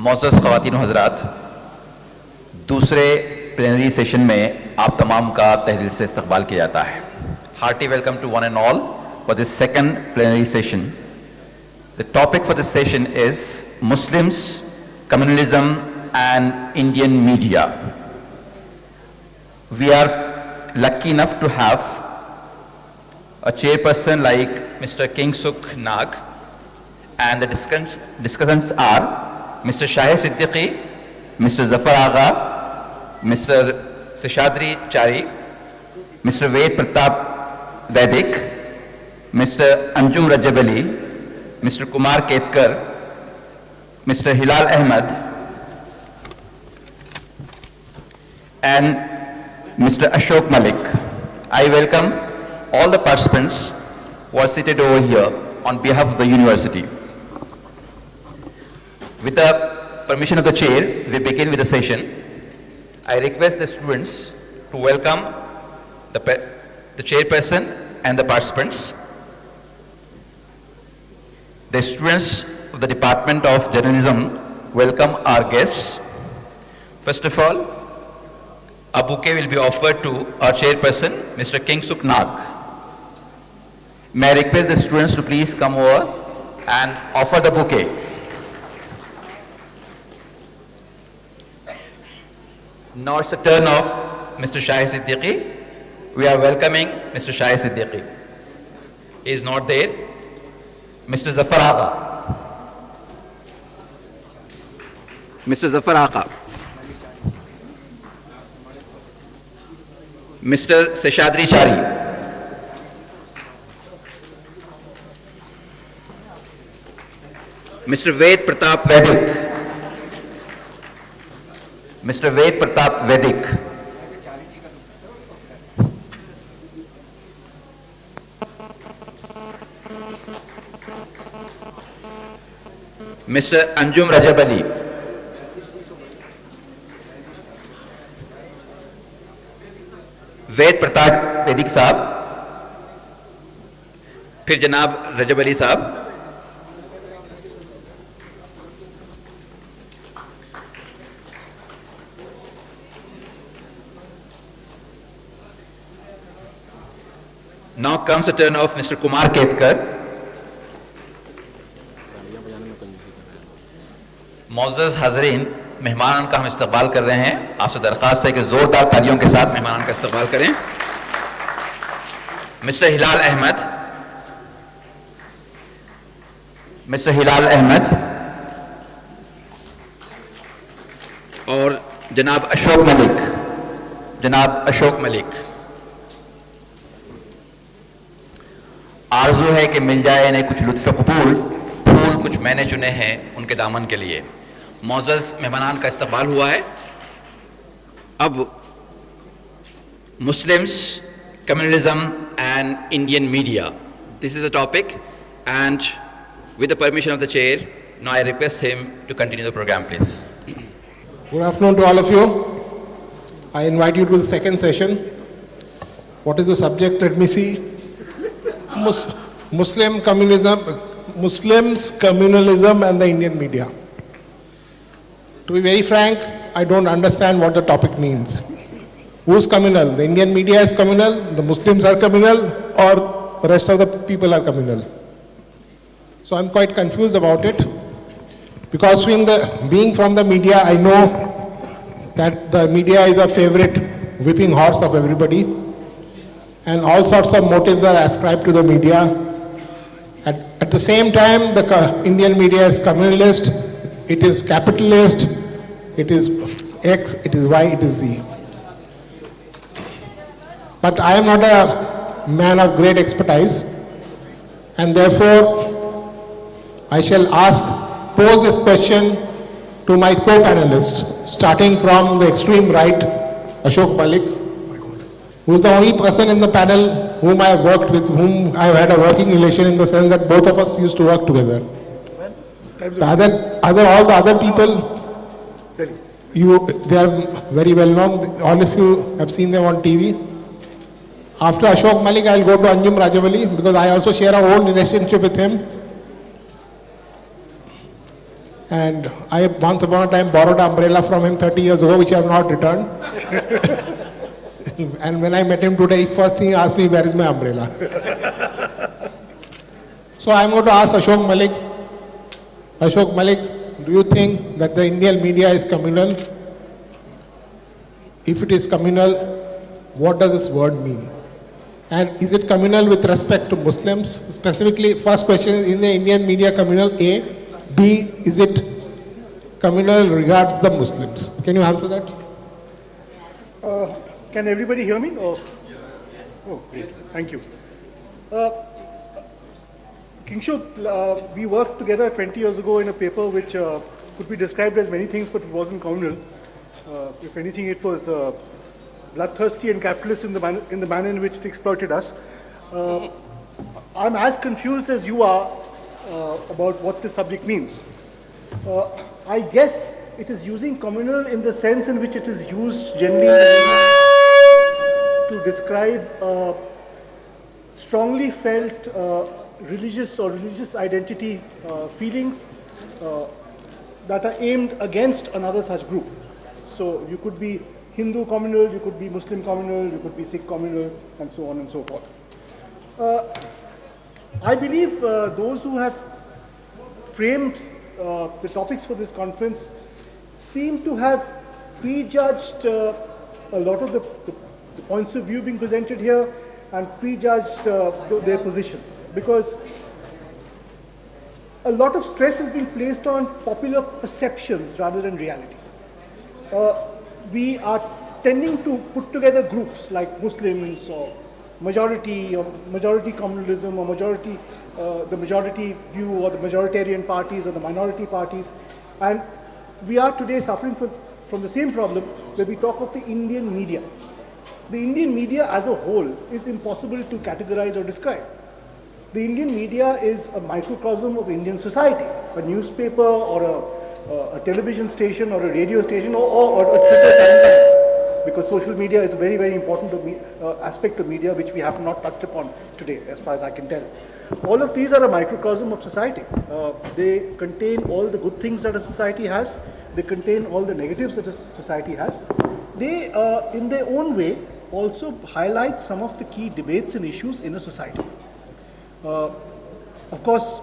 मौजूद ख़वातीन हज़रात, दूसरे प्लेनरी सेशन में आप तमाम का तहे दिल से इस्तकबाल किया जाता है. Hearty welcome to one and all for this second plenary session. The topic for this session is Muslims, Communalism and Indian Media. We are lucky enough to have a chairperson like Mr. Kingsuk Nag, and the discussants are Mr. Shahid Siddiqui, Mr. Zafar Agha, Mr. Seshadri Chari, Mr. Ved Pratap Vaidik, Mr. Anjum Rajab Ali, Mr. Kumar Ketkar, Mr. Hilal Ahmed, and Mr. Ashok Malik. I welcome all the participants who are seated over here on behalf of the university. With the permission of the chair, we begin with the session. I request the students to welcome the chairperson and the participants. The students of the Department of Journalism welcome our guests. First of all, a bouquet will be offered to our chairperson, Mr. Kingsuk Nag. May I request the students to please come over and offer the bouquet. Now it's the turn of Mr. Shahid Siddiqui. We are welcoming Mr. Shahid Siddiqui. He is not there. Mr. Zafar Agha. Mr. Zafar Agha. Mr. Seshadri Chari. Mr. Ved Pratap Vaidik. Mr. Ved Pratap Vaidik. Mr. Anjum Rajab Ali. Ved Pratap Vaidik साहब, फिर जनाब रजब अली साहब, Now comes the turn of Mr. Kumar Ketkar. मौजूद हाज़रीन, मेहमान का हम इस्तकबाल कर रहे हैं. आपसे दरख्वास्त है कि ज़ोरदार तालियों के साथ मेहमान का इस्तकबाल करें. मिस्टर हिलाल अहमद, मिस्टर हिलाल अहमद और जनाब अशोक मलिक, जनाब अशोक मलिक. आरज़ू है कि मिल जाए इन्हें कुछ लुत्फ़ क़बूल, फूल कुछ मैंने चुने हैं उनके दामन के लिए. मौजूद मेहमानान का इस्तकबाल हुआ है. अब Muslims, communalism and Indian media, this is the topic, and with the permission of the chair, now I request him to continue the programme please. Good afternoon to all of you. I invite you to the second session. What is the subject? Let me see. Muslims, communalism and the Indian media. To be very frank, I don't understand what the topic means. Who's communal? The Indian media is communal, the Muslims are communal, or the rest of the people are communal? So I'm quite confused about it, because being from the media, I know that the media is a favorite whipping horse of everybody, and all sorts of motives are ascribed to the media. At the same time, the Indian media is communalist, it is capitalist, it is X, it is Y, it is Z. But I am not a man of great expertise, and therefore I shall pose this question to my co-panelists, starting from the extreme right, Ashok Malik, who is the only person in the panel whom I have worked with, whom I have had a working relation, in the sense that both of us used to work together. All the other people, they are very well known. All of you have seen them on TV. After Ashok Malik, I will go to Anjum Rajab Ali, because I also share a own relationship with him. And I once upon a time borrowed an umbrella from him 30 years ago, which I have not returned. And when I met him today, first thing he asked me, where is my umbrella? So I'm going to ask Ashok Malik. Ashok Malik, do you think that the Indian media is communal? If it is communal, what does this word mean? And is it communal with respect to Muslims? Specifically, first question is, in the Indian media communal, A? B, is it communal regards the Muslims? Can you answer that? Can everybody hear me? Oh, great. Thank you. Kingshuk, we worked together 20 years ago in a paper which could be described as many things, but it wasn't communal. If anything, it was bloodthirsty and capitalist in the manner in which it exploited us. I'm as confused as you are about what this subject means. I guess it is using communal in the sense in which it is used generally in the to describe strongly felt religious or religious identity feelings that are aimed against another such group. So you could be Hindu communal, you could be Muslim communal, you could be Sikh communal, and so on and so forth. I believe those who have framed the topics for this conference seem to have prejudged a lot of the points of view being presented here and prejudged their positions, because a lot of stress has been placed on popular perceptions rather than reality. We are tending to put together groups like Muslims or majority communalism or the majority view or the majoritarian parties or the minority parties, and we are today suffering from the same problem where we talk of the Indian media. The Indian media as a whole is impossible to categorize or describe. The Indian media is a microcosm of Indian society. A newspaper or a television station or a radio station or a Twitter timeline, because social media is a very, very important aspect of media which we have not touched upon today, as far as I can tell. All of these are a microcosm of society. They contain all the good things that a society has. They contain all the negatives that a society has. They, in their own way, also highlight some of the key debates and issues in a society. Of course,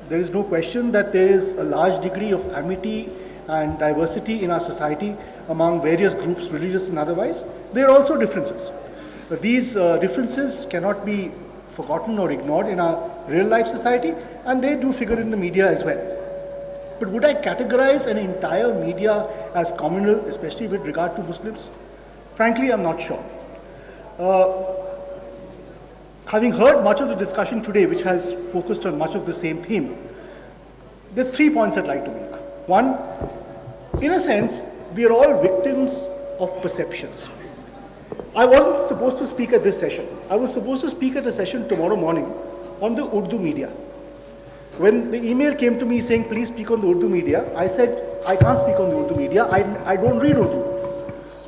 there is no question that there is a large degree of amity and diversity in our society among various groups, religious and otherwise. There are also differences. These differences cannot be forgotten or ignored in our real life society, and they do figure in the media as well. But would I categorize an entire media as communal, especially with regard to Muslims? Frankly, I'm not sure. Having heard much of the discussion today, which has focused on much of the same theme, there are 3 points I'd like to make. One, in a sense, we are all victims of perceptions. I wasn't supposed to speak at this session. I was supposed to speak at a session tomorrow morning on the Urdu media. When the email came to me saying, please speak on the Urdu media, I said, I can't speak on the Urdu media. I don't read Urdu.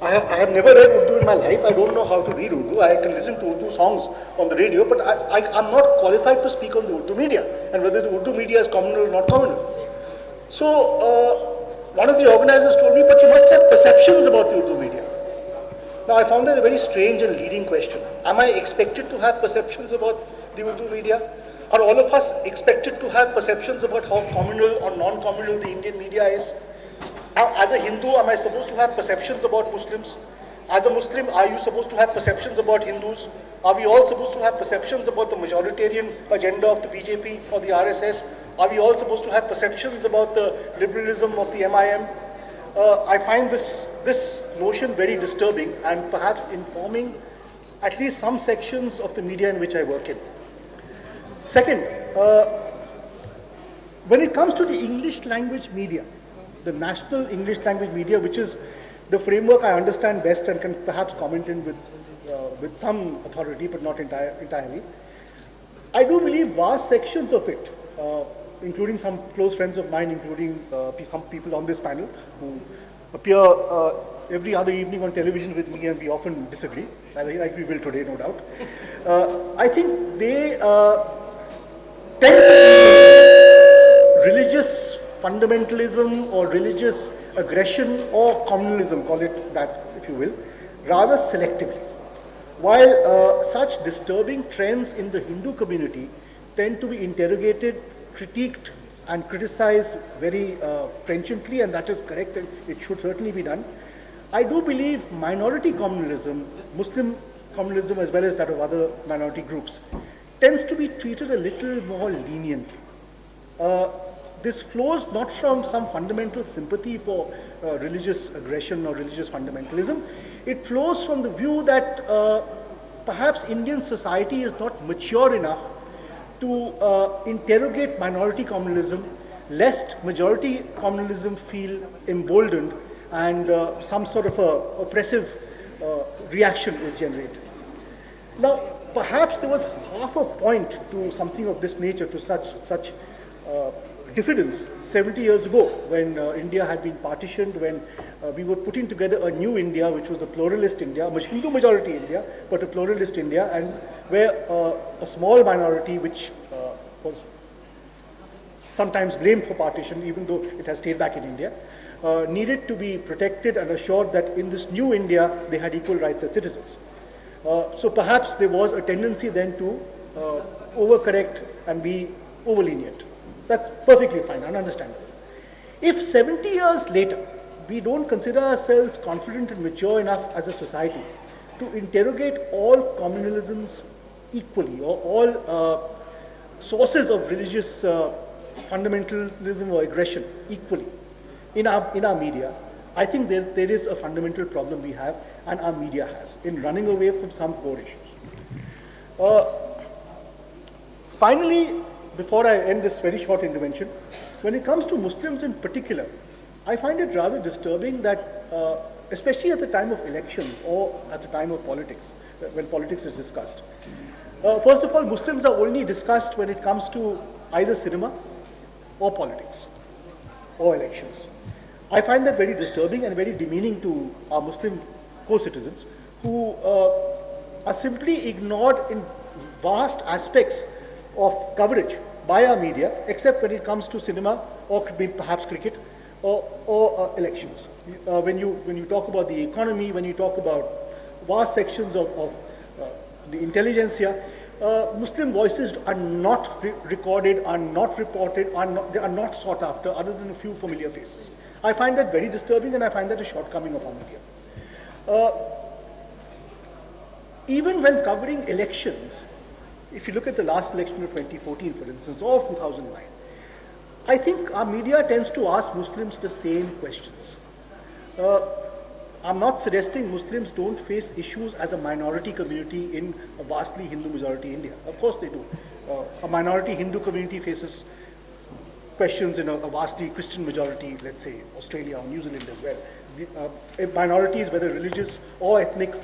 I have never read Urdu in my life. I don't know how to read Urdu. I can listen to Urdu songs on the radio, but I'm not qualified to speak on the Urdu media, and whether the Urdu media is communal or not communal. So one of the organizers told me, but you must have perceptions about the Urdu media. Now I found that a very strange and leading question. Am I expected to have perceptions about the Urdu media? Are all of us expected to have perceptions about how communal or non-communal the Indian media is? Now, as a Hindu, am I supposed to have perceptions about Muslims? As a Muslim, are you supposed to have perceptions about Hindus? Are we all supposed to have perceptions about the majoritarian agenda of the BJP or the RSS? Are we all supposed to have perceptions about the liberalism of the MIM? I find this notion very disturbing and perhaps informing at least some sections of the media in which I work in. Second, when it comes to the English language media, the national English language media, which is the framework I understand best and can perhaps comment in with some authority, but not entirely, I do believe vast sections of it, including some close friends of mine, including some people on this panel who appear every other evening on television with me, and we often disagree, like we will today, no doubt. I think they tend to be religious fundamentalism or religious aggression or communalism, call it that if you will, rather selectively. While such disturbing trends in the Hindu community tend to be interrogated, critiqued, and criticized very trenchantly, and that is correct, and it should certainly be done, I do believe minority communalism, Muslim communalism as well as that of other minority groups, tends to be treated a little more leniently. This flows not from some fundamental sympathy for religious aggression or religious fundamentalism. It flows from the view that perhaps Indian society is not mature enough to interrogate minority communalism, lest majority communalism feel emboldened and some sort of a oppressive reaction is generated. Now, perhaps there was half a point to something of this nature, to such diffidence 70 years ago when India had been partitioned, when we were putting together a new India, which was a pluralist India, much Hindu majority India, but a pluralist India, and where a small minority, which was sometimes blamed for partition, even though it has stayed back in India, needed to be protected and assured that in this new India, they had equal rights as citizens. So perhaps there was a tendency then to overcorrect and be over-lenient. That's perfectly fine and understandable. If 70 years later, we don't consider ourselves confident and mature enough as a society to interrogate all communalisms equally, or all sources of religious fundamentalism or aggression equally in our media, I think there is a fundamental problem we have, and our media has, in running away from some core issues. Finally, before I end this very short intervention, when it comes to Muslims in particular, I find it rather disturbing that, especially at the time of elections or at the time of politics, when politics is discussed. First of all, Muslims are only discussed when it comes to either cinema or politics or elections. I find that very disturbing and very demeaning to our Muslim co-citizens who are simply ignored in vast aspects of coverage by our media, except when it comes to cinema or perhaps cricket or elections. When you talk about the economy, when you talk about vast sections of the intelligentsia, Muslim voices are not recorded, are not reported, they are not sought after, other than a few familiar faces. I find that very disturbing, and I find that a shortcoming of our media. Even when covering elections, if you look at the last election of 2014, for instance, or of 2009, I think our media tends to ask Muslims the same questions. I'm not suggesting Muslims don't face issues as a minority community in a vastly Hindu majority India. Of course they do. A minority Hindu community faces questions in a vastly Christian majority, let's say Australia or New Zealand as well. Minorities, whether religious or ethnic,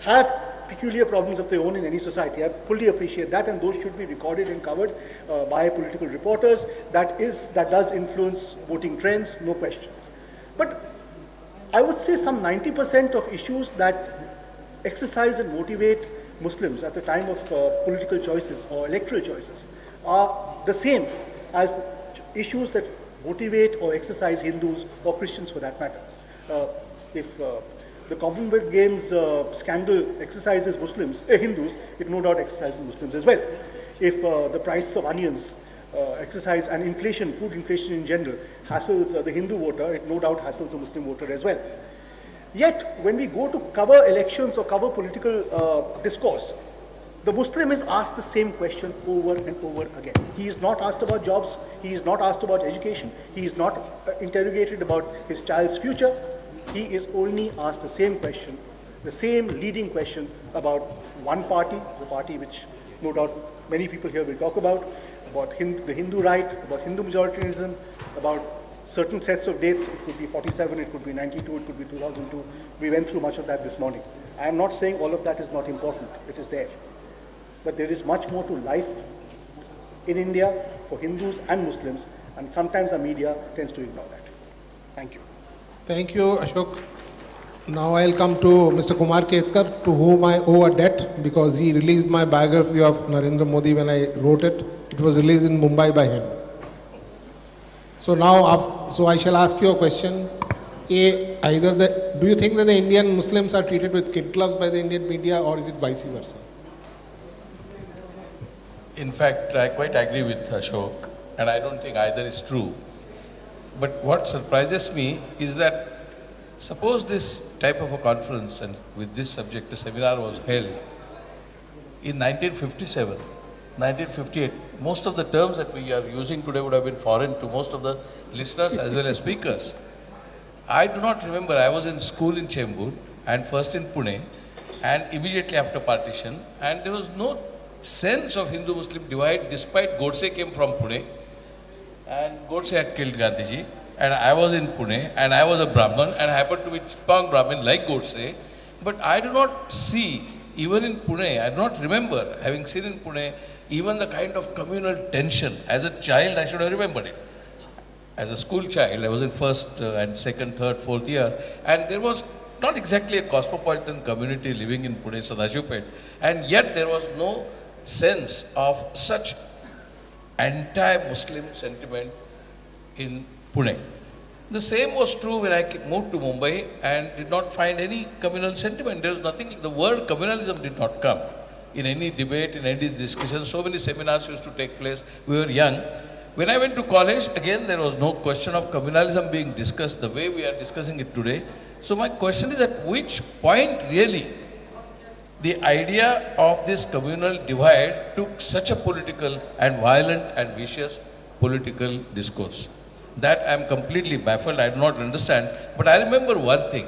have peculiar problems of their own in any society. I fully appreciate that, and those should be recorded and covered by political reporters. That does influence voting trends, no question. But I would say some 90% of issues that exercise and motivate Muslims at the time of political choices or electoral choices are the same as issues that motivate or exercise Hindus or Christians for that matter. If the Commonwealth Games scandal exercises Hindus, it no doubt exercises Muslims as well. If the price of onions exercise and inflation, food inflation in general, hassles the Hindu voter, it no doubt hassles the Muslim voter as well. Yet, when we go to cover elections or cover political discourse, the Muslim is asked the same question over and over again. He is not asked about jobs, he is not asked about education, he is not interrogated about his child's future. He is only asked the same question, the same leading question about one party, the party which no doubt many people here will talk about the Hindu right, about Hindu majoritarianism, about certain sets of dates. It could be 47, it could be 92, it could be 2002. We went through much of that this morning. I am not saying all of that is not important. It is there. But there is much more to life in India for Hindus and Muslims, and sometimes the media tends to ignore that. Thank you. Thank you, Ashok. Now I'll come to Mr. Kumar Ketkar, to whom I owe a debt because he released my biography of Narendra Modi when I wrote it. It was released in Mumbai by him. So now, so I shall ask you a question. Do you think that the Indian Muslims are treated with kid gloves by the Indian media, or is it vice versa? In fact, I quite agree with Ashok, and I don't think either is true. But what surprises me is that suppose this type of a conference and with this subject, a seminar was held in 1957, 1958, most of the terms that we are using today would have been foreign to most of the listeners as well as speakers. I do not remember, I was in school in Chembur and first in Pune and immediately after partition, and there was no sense of Hindu-Muslim divide despite Godse came from Pune and Godse had killed Gandhiji, and I was in Pune and I was a Brahmin and I happened to be Chittagong Brahmin like Godse, but I do not see, even in Pune, I do not remember having seen in Pune even the kind of communal tension. As a child, I should have remembered it. As a school child, I was in first and second, third, fourth year, and there was not exactly a cosmopolitan community living in Pune, Sadashivpet, and yet there was no sense of such anti-Muslim sentiment in Pune. The same was true when I moved to Mumbai and did not find any communal sentiment. There was nothing, the word communalism did not come in any debate, in any discussion. So many seminars used to take place. We were young. When I went to college, again, there was no question of communalism being discussed the way we are discussing it today. So my question is, at which point really the idea of this communal divide took such a political and violent and vicious political discourse? That I am completely baffled, I do not understand. But I remember one thing.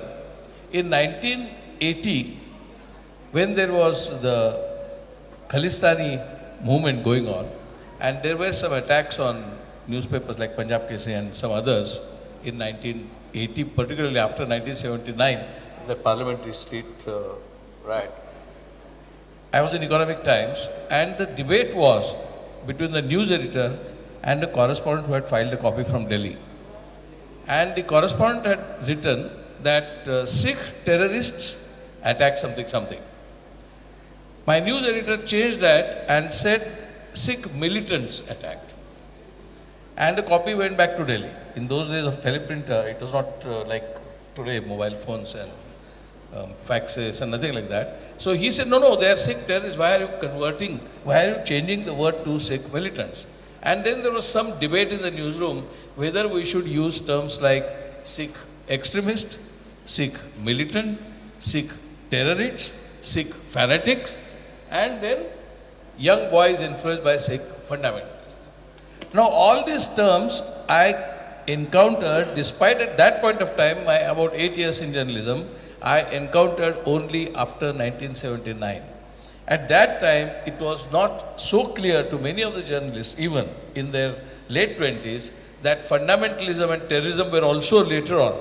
In 1980, when there was the Khalistani movement going on, and there were some attacks on newspapers like Punjab Kesari and some others in 1980, particularly after 1979, the Parliamentary Street riot. I was in Economic Times, and the debate was between the news editor and a correspondent who had filed a copy from Delhi. And the correspondent had written that Sikh terrorists attacked something. My news editor changed that and said Sikh militants attacked. And the copy went back to Delhi. In those days of teleprinter, it was not like today, mobile phones and faxes and nothing like that. So he said, no, they are Sikh terrorists. Why are you converting? Why are you changing the word to Sikh militants? And then there was some debate in the newsroom whether we should use terms like Sikh extremist, Sikh militant, Sikh terrorists, Sikh fanatics, and then young boys influenced by Sikh fundamentalists. Now all these terms I encountered, despite at that point of time, my about 8 years in journalism, I encountered only after 1979. At that time, it was not so clear to many of the journalists, even in their late 20s, that fundamentalism and terrorism were also later on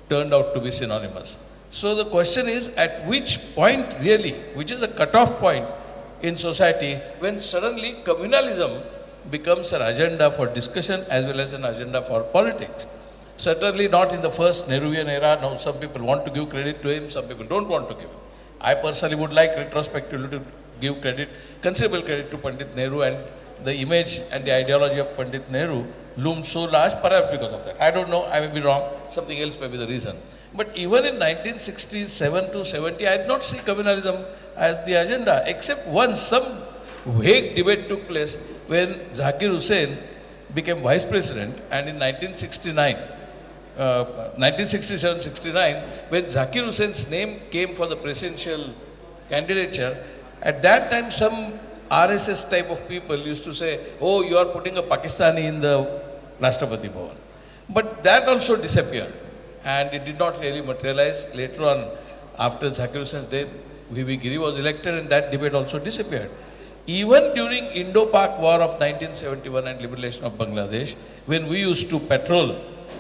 turned out to be synonymous. So the question is, at which point really, which is the cutoff point in society, when suddenly communalism becomes an agenda for discussion as well as an agenda for politics? Certainly not in the first Nehruvian era. Now some people want to give credit to him, some people don't want to give him. I personally would like retrospectively to give credit, considerable credit to Pandit Nehru, and the image and the ideology of Pandit Nehru loomed so large, perhaps because of that. I don't know, I may be wrong, something else may be the reason. But even in 1967 to 70, I did not see communalism as the agenda, except once some vague debate took place when Zakir Hussain became vice president, and in 1967-69, when Zakir Hussain's name came for the presidential candidature, at that time some RSS type of people used to say, oh, you are putting a Pakistani in the Rashtrapati Bhavan. But that also disappeared, and it did not really materialize. Later on, after Zakir Hussain's death, V.V. Giri was elected, and that debate also disappeared. Even during Indo-Pak War of 1971 and liberation of Bangladesh, when we used to patrol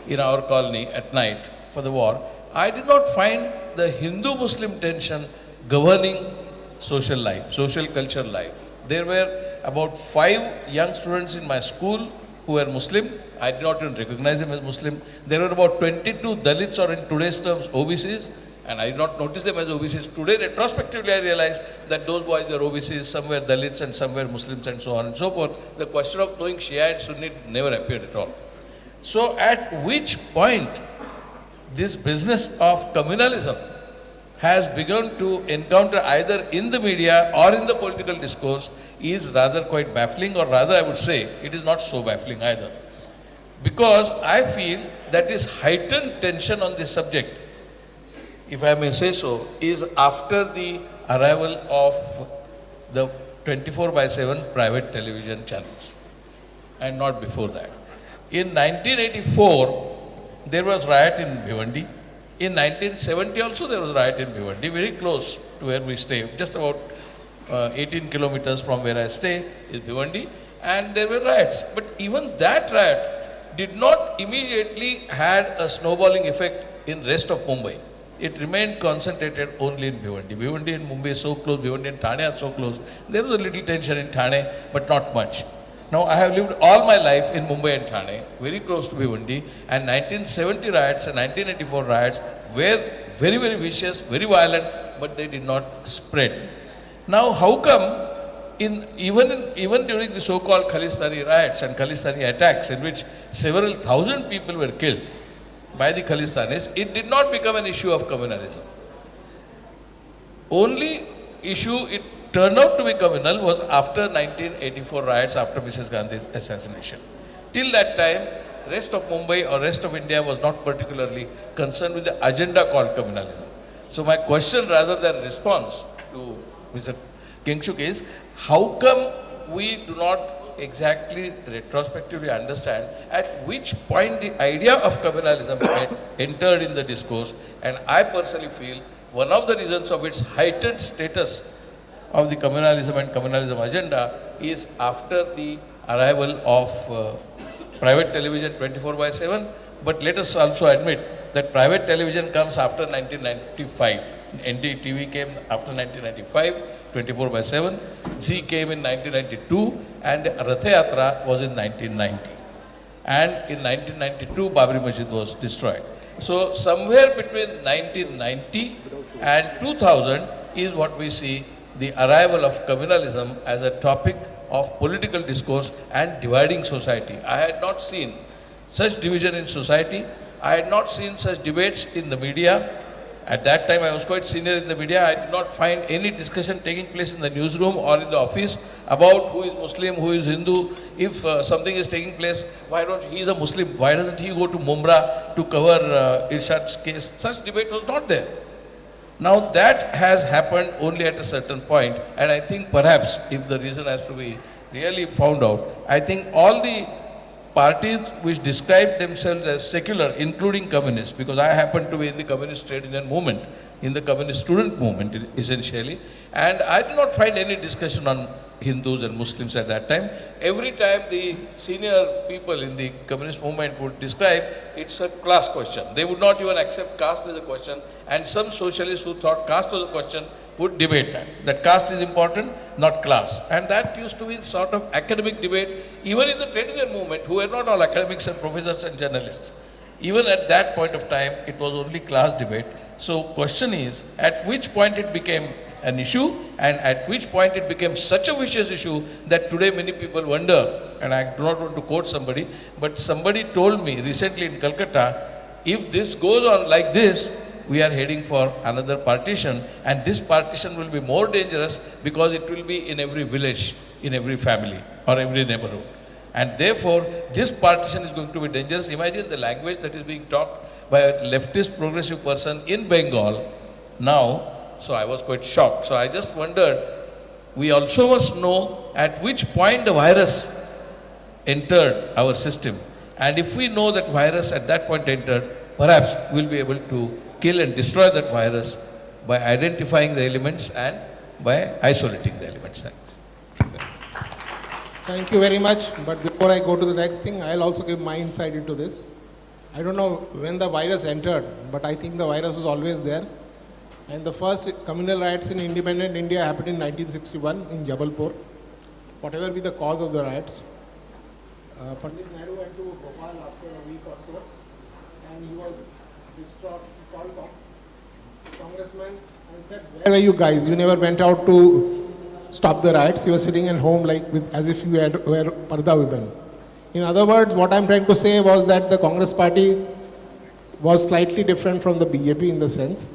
in our colony at night for the war, I did not find the Hindu-Muslim tension governing social life, social cultural life. There were about 5 young students in my school who were Muslim. I did not even recognize them as Muslim. There were about 22 Dalits, or in today's terms, OBCs, and I did not notice them as OBCs. Today, retrospectively, I realized that those boys were OBCs, some were Dalits and some were Muslims and so on and so forth. The question of knowing Shia and Sunni never appeared at all. So at which point this business of communalism has begun to encounter either in the media or in the political discourse is rather quite baffling, or rather I would say it is not so baffling either. Because I feel that this heightened tension on this subject, if I may say so, is after the arrival of the 24/7 private television channels and not before that. In 1984, there was riot in Bhiwandi. In 1970 also there was riot in Bhiwandi, very close to where we stay, just about 18 kilometers from where I stay is Bhiwandi, and there were riots. But even that riot did not immediately had a snowballing effect in rest of Mumbai. It remained concentrated only in Bhiwandi. Bhiwandi and Mumbai is so close, Bhiwandi and Thane are so close. There was a little tension in Thane, but not much. Now, I have lived all my life in Mumbai and Thane, very close to Bhiwandi, and 1970 riots and 1984 riots were very, very vicious, very violent, but they did not spread. Now, how come even during the so-called Khalistani riots and Khalistani attacks, in which several thousand people were killed by the Khalistanis, it did not become an issue of communalism. Only issue it turned out to be communal was after 1984 riots, after Mrs. Gandhi's assassination. Till that time, rest of Mumbai or rest of India was not particularly concerned with the agenda called communalism. So my question rather than response to Mr. Kingshuk is, how come we do not exactly retrospectively understand at which point the idea of communalism had entered in the discourse? And I personally feel one of the reasons of its heightened status of the communalism and communalism agenda is after the arrival of private television 24/7. But let us also admit that private television comes after 1995. NDTV came after 1995, 24/7. Zee came in 1992 and Rath Yatra was in 1990. And in 1992, Babri Masjid was destroyed. So somewhere between 1990 and 2000 is what we see the arrival of communalism as a topic of political discourse and dividing society. I had not seen such division in society. I had not seen such debates in the media. At that time, I was quite senior in the media. I did not find any discussion taking place in the newsroom or in the office about who is Muslim, who is Hindu. If something is taking place, why don't he is a Muslim? Why doesn't he go to Mumra to cover Irshad's case? Such debate was not there. Now that has happened only at a certain point, and I think perhaps if the reason has to be really found out, I think all the parties which describe themselves as secular, including communists, because I happen to be in the communist trade union movement, in the communist student movement essentially, and I did not find any discussion on Hindus and Muslims at that time. Every time the senior people in the communist movement would describe, it's a class question. They would not even accept caste as a question, and some socialists who thought caste was a question would debate that caste is important, not class. And that used to be sort of academic debate, even in the trade union movement, who were not all academics and professors and journalists. Even at that point of time, it was only class debate. So question is, at which point it became an issue, and at which point it became such a vicious issue that today many people wonder, and I do not want to quote somebody, but somebody told me recently in Calcutta, if this goes on like this, we are heading for another partition, and this partition will be more dangerous because it will be in every village, in every family or every neighborhood. And therefore, this partition is going to be dangerous. Imagine the language that is being talked by a leftist progressive person in Bengal now. So I was quite shocked. So I just wondered, we also must know at which point the virus entered our system. And if we know that virus at that point entered, perhaps we'll be able to kill and destroy that virus by identifying the elements and by isolating the elements. Thanks. Thank you very much. But before I go to the next thing, I'll also give my insight into this. I don't know when the virus entered, but I think the virus was always there. And the first communal riots in independent India happened in 1961 in Jabalpur. Whatever be the cause of the riots, Pandit Nehru went to Bhopal after a week or so, and he was distraught. He called up the congressman and said, "Where were you guys? You never went out to stop the riots. You were sitting at home like as if you were Parda women." In other words, what I'm trying to say was that the Congress party was slightly different from the BJP in the sense.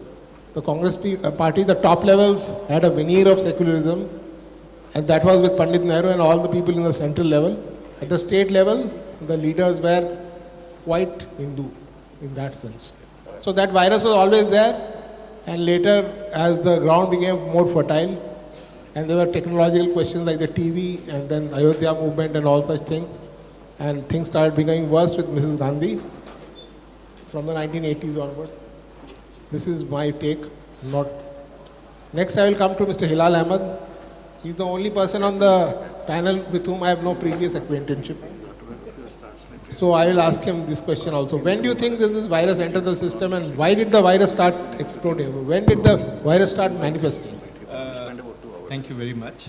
The Congress party, the top levels had a veneer of secularism, and that was with Pandit Nehru and all the people in the central level. At the state level, the leaders were quite Hindu in that sense. So that virus was always there, and later as the ground became more fertile, and there were technological questions like the TV and then Ayodhya movement and all such things, and things started becoming worse with Mrs. Gandhi from the 1980s onward. This is my take. Not. Next I will come to Mr. Hilal Ahmed. He's the only person on the panel with whom I have no previous acquaintanceship. So I will ask him this question also. When do you think this virus entered the system, and why did the virus start exploding? When did the virus start manifesting? Thank you very much.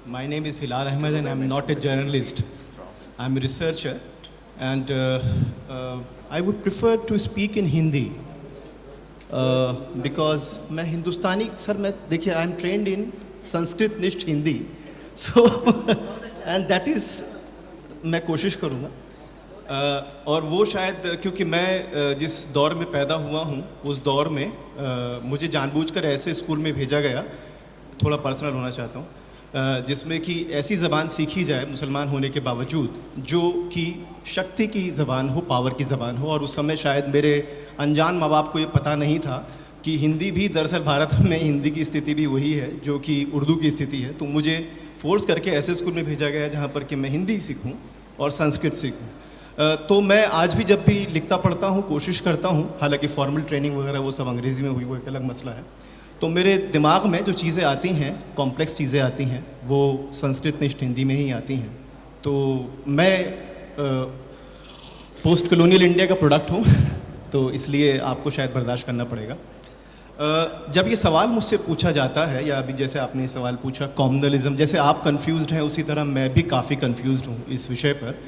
My name is Hilal Ahmed and I'm not a journalist. I'm a researcher, and I would prefer to speak in Hindi because मैं हिंदुस्तानी sir मैं देखिए I am trained in Sanskrit निष्ठ Hindi, so and that is मैं कोशिश करूँगा और वो शायद क्योंकि मैं जिस दौर में पैदा हुआ हूँ उस दौर में मुझे जानबूझकर ऐसे स्कूल में भेजा गया, थोड़ा पर्सनल होना चाहता हूँ, जिसमें कि ऐसी ज़बान सीखी जाए मुसलमान होने के बावजूद जो कि शक्ति की ज़बान हो, पावर की ज़बान हो। और उस समय शायद मेरे अनजान माँ बाप को ये पता नहीं था कि हिंदी भी दरअसल भारत में हिंदी की स्थिति भी वही है जो कि उर्दू की स्थिति है। तो मुझे फोर्स करके ऐसे स्कूल में भेजा गया जहाँ पर कि मैं हिंदी सीखूँ और संस्कृत सीखूँ। तो मैं आज भी जब भी लिखता पढ़ता हूँ कोशिश करता हूँ, हालांकि फॉर्मल ट्रेनिंग वगैरह वो सब अंग्रेज़ी में हुई, वो एक अलग मसला है, तो मेरे दिमाग में जो चीज़ें आती हैं, कॉम्प्लेक्स चीज़ें आती हैं, वो संस्कृत निष्ठ हिंदी में ही आती हैं। तो मैं पोस्ट कॉलोनियल इंडिया का प्रोडक्ट हूँ तो इसलिए आपको शायद बर्दाश्त करना पड़ेगा। जब ये सवाल मुझसे पूछा जाता है, या अभी जैसे आपने ये सवाल पूछा कॉम्युनलिज्म, जैसे आप कंफ्यूज्ड हैं उसी तरह मैं भी काफ़ी कंफ्यूज्ड हूँ इस विषय पर,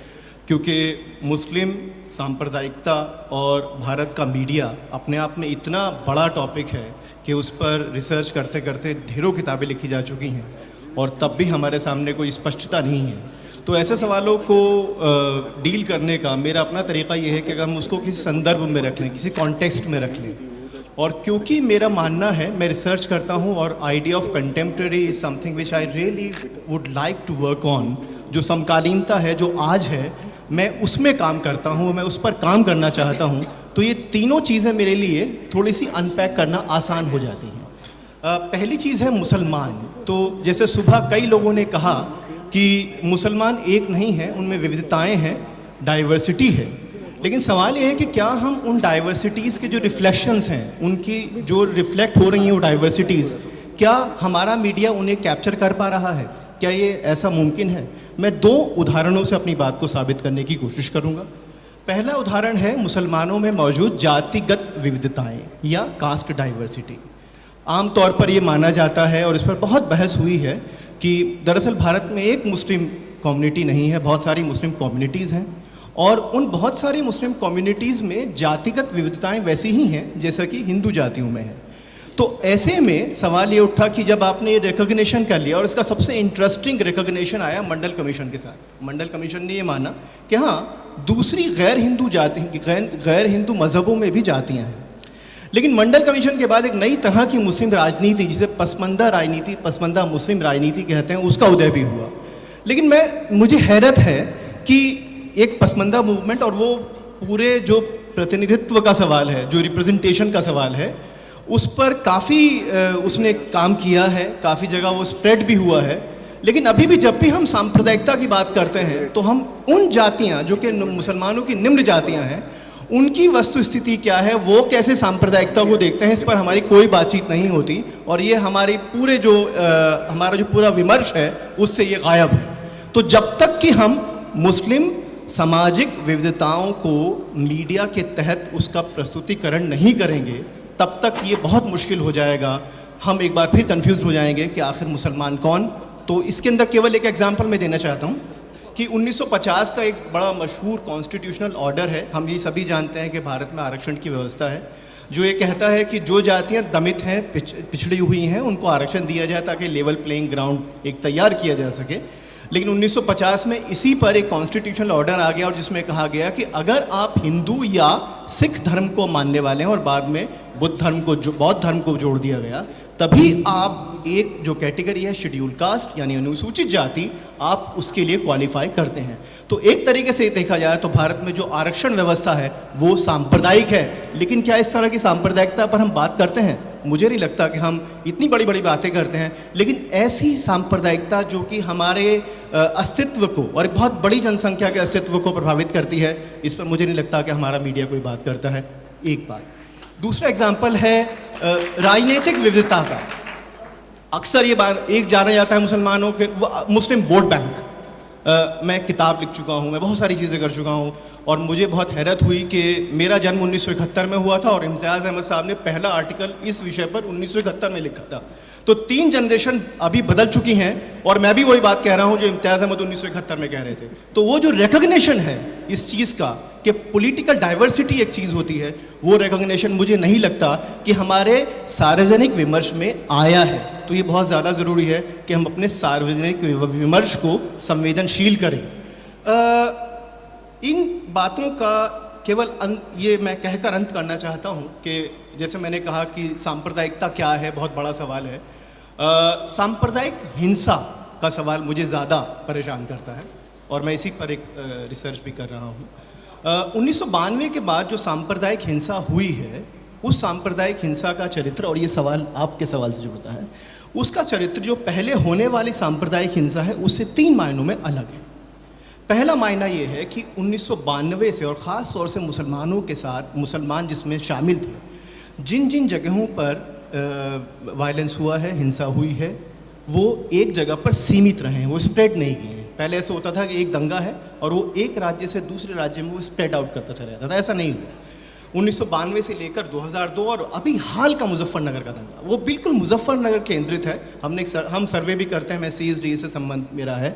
क्योंकि मुस्लिम सांप्रदायिकता और भारत का मीडिया अपने आप में इतना बड़ा टॉपिक है कि उस पर रिसर्च करते करते ढेरों किताबें लिखी जा चुकी हैं और तब भी हमारे सामने कोई स्पष्टता नहीं है। तो ऐसे सवालों को डील करने का मेरा अपना तरीका ये है कि अगर हम उसको किसी संदर्भ में रख लें, किसी कॉन्टेक्स्ट में रख लें। और क्योंकि मेरा मानना है, मैं रिसर्च करता हूँ और idea of contemporary is something which I really would like to work on, जो समकालीनता है, जो आज है, मैं उसमें काम करता हूँ, मैं उस पर काम करना चाहता हूँ। तो ये तीनों चीज़ें मेरे लिए थोड़ी सी अनपैक करना आसान हो जाती हैं। पहली चीज़ है मुसलमान। तो जैसे सुबह कई लोगों ने कहा कि मुसलमान एक नहीं है, उनमें विविधताएं हैं, डाइवर्सिटी है, लेकिन सवाल ये है कि क्या हम उन डाइवर्सिटीज़ के जो रिफ्लेक्शंस हैं, उनकी जो रिफ्लेक्ट हो रही हैं वो डाइवर्सिटीज़, क्या हमारा मीडिया उन्हें कैप्चर कर पा रहा है? क्या ये ऐसा मुमकिन है? मैं दो उदाहरणों से अपनी बात को साबित करने की कोशिश करूँगा। पहला उदाहरण है मुसलमानों में मौजूद जातिगत विविधताएं या कास्ट डाइवर्सिटी। आमतौर पर ये माना जाता है और इस पर बहुत बहस हुई है कि दरअसल भारत में एक मुस्लिम कम्युनिटी नहीं है, बहुत सारी मुस्लिम कम्युनिटीज़ हैं और उन बहुत सारी मुस्लिम कम्युनिटीज़ में जातिगत विविधताएं वैसी ही हैं जैसा कि हिंदू जातियों में है। तो ऐसे में सवाल ये उठा कि जब आपने रिकॉग्निशन कर लिया, और इसका सबसे इंटरेस्टिंग रिकॉग्निशन आया मंडल कमीशन के साथ। मंडल कमीशन ने ये माना कि हाँ, दूसरी गैर हिंदू मज़हबों में भी जातियाँ हैं। लेकिन मंडल कमीशन के बाद एक नई तरह की मुस्लिम राजनीति, जिसे पसमंदा राजनीति, पसमंदा मुस्लिम राजनीति कहते हैं, उसका उदय भी हुआ। लेकिन मुझे हैरत है कि एक पसमंदा मूवमेंट और वो पूरे जो प्रतिनिधित्व का सवाल है, जो रिप्रेजेंटेशन का सवाल है, उस पर काफ़ी उसने काम किया है, काफ़ी जगह वो स्प्रेड भी हुआ है। लेकिन अभी भी जब भी हम सांप्रदायिकता की बात करते हैं तो हम उन जातियाँ जो कि मुसलमानों की निम्न जातियाँ हैं, उनकी वस्तु स्थिति क्या है, वो कैसे सांप्रदायिकता को देखते हैं, इस पर हमारी कोई बातचीत नहीं होती। और ये हमारी पूरे हमारा जो पूरा विमर्श है उससे ये गायब है। तो जब तक कि हम मुस्लिम सामाजिक विविधताओं को मीडिया के तहत उसका प्रस्तुतिकरण नहीं करेंगे, तब तक ये बहुत मुश्किल हो जाएगा। हम एक बार फिर कंफ्यूज हो जाएंगे कि आखिर मुसलमान कौन। तो इसके अंदर केवल एक एग्जांपल मैं देना चाहता हूँ कि 1950 का एक बड़ा मशहूर कॉन्स्टिट्यूशनल ऑर्डर है। हम ये सभी जानते हैं कि भारत में आरक्षण की व्यवस्था है, जो ये कहता है कि जो जातियाँ दमित हैं, पिछड़ी हुई हैं, उनको आरक्षण दिया जाए ताकि लेवल प्लेइंग ग्राउंड एक तैयार किया जा सके। लेकिन 1950 में इसी पर एक कॉन्स्टिट्यूशनल ऑर्डर आ गया और जिसमें कहा गया कि अगर आप हिंदू या सिख धर्म को मानने वाले हैं, और बाद में बौद्ध धर्म को जोड़ दिया गया, तभी आप एक जो कैटेगरी है शेड्यूल कास्ट यानी अनुसूचित जाति, आप उसके लिए क्वालिफाई करते हैं। तो एक तरीके से देखा जाए तो भारत में जो आरक्षण व्यवस्था है वो सांप्रदायिक है। लेकिन क्या इस तरह की सांप्रदायिकता पर हम बात करते हैं? मुझे नहीं लगता कि हम इतनी बड़ी बड़ी बातें करते हैं, लेकिन ऐसी सांप्रदायिकता जो कि हमारे अस्तित्व को और बहुत बड़ी जनसंख्या के अस्तित्व को प्रभावित करती है, इस पर मुझे नहीं लगता कि हमारा मीडिया कोई बात करता है। एक बात। दूसरा एग्जाम्पल है राजनीतिक विविधता का। अक्सर ये बात एक जाना जाता है मुसलमानों के मुस्लिम वोट बैंक। मैं किताब लिख चुका हूँ, मैं बहुत सारी चीज़ें कर चुका हूँ, और मुझे बहुत हैरत हुई कि मेरा जन्म 1971 में हुआ था और इम्तियाज़ अहमद साहब ने पहला आर्टिकल इस विषय पर 1971 में लिखा था। तो 3 जनरेशन अभी बदल चुकी हैं और मैं भी वही बात कह रहा हूँ जो इम्तियाज़ अहमद 1971 में कह रहे थे। तो वो जो रिकग्निशन है इस चीज़ का कि पॉलिटिकल डाइवर्सिटी एक चीज़ होती है, वो रिकग्निशन मुझे नहीं लगता कि हमारे सार्वजनिक विमर्श में आया है। तो ये बहुत ज़्यादा ज़रूरी है कि हम अपने सार्वजनिक विमर्श को संवेदनशील करें। इन बातों का केवल ये मैं कहकर अंत करना चाहता हूँ कि जैसे मैंने कहा कि सांप्रदायिकता क्या है, बहुत बड़ा सवाल है। सांप्रदायिक हिंसा का सवाल मुझे ज़्यादा परेशान करता है और मैं इसी पर एक रिसर्च भी कर रहा हूँ। 1992 के बाद जो सांप्रदायिक हिंसा हुई है, उस सांप्रदायिक हिंसा का चरित्र, और ये सवाल आपके सवाल से जुड़ता है, उसका चरित्र जो पहले होने वाली सांप्रदायिक हिंसा है उससे 3 मायनों में अलग है। पहला मायना ये है कि 1992 से, और ख़ास तौर से मुसलमानों के साथ, मुसलमान जिसमें शामिल थे, जिन जिन जगहों पर वायलेंस हुआ है, हिंसा हुई है, वो एक जगह पर सीमित रहे हैं, वो स्प्रेड नहीं किए हैं। पहले ऐसे होता था कि एक दंगा है और वो एक राज्य से दूसरे राज्य में वो स्प्रेड आउट करता चला जाता था, ऐसा नहीं हुआ। 1992 से लेकर 2002 और अभी हाल का मुजफ्फरनगर का दंगा, वो बिल्कुल मुजफ्फरनगर केंद्रित है। हम सर्वे भी करते हैं, मैं CSD से संबंध मेरा है।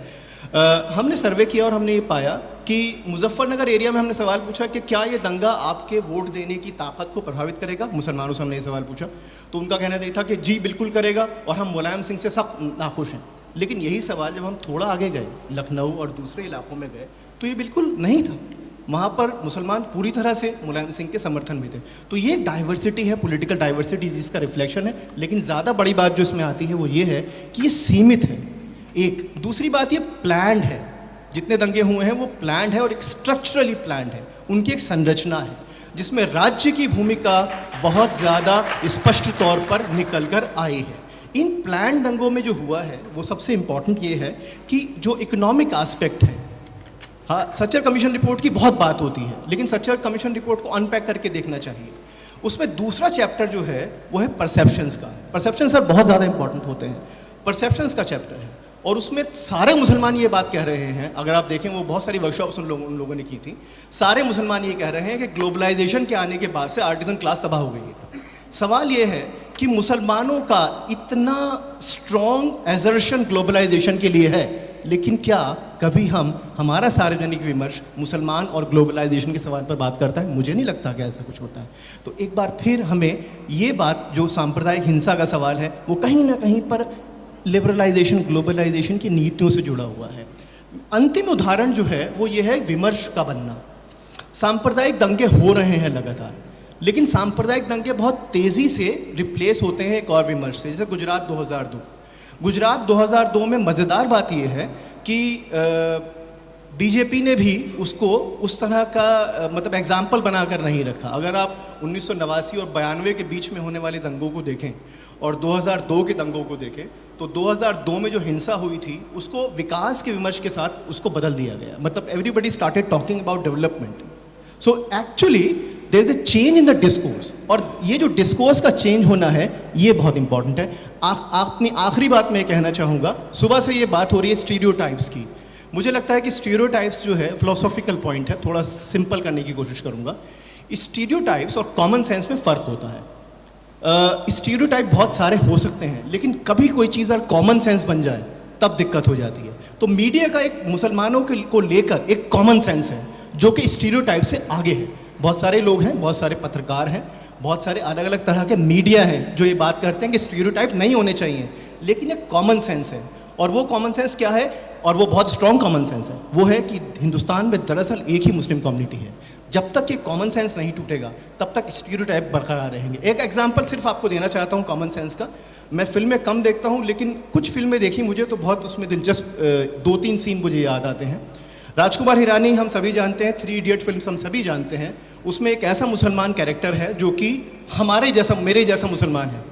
हमने सर्वे किया और हमने ये पाया कि मुजफ्फरनगर एरिया में हमने सवाल पूछा कि क्या ये दंगा आपके वोट देने की ताकत को प्रभावित करेगा। मुसलमानों से हमने ये सवाल पूछा तो उनका कहना ये था कि जी बिल्कुल करेगा और हम मुलायम सिंह से सख्त नाखुश हैं। लेकिन यही सवाल जब हम थोड़ा आगे गए, लखनऊ और दूसरे इलाकों में गए, तो ये बिल्कुल नहीं था। वहाँ पर मुसलमान पूरी तरह से मुलायम सिंह के समर्थन में थे। तो ये डाइवर्सिटी है, पॉलिटिकल डाइवर्सिटी, जिसका रिफ्लेक्शन है। लेकिन ज़्यादा बड़ी बात जो इसमें आती है वो ये है कि ये सीमित है। एक दूसरी बात, ये प्लान्ड है। जितने दंगे हुए हैं वो प्लान्ड है और एक स्ट्रक्चरली प्लान्ड है। उनकी एक संरचना है जिसमें राज्य की भूमिका बहुत ज़्यादा स्पष्ट तौर पर निकल कर आई है। इन प्लान दंगों में जो हुआ है वो सबसे इम्पॉर्टेंट ये है कि जो इकोनॉमिक आस्पेक्ट है, हाँ, सच्चर कमीशन रिपोर्ट की बहुत बात होती है, लेकिन सच्चर कमीशन रिपोर्ट को अनपैक करके देखना चाहिए। उसमें दूसरा चैप्टर जो है वो है परसेप्शंस का। परसेप्शन सर बहुत ज़्यादा इंपॉर्टेंट होते हैं। परसेप्शंस का चैप्टर है और उसमें सारे मुसलमान ये बात कह रहे हैं, अगर आप देखें वो बहुत सारी वर्कशॉप्स उन लोगों ने की थी, सारे मुसलमान ये कह रहे हैं कि ग्लोबलाइजेशन के आने के बाद से आर्टिजन क्लास तबाह हो गई है। सवाल ये है कि मुसलमानों का इतना स्ट्रॉन्ग एजर्शन ग्लोबलाइजेशन के लिए है, लेकिन क्या कभी हमारा सार्वजनिक विमर्श मुसलमान और ग्लोबलाइजेशन के सवाल पर बात करता है? मुझे नहीं लगता कि ऐसा कुछ होता है। तो एक बार फिर हमें ये बात, जो सांप्रदायिक हिंसा का सवाल है, वो कहीं ना कहीं पर लिबरलाइजेशन, ग्लोबलाइजेशन की नीतियों से जुड़ा हुआ है। अंतिम उदाहरण जो है वो ये है विमर्श का बनना। सांप्रदायिक दंगे हो रहे हैं लगातार, लेकिन सांप्रदायिक दंगे बहुत तेज़ी से रिप्लेस होते हैं एक और विमर्श से, जैसे गुजरात 2002। गुजरात 2002 में मज़ेदार बात यह है कि बीजेपी ने भी उसको उस तरह का मतलब एग्जाम्पल बनाकर नहीं रखा। अगर आप 1989 और 92 के बीच में होने वाले दंगों को देखें और 2002 के दंगों को देखें, तो 2002 में जो हिंसा हुई थी उसको विकास के विमर्श के साथ उसको बदल दिया गया। मतलब everybody started talking about development. So actually there is a change in the discourse, और ये जो डिस्कोर्स का चेंज होना है ये बहुत इंपॉर्टेंट है। अपनी आखिरी बात मैं कहना चाहूँगा, सुबह से ये बात हो रही है स्टीरियोटाइप्स की। मुझे लगता है कि स्टीरियोटाइप्स जो है फिलोसॉफिकल पॉइंट है, थोड़ा सिंपल करने की कोशिश करूँगा। स्टीरियोटाइप्स और कॉमन सेंस में फ़र्क होता है। स्टीरियोटाइप बहुत सारे हो सकते हैं, लेकिन कभी कोई चीज़ अगर कॉमन सेंस बन जाए तब दिक्कत हो जाती है। तो मीडिया का एक मुसलमानों को लेकर एक कॉमन सेंस है जो कि स्टीरियोटाइप से आगे है। बहुत सारे लोग हैं, बहुत सारे पत्रकार हैं, बहुत सारे अलग अलग तरह के मीडिया हैं जो ये बात करते हैं कि स्टीरियोटाइप नहीं होने चाहिए, लेकिन एक कॉमन सेंस है। और वो कॉमन सेंस क्या है, और वो बहुत स्ट्रॉन्ग कॉमन सेंस है, वो है कि हिंदुस्तान में दरअसल एक ही मुस्लिम कम्युनिटी है। जब तक ये कॉमन सेंस नहीं टूटेगा तब तक स्टीरियोटाइप बरकरार रहेंगे। एक एग्जांपल सिर्फ आपको देना चाहता हूँ कॉमन सेंस का। मैं फिल्में कम देखता हूँ, लेकिन कुछ फिल्में देखी मुझे तो बहुत उसमें दिलचस्प 2-3 सीन मुझे याद आते हैं। राजकुमार हिरानी हम सभी जानते हैं, 3 इडियट फिल्म हम सभी जानते हैं। उसमें एक ऐसा मुसलमान कैरेक्टर है जो कि हमारे जैसा, मेरे जैसा मुसलमान है,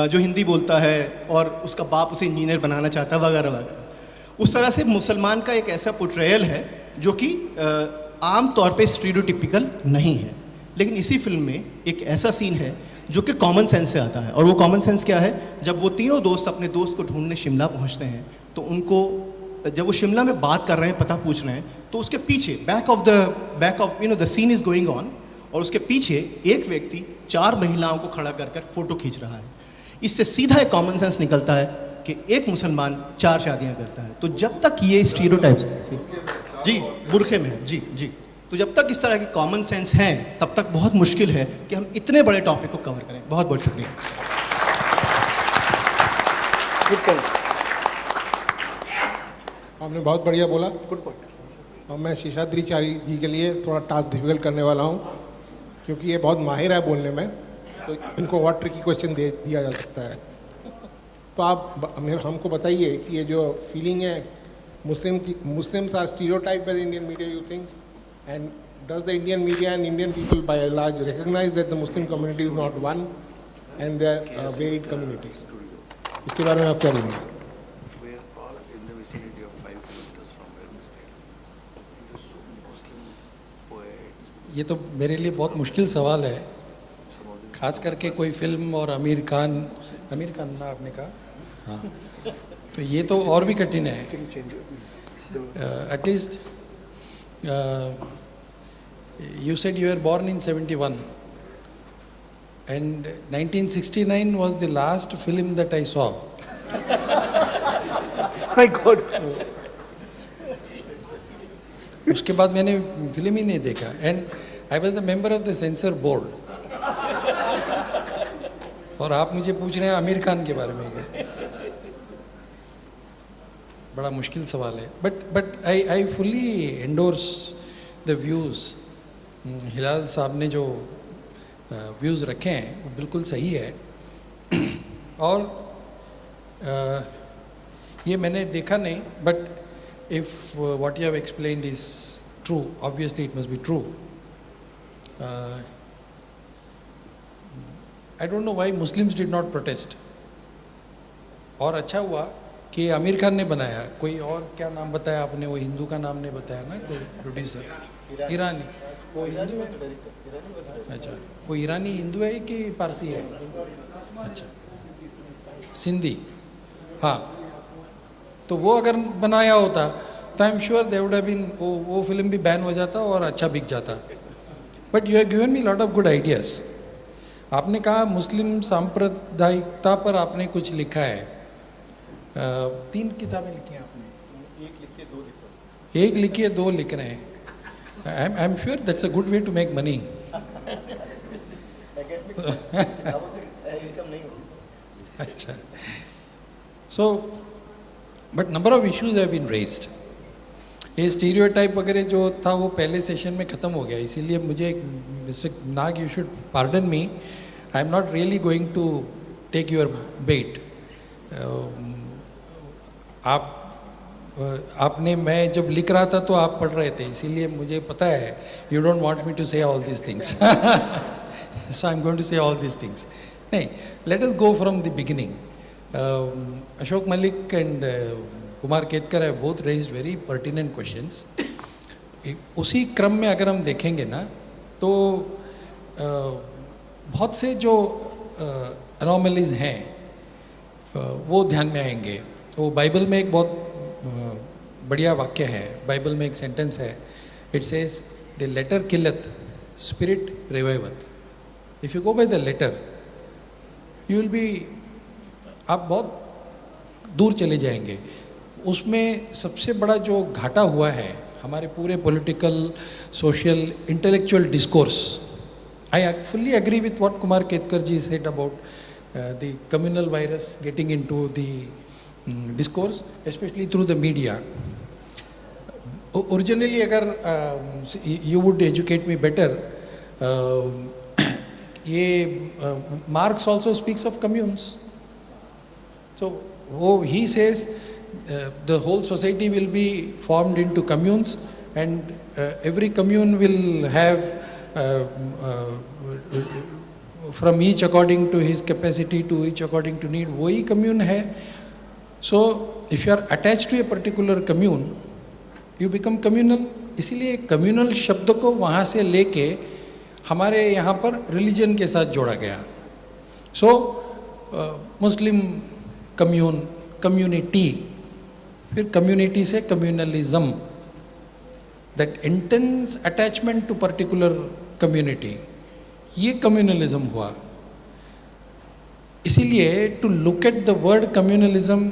जो हिंदी बोलता है और उसका बाप उसे इंजीनियर बनाना चाहता है वगैरह वगैरह। उस तरह से मुसलमान का एक ऐसा पोर्ट्रेयल है जो कि आम तौर पे स्टीरियोटिपिकल नहीं है। लेकिन इसी फिल्म में एक ऐसा सीन है जो कि कॉमन सेंस से आता है, और वो कॉमन सेंस क्या है, जब वो तीनों दोस्त अपने दोस्त को ढूंढने शिमला पहुंचते हैं तो उनको, जब वो शिमला में बात कर रहे हैं, पता पूछ रहे हैं, तो उसके पीछे back of the scene is going on, और उसके पीछे एक व्यक्ति 4 महिलाओं को खड़ा कर कर फोटो खींच रहा है। इससे सीधा एक कॉमन सेंस निकलता है कि एक मुसलमान 4 शादियां करता है। तो जब तक ये स्टीरियोटाइप्स, जी बुरखे में है, जी, तो जब तक इस तरह के कॉमन सेंस हैं तब तक बहुत मुश्किल है कि हम इतने बड़े टॉपिक को कवर करें। बहुत बहुत शुक्रिया। आपने बहुत बढ़िया बोला, गुड पॉइंट। और मैं शेषाद्रिचारी जी के लिए थोड़ा टास्क डिफिकल्ट करने वाला हूँ, क्योंकि ये बहुत माहिर है बोलने में, तो इनको बहुत ट्रिकी क्वेश्चन दे दिया जा सकता है। तो आप हमको बताइए कि ये जो फीलिंग है Muslims are stereotyped by the Indian media, you think? And does the Indian media and Indian people by and large recognize that the Muslim community is not one and they are varied communities? इसके बारे में आप क्या बोलेंगे? We are all in the vicinity of 5 kilometers from where we stay. There's so many Muslim poets. ये तो मेरे लिए बहुत मुश्किल सवाल है, खास करके कोई फिल्म और आमिर खान ना आपने कहा, हाँ, तो ये तो और भी कठिन है। At least you said you were born in 71 and 1969 was the last film that I saw. My God. उसके बाद मैंने फिल्म ही नहीं देखा, and I was the member of the censor board. और आप मुझे पूछ रहे हैं आमिर खान के बारे में, बड़ा मुश्किल सवाल है। But I fully endorse the views. Hilal साहब ने जो व्यूज़ रखे हैं वो बिल्कुल सही है, और ये मैंने देखा नहीं, but if what you have explained is true, obviously it must be true. I don't know why Muslims did not protest. और अच्छा हुआ कि आमिर खान ने बनाया। कोई और क्या नाम बताया आपने, वो हिंदू का नाम नहीं बताया ना, कोई प्रोड्यूसर ईरानी, वो हिंदू है? अच्छा, वो ईरानी हिंदू है कि पारसी है? अच्छा, सिंधी, हाँ। तो वो अगर बनाया होता तो I am sure they would have been, वो फिल्म भी बैन हो जाता और अच्छा बिक जाता। But you have given me lot of good ideas. आपने कहा मुस्लिम सांप्रदायिकता पर आपने कुछ लिखा है, 3 किताबें लिखी हैं आपने, एक लिखी है 2 लिख रहे हैं। I am sure that's a good way to make money. अच्छा, so but number of issues have been raised. ये स्टीरियोटाइप वगैरह जो था वो पहले सेशन में ख़त्म हो गया, इसीलिए मुझे mister Nag, you should pardon me, I am not really going to take your bet. आपने, मैं जब लिख रहा था तो आप पढ़ रहे थे, इसीलिए मुझे पता है you don't want me to say all this things, so I am going to say all this things. नहीं, let us go from the beginning. Ashok Malik and Kumar Ketkar have both raised very pertinent questions. उसी क्रम में अगर हम देखेंगे ना तो बहुत से जो एनोमलीज हैं वो ध्यान में आएंगे। वो बाइबल में एक बहुत बढ़िया वाक्य है, बाइबल में एक सेंटेंस है, it says the letter killeth spirit reviveth. If you go by the letter you will be, आप बहुत दूर चले जाएंगे। उसमें सबसे बड़ा जो घाटा हुआ है हमारे पूरे political, social, intellectual discourse, I fully agree with what Kumar Ketkar ji said about the communal virus getting into the discourse, especially through the media. Originally, agar you would educate me better, Marx also speaks of communes. So he says the whole society will be formed into communes, and every commune will have from each according to his capacity to each according to need. वही commune है. So if you are attached to a particular commune, you become communal. इसीलिए communal शब्द को वहाँ से लेके हमारे यहाँ पर religion के साथ जोड़ा गया. So Muslim commune, community, फिर community से communalism, that intense attachment to particular community, ये communalism हुआ. इसीलिए to look at the word communalism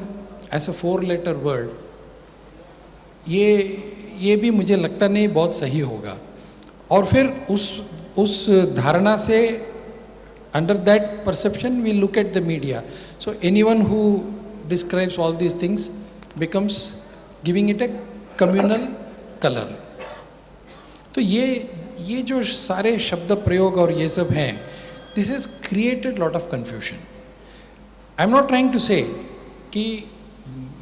as a 4-letter word, ये भी मुझे लगता नहीं बहुत सही होगा. और फिर उस धारणा से under that perception we look at the media. So anyone who describes all these things becomes giving it a communal color. तो ये जो सारे शब्द प्रयोग और ये सब हैं, this has created lot of confusion. I'm not trying to say कि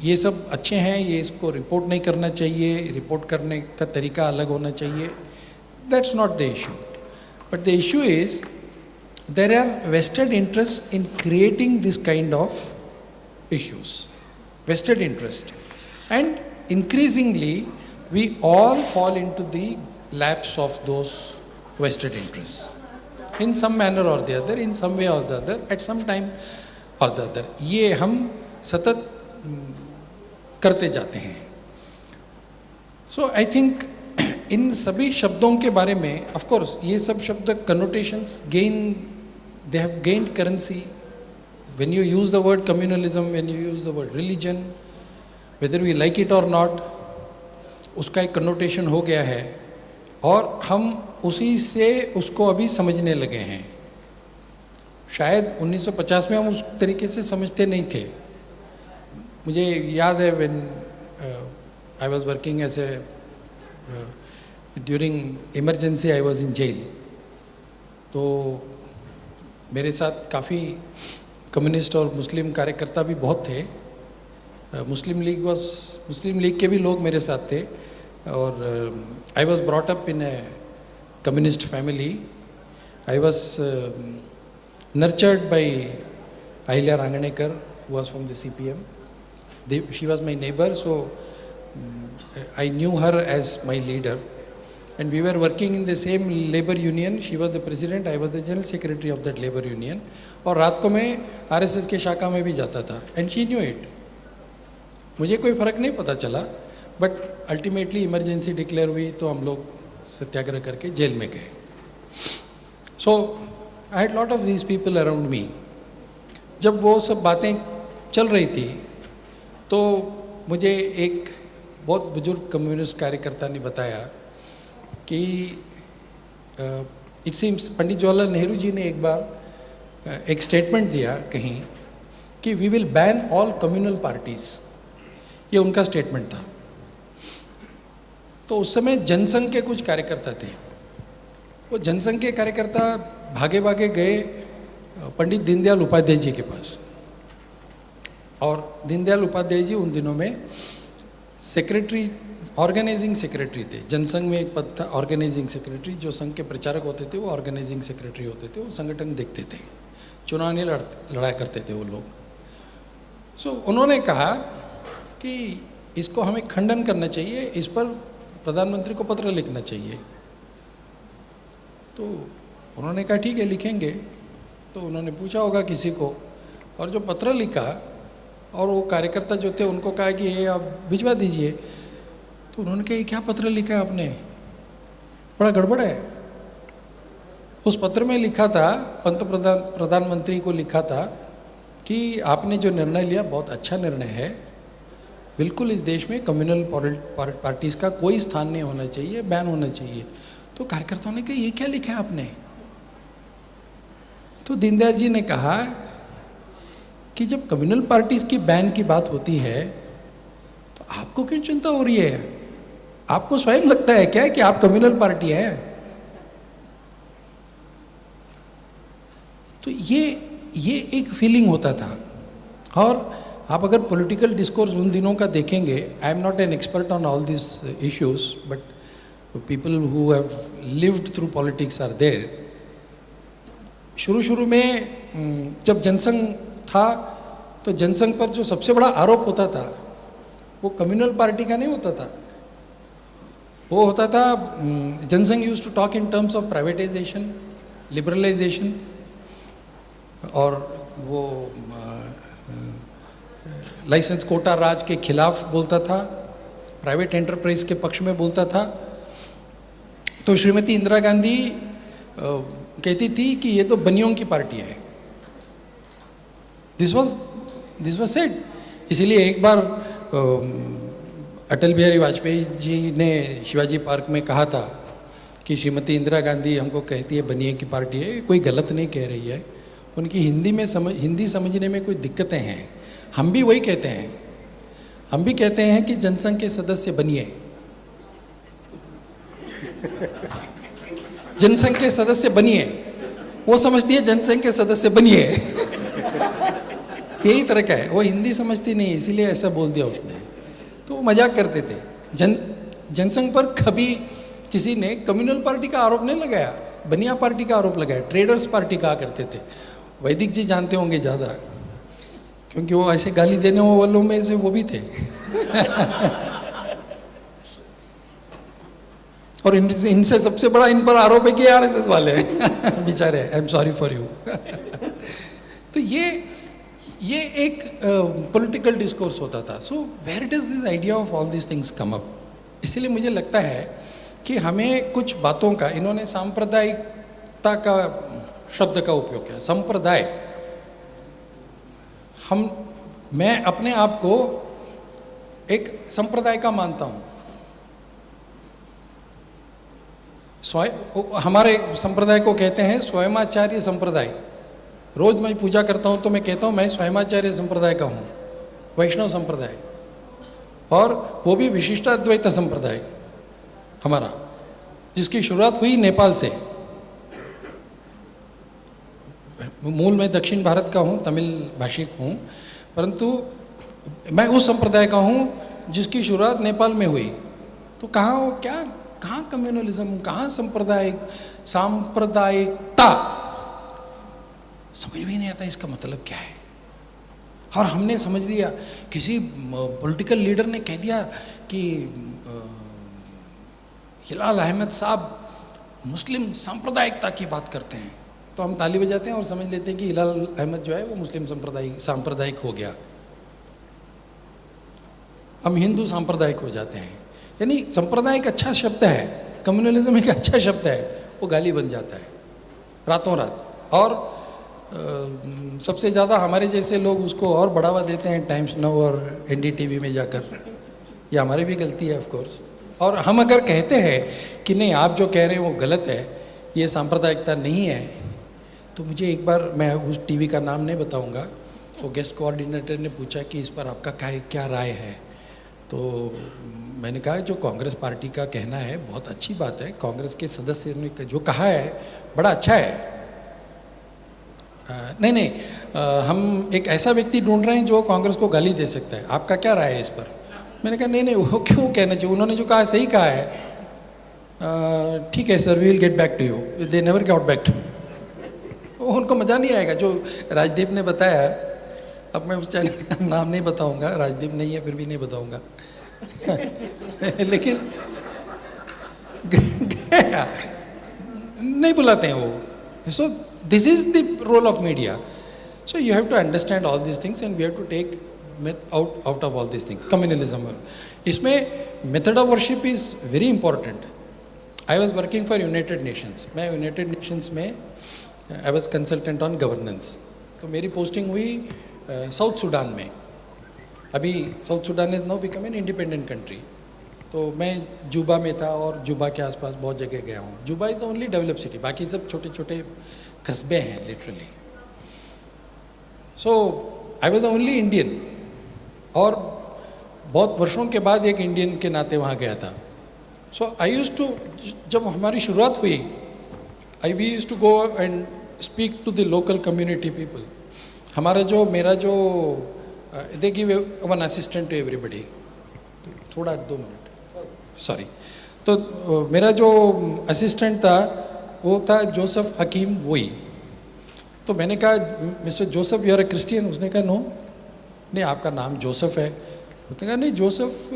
ये सब अच्छे हैं, ये इसको रिपोर्ट नहीं करना चाहिए, रिपोर्ट करने का तरीका अलग होना चाहिए. That's not the issue. But the issue is there are vested interests in creating this kind of issues. Vested interest. And increasingly we all fall into the laps of those vested interests. In some manner or the other, in some way or the other, at some time or the other. ये हम सतत करते जाते हैं. So I think इन सभी शब्दों के बारे में, of course, ये सब शब्द connotations they have gained currency. When you use the word communalism, when you use the word religion, whether we like it or not, उसका एक connotation हो गया है और हम उसी से उसको अभी समझने लगे हैं. शायद 1950 में हम उस तरीके से समझते नहीं थे. मुझे याद है when I was working as a during emergency I was in jail. तो मेरे साथ काफ़ी कम्युनिस्ट और मुस्लिम कार्यकर्ता भी बहुत थे. मुस्लिम लीग के भी लोग मेरे साथ थे. और I was brought up in a communist family. I was nurtured by Ahilya Ranganekar, who was from the CPM. She was my neighbor, so I knew her as my leader. And we were working in the same labor union. She was the president, I was the general secretary of that labor union. और रात को मैं RSS के शाखा में भी जाता था. And she knew it. मुझे कोई फ़र्क नहीं पता चला. बट अल्टीमेटली इमरजेंसी डिक्लेयर हुई तो हम लोग सत्याग्रह करके जेल में गए. So I had lot of these people around me. जब वो सब बातें चल रही थी तो मुझे एक बहुत बुजुर्ग कम्युनिस्ट कार्यकर्ता ने बताया कि इट सीम्स पंडित जवाहरलाल नेहरू जी ने एक बार एक स्टेटमेंट दिया कहीं कि we will ban all communal parties. ये उनका स्टेटमेंट था. तो उस समय जनसंघ के कुछ कार्यकर्ता थे. वो जनसंघ के कार्यकर्ता भागे भागे गए पंडित दीनदयाल उपाध्याय जी के पास. और दीनदयाल उपाध्याय जी उन दिनों में सेक्रेटरी, ऑर्गेनाइजिंग सेक्रेटरी थे. जनसंघ में एक पद था ऑर्गेनाइजिंग सेक्रेटरी. जो संघ के प्रचारक होते थे वो ऑर्गेनाइजिंग सेक्रेटरी होते थे. वो संगठन देखते थे, चुनाव नहीं लड़ा करते थे वो लोग. सो उन्होंने कहा कि इसको हमें खंडन करना चाहिए, इस पर प्रधानमंत्री को पत्र लिखना चाहिए. तो उन्होंने कहा ठीक है लिखेंगे. तो उन्होंने पूछा होगा किसी को, और जो पत्र लिखा और वो कार्यकर्ता जो थे उनको कहा कि ये आप भिजवा दीजिए. तो उन्होंने कहा ये क्या पत्र लिखा है आपने, बड़ा गड़बड़ है. उस पत्र में लिखा था, प्रधानमंत्री को लिखा था कि आपने जो निर्णय लिया बहुत अच्छा निर्णय है. बिल्कुल इस देश में कम्युनल पार्टीज का कोई स्थान नहीं होना चाहिए, बैन होना चाहिए. तो कार्यकर्ताओं ने कहा ये क्या लिखा है आपने. तो दीनदयाल जी ने कहा कि जब कम्युनल पार्टीज की बैन की बात होती है तो आपको क्यों चिंता हो रही है? आपको स्वयं लगता है क्या कि आप कम्युनल पार्टी है? तो ये एक फीलिंग होता था। और आप अगर पॉलिटिकल डिस्कोर्स उन दिनों का देखेंगे, I am not an expert on all this issues, but people who have lived through politics are there. शुरू में जब जनसंघ था तो जनसंघ पर जो सबसे बड़ा आरोप होता था वो कम्युनल पार्टी का नहीं होता था, वो होता था Jan Sangh used to talk in terms of privatisation, liberalisation, और वो लाइसेंस कोटा राज के खिलाफ बोलता था, प्राइवेट एंटरप्राइज के पक्ष में बोलता था। तो श्रीमती इंदिरा गांधी कहती थी कि ये तो बनियों की पार्टी है। This was said. इसीलिए एक बार अटल बिहारी वाजपेयी जी ने शिवाजी पार्क में कहा था कि श्रीमती इंदिरा गांधी हमको कहती है बनिए की पार्टी है, कोई गलत नहीं कह रही है, उनकी हिंदी समझने में कोई दिक्कतें हैं। हम भी वही कहते हैं, हम भी कहते हैं कि जनसंघ के सदस्य बनिए, जनसंघ के सदस्य बनिए, वो समझती है जनसंघ के सदस्य बनिए। यही फर्क है, वो हिंदी समझती नहीं, इसीलिए ऐसा बोल दिया उसने। तो वो मजाक करते थे। जनसंघ पर कभी किसी ने कम्युनल पार्टी का आरोप नहीं लगाया, बनिया पार्टी का आरोप लगाया, ट्रेडर्स पार्टी कहा करते थे। वैदिक जी जानते होंगे ज़्यादा, क्योंकि वो ऐसे गाली देने वालों में से वो भी थे। और इनसे सबसे बड़ा इन पर आरोप है कि आरएसएस वाले हैं बेचारे। I am sorry for you. तो ये एक पॉलिटिकल डिस्कोर्स होता था। So where does this idea of all this things come up? इसीलिए मुझे लगता है कि हमें कुछ बातों का, इन्होंने सांप्रदायिकता का शब्द का उपयोग किया, संप्रदाय। मैं अपने आप को एक संप्रदाय का मानता हूँ। हमारे संप्रदाय को कहते हैं स्वयमाचार्य संप्रदाय। रोज मैं पूजा करता हूँ तो मैं कहता हूँ मैं स्वयमाचार्य संप्रदाय का हूँ, वैष्णव संप्रदाय, और वो भी विशिष्टाद्वैत संप्रदाय हमारा, जिसकी शुरुआत हुई नेपाल से। मूल में दक्षिण भारत का हूँ, तमिल भाषिक हूँ, परंतु मैं उस संप्रदाय का हूँ जिसकी शुरुआत नेपाल में हुई। तो कहाँ कम्युनलिज्म, कहाँ सांप्रदायिकता, समझ में नहीं आता इसका मतलब क्या है। और हमने समझ लिया, किसी पॉलिटिकल लीडर ने कह दिया कि हिलाल अहमद साहब मुस्लिम सांप्रदायिकता की बात करते हैं, तो हम ताली बजाते हैं और समझ लेते हैं कि हिलाल अहमद जो है वो मुस्लिम सांप्रदायिक हो गया। हम हिंदू सांप्रदायिक हो जाते हैं। यानी संप्रदाय एक अच्छा शब्द है, कम्युनलिज्म एक अच्छा शब्द है, वो गाली बन जाता है रातों रात। और सबसे ज़्यादा हमारे जैसे लोग उसको और बढ़ावा देते हैं टाइम्स नाउ और एनडीटीवी में जाकर। ये हमारी भी गलती है ऑफ कोर्स। और हम अगर कहते हैं कि नहीं आप जो कह रहे हैं वो गलत है, ये सांप्रदायिकता नहीं है, तो मुझे एक बार, मैं उस टीवी का नाम नहीं बताऊंगा, वो गेस्ट कोऑर्डिनेटर ने पूछा कि इस पर आपका क्या राय है। तो मैंने कहा जो कांग्रेस पार्टी का कहना है बहुत अच्छी बात है, कांग्रेस के सदस्य ने जो कहा है बड़ा अच्छा है। नहीं, हम एक ऐसा व्यक्ति ढूंढ रहे हैं जो कांग्रेस को गाली दे सकता है, आपका क्या राय है इस पर? मैंने कहा नहीं वो क्यों कहना चाहिए, उन्होंने जो कहा सही कहा है। ठीक है sir, we will get back to you. They never get back to me. उनको मज़ा नहीं आएगा जो राजदीप ने बताया। अब मैं उस चैनल का नाम नहीं बताऊंगा, राजदीप नहीं है फिर भी नहीं बताऊंगा। लेकिन नहीं बुलाते हैं वो। So this is the role of media. So you have to understand all this things and we have to take out of all these things. Communalism, इसमें method of worship is very important. I was working for United Nations. मैं United Nations में I was consultant on governance. तो मेरी posting हुई South Sudan में. अभी South Sudan is now become an independent country. तो मैं जुबा में था और जुबा के आसपास बहुत जगह गया हूँ. जुबा is the only developed city, बाकी सब छोटे छोटे कस्बे हैं literally. So I was only Indian, और बहुत वर्षों के बाद एक इंडियन के नाते वहाँ गया था. सो आई यूज टू, जब हमारी शुरुआत हुई, we use to go and speak to the local community people. हमारा जो, मेरा जो, they give one assistant to everybody. थोड़ा 2 मिनट, सॉरी. तो मेरा जो असिस्टेंट था वो था जोसेफ हकीम वोई. तो मैंने कहा, Mister Joseph, you are a Christian? उसने कहा, नो. नहीं, आपका नाम जोसेफ है. उसने कहा, नहीं, जोसेफ,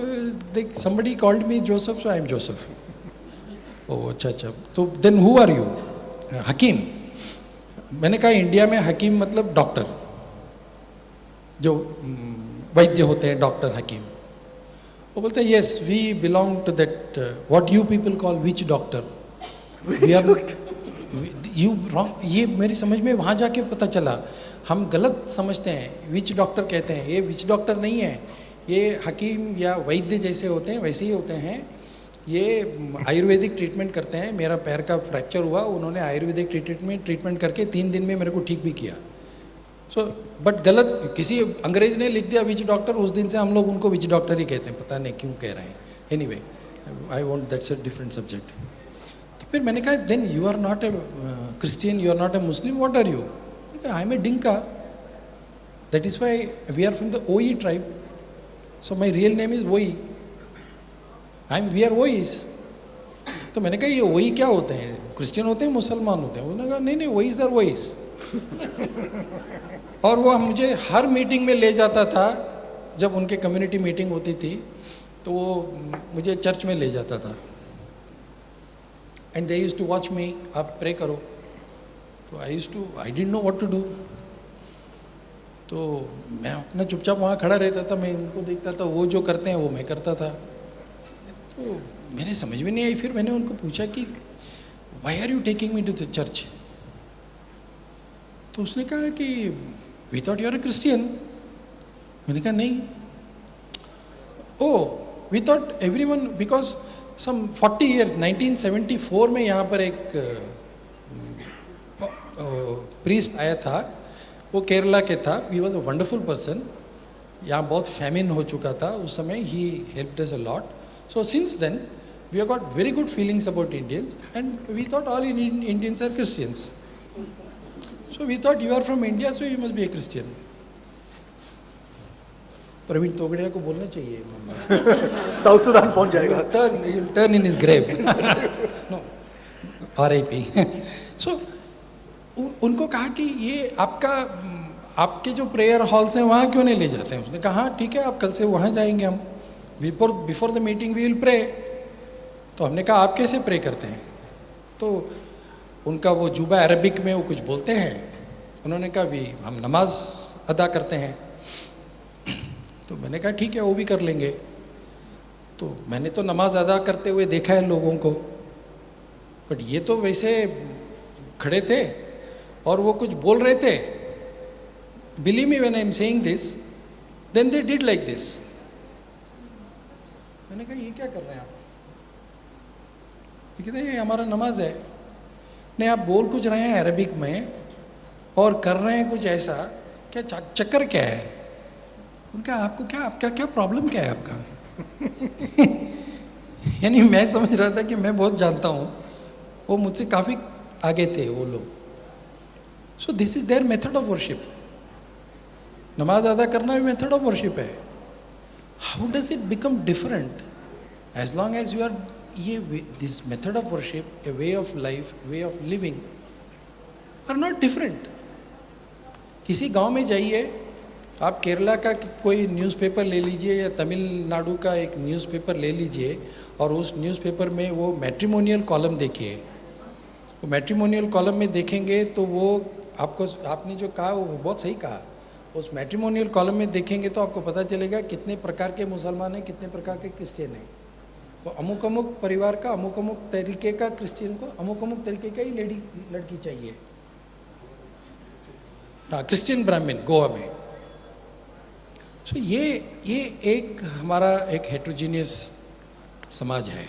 देख, somebody called me Joseph, so I am Joseph. Oh, अच्छा अच्छा. तो then who are you? Hakeem. मैंने कहा, इंडिया में हकीम मतलब डॉक्टर, जो वैद्य होते हैं, डॉक्टर हकीम. वो बोलते हैं, yes, we belong to that, what you people call witch doctor. We are you wrong. ये मेरी समझ में वहाँ जाके पता चला, हम गलत समझते हैं. विच डॉक्टर कहते हैं, ये विच डॉक्टर नहीं है, ये हकीम या वैद्य जैसे होते हैं, वैसे ही होते हैं. ये आयुर्वेदिक ट्रीटमेंट करते हैं. मेरा पैर का फ्रैक्चर हुआ, उन्होंने आयुर्वेदिक ट्रीटमेंट करके 3 दिन में मेरे को ठीक भी किया. सो बट गलत, किसी अंग्रेज ने लिख दिया विच डॉक्टर, उस दिन से हम लोग उनको विच डॉक्टर ही कहते हैं, पता नहीं क्यों कह रहे हैं. Anyway, I want, that's a different subject. तो फिर मैंने कहा, then you are not a Christian, you are not a Muslim, what are you? I am a Dinka, that is why we are from the Oi tribe, so my real name is Oi, we are Ois. तो मैंने कहा, ये ओई क्या होते हैं? Christian होते हैं, मुसलमान होते हैं? उन्होंने कहा, नहीं नहीं, ओईस आर ओईस. और वो मुझे हर मीटिंग में ले जाता था. जब उनके कम्युनिटी मीटिंग होती थी तो वो मुझे चर्च में ले जाता था. And they used to watch me, आप प्रे करो. तो I didn't know what to do. तो मैं अपना चुपचाप वहाँ खड़ा रहता था, मैं उनको देखता था, वो जो करते हैं वो मैं करता था. तो मेरे समझ में नहीं आई. फिर मैंने उनको पूछा कि why are you taking me to the church? तो उसने कहा कि we thought you are a Christian. मैंने कहा, नहीं. Oh, we thought everyone, because some 40 years, 1974 में यहाँ पर एक प्रीस्ट आया था, वो केरला के था. He was a wonderful person. यहाँ बहुत फैमिन हो चुका था उस समय. He helped us a lot. So since then, we have got very good feelings about Indians, and we thought all Indians are Christians. So we thought you are from India, so you must be a Christian. Praveen Togadia को बोलना चाहिए. South Sudan पहुंच जाएगा. You'll turn in his grave. No, R.I.P. So उनको कहा कि ये आपके जो प्रेयर हॉल्स हैं वहाँ क्यों नहीं ले जाते हैं? उसने कहा, हाँ ठीक है, आप कल से वहाँ जाएंगे हम. Before the meeting we will pray. तो हमने कहा, आप कैसे प्रे करते हैं? तो उनका वो जुबा अरबिक में वो कुछ बोलते हैं. उन्होंने कहा, भी हम नमाज अदा करते हैं. तो मैंने कहा, ठीक है, वो भी कर लेंगे. तो मैंने तो नमाज अदा करते हुए देखा है लोगों को, बट ये तो वैसे खड़े थे और वो कुछ बोल रहे थे. Believe me when I am saying this, then they did like this. मैंने कहा, ये क्या कर रहे हैं आप? ये कहते हैं, ये हमारा नमाज है. नहीं, आप बोल कुछ रहे हैं अरबिक में और कर रहे हैं कुछ ऐसा, क्या चक्कर क्या है? उनका, आपको क्या, आपका क्या प्रॉब्लम क्या है आपका? यानी मैं समझ रहा था कि मैं बहुत जानता हूँ, वो मुझसे काफ़ी आगे थे वो लोग. So this is their method of worship. नमाज अदा करना भी मेथड ऑफ वर्शिप है. How does it become different? As long as you are, this method of worship, a way of life, way of living, are not different. किसी गांव में जाइए, आप केरला का कोई न्यूज़पेपर ले लीजिए या तमिलनाडु का एक न्यूज़पेपर ले लीजिए और उस न्यूज़पेपर में वो मैट्रिमोनियल कॉलम देखिए. वो मैट्रिमोनियल कॉलम में देखेंगे तो वो आपको, आपने जो कहा वो बहुत सही कहा. उस मैट्रिमोनियल कॉलम में देखेंगे तो आपको पता चलेगा कितने प्रकार के मुसलमान हैं, कितने प्रकार के क्रिश्चियन हैं. तो अमुक अमुक परिवार का अमुक अमुक तरीके का क्रिश्चियन को अमुक अमुक तरीके का ही लड़की चाहिए. हाँ, क्रिश्चियन ब्राह्मण गोवा में. सो ये एक हमारा एक हेट्रोजीनियस समाज है.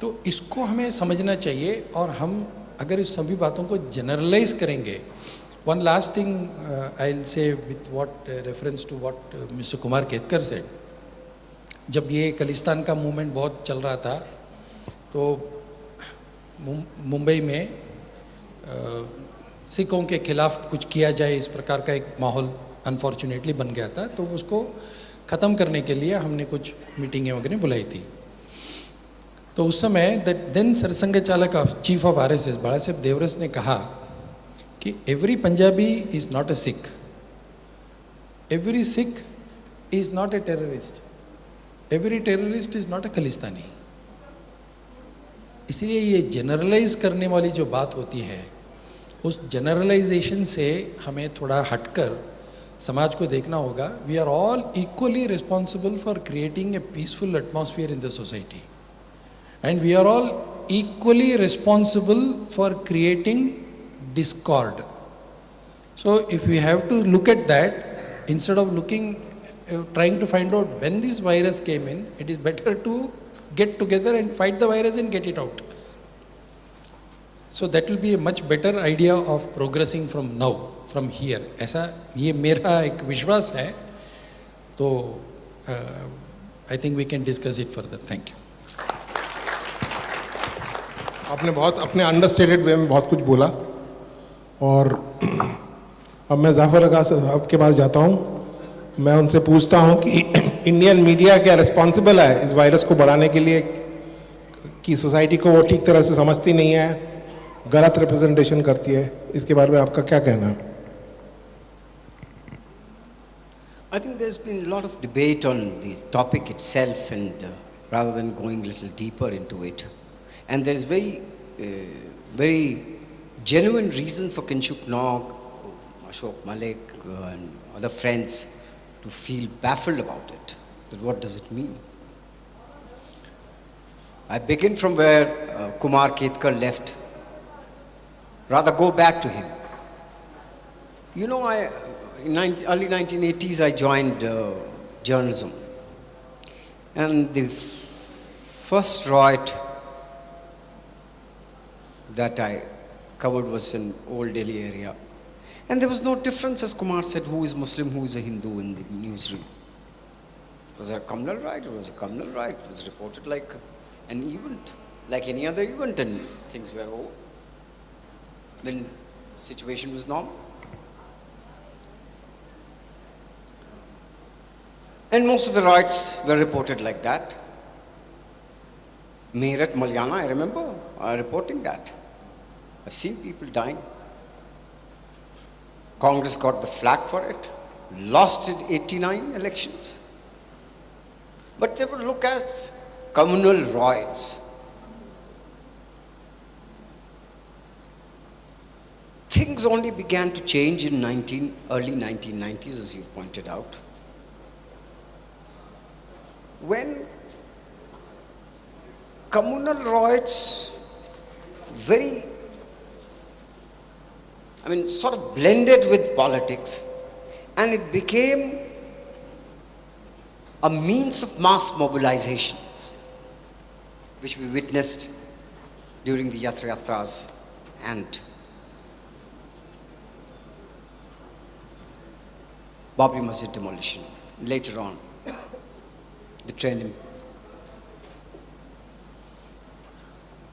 तो इसको हमें समझना चाहिए. और हम अगर इस सभी बातों को जनरलाइज करेंगे One last thing I'll say with what reference to what Mr. Kumar Ketkar said. जब ये खलिस्तान का मूवमेंट बहुत चल रहा था तो मुंबई में सिखों के खिलाफ कुछ किया जाए इस प्रकार का एक माहौल अनफॉर्चुनेटली बन गया था, तो उसको ख़त्म करने के लिए हमने कुछ मीटिंगें वगैरह बुलाई थी। तो उस समय देन सरसंघ चालक चीफ ऑफ आरएसएस बाला साहेब देवरस ने कहा कि every Punjabi is not a Sikh, every Sikh is not a terrorist, every terrorist is not a Khalistani. इसलिए ये जनरलाइज करने वाली जो बात होती है, उस जनरलाइजेशन से हमें थोड़ा हटकर समाज को देखना होगा। We are all equally responsible for creating a peaceful atmosphere in the society, and we are all equally responsible for creating discord. So if we have to look at that, instead of trying to find out when this virus came in, it is better to get together and fight the virus and get it out. So that will be a much better idea of progressing from now, from here. ऐसा ये मेरा एक विश्वास है, तो I think we can discuss it further. Thank you. आपने बहुत अपने अंडरस्टेटेड वे में बहुत कुछ बोला, और अब मैं जाफर अगा साहब के पास जाता हूँ। मैं उनसे पूछता हूँ कि इंडियन मीडिया क्या रिस्पॉन्सिबल है इस वायरस को बढ़ाने के लिए, कि सोसाइटी को वो ठीक तरह से समझती नहीं है, गलत रिप्रेजेंटेशन करती है, इसके बारे में आपका क्या कहना है? I think there's been a lot of debate on the topic itself, and rather than going a little deeper into it, and there is very genuine reason for Kinshuk Nog, Ashok Malik, and other friends to feel baffled about it. That what does it mean? I begin from where Kumar Ketkar left. Rather go back to him. You know, in early 1980s, I joined journalism. And the first riot that I covered was in Old Delhi area. And there was no difference, as Kumar said, who is Muslim, who is a Hindu in the newsroom. Was it a communal riot? It was a communal riot. It was reported like an event, like any other event, and things were over. Then situation was normal. And most of the riots were reported like that. Meerut, Malyana, I remember reporting that. I've seen people dying. Congress got the flak for it, lost it 89 elections. But they would look at communal riots. Things only began to change in early 1990s, as you've pointed out, when communal riots sort of blended with politics, and it became a means of mass mobilization, which we witnessed during the Yatra Yatras and Babri Masjid demolition, later on, the training.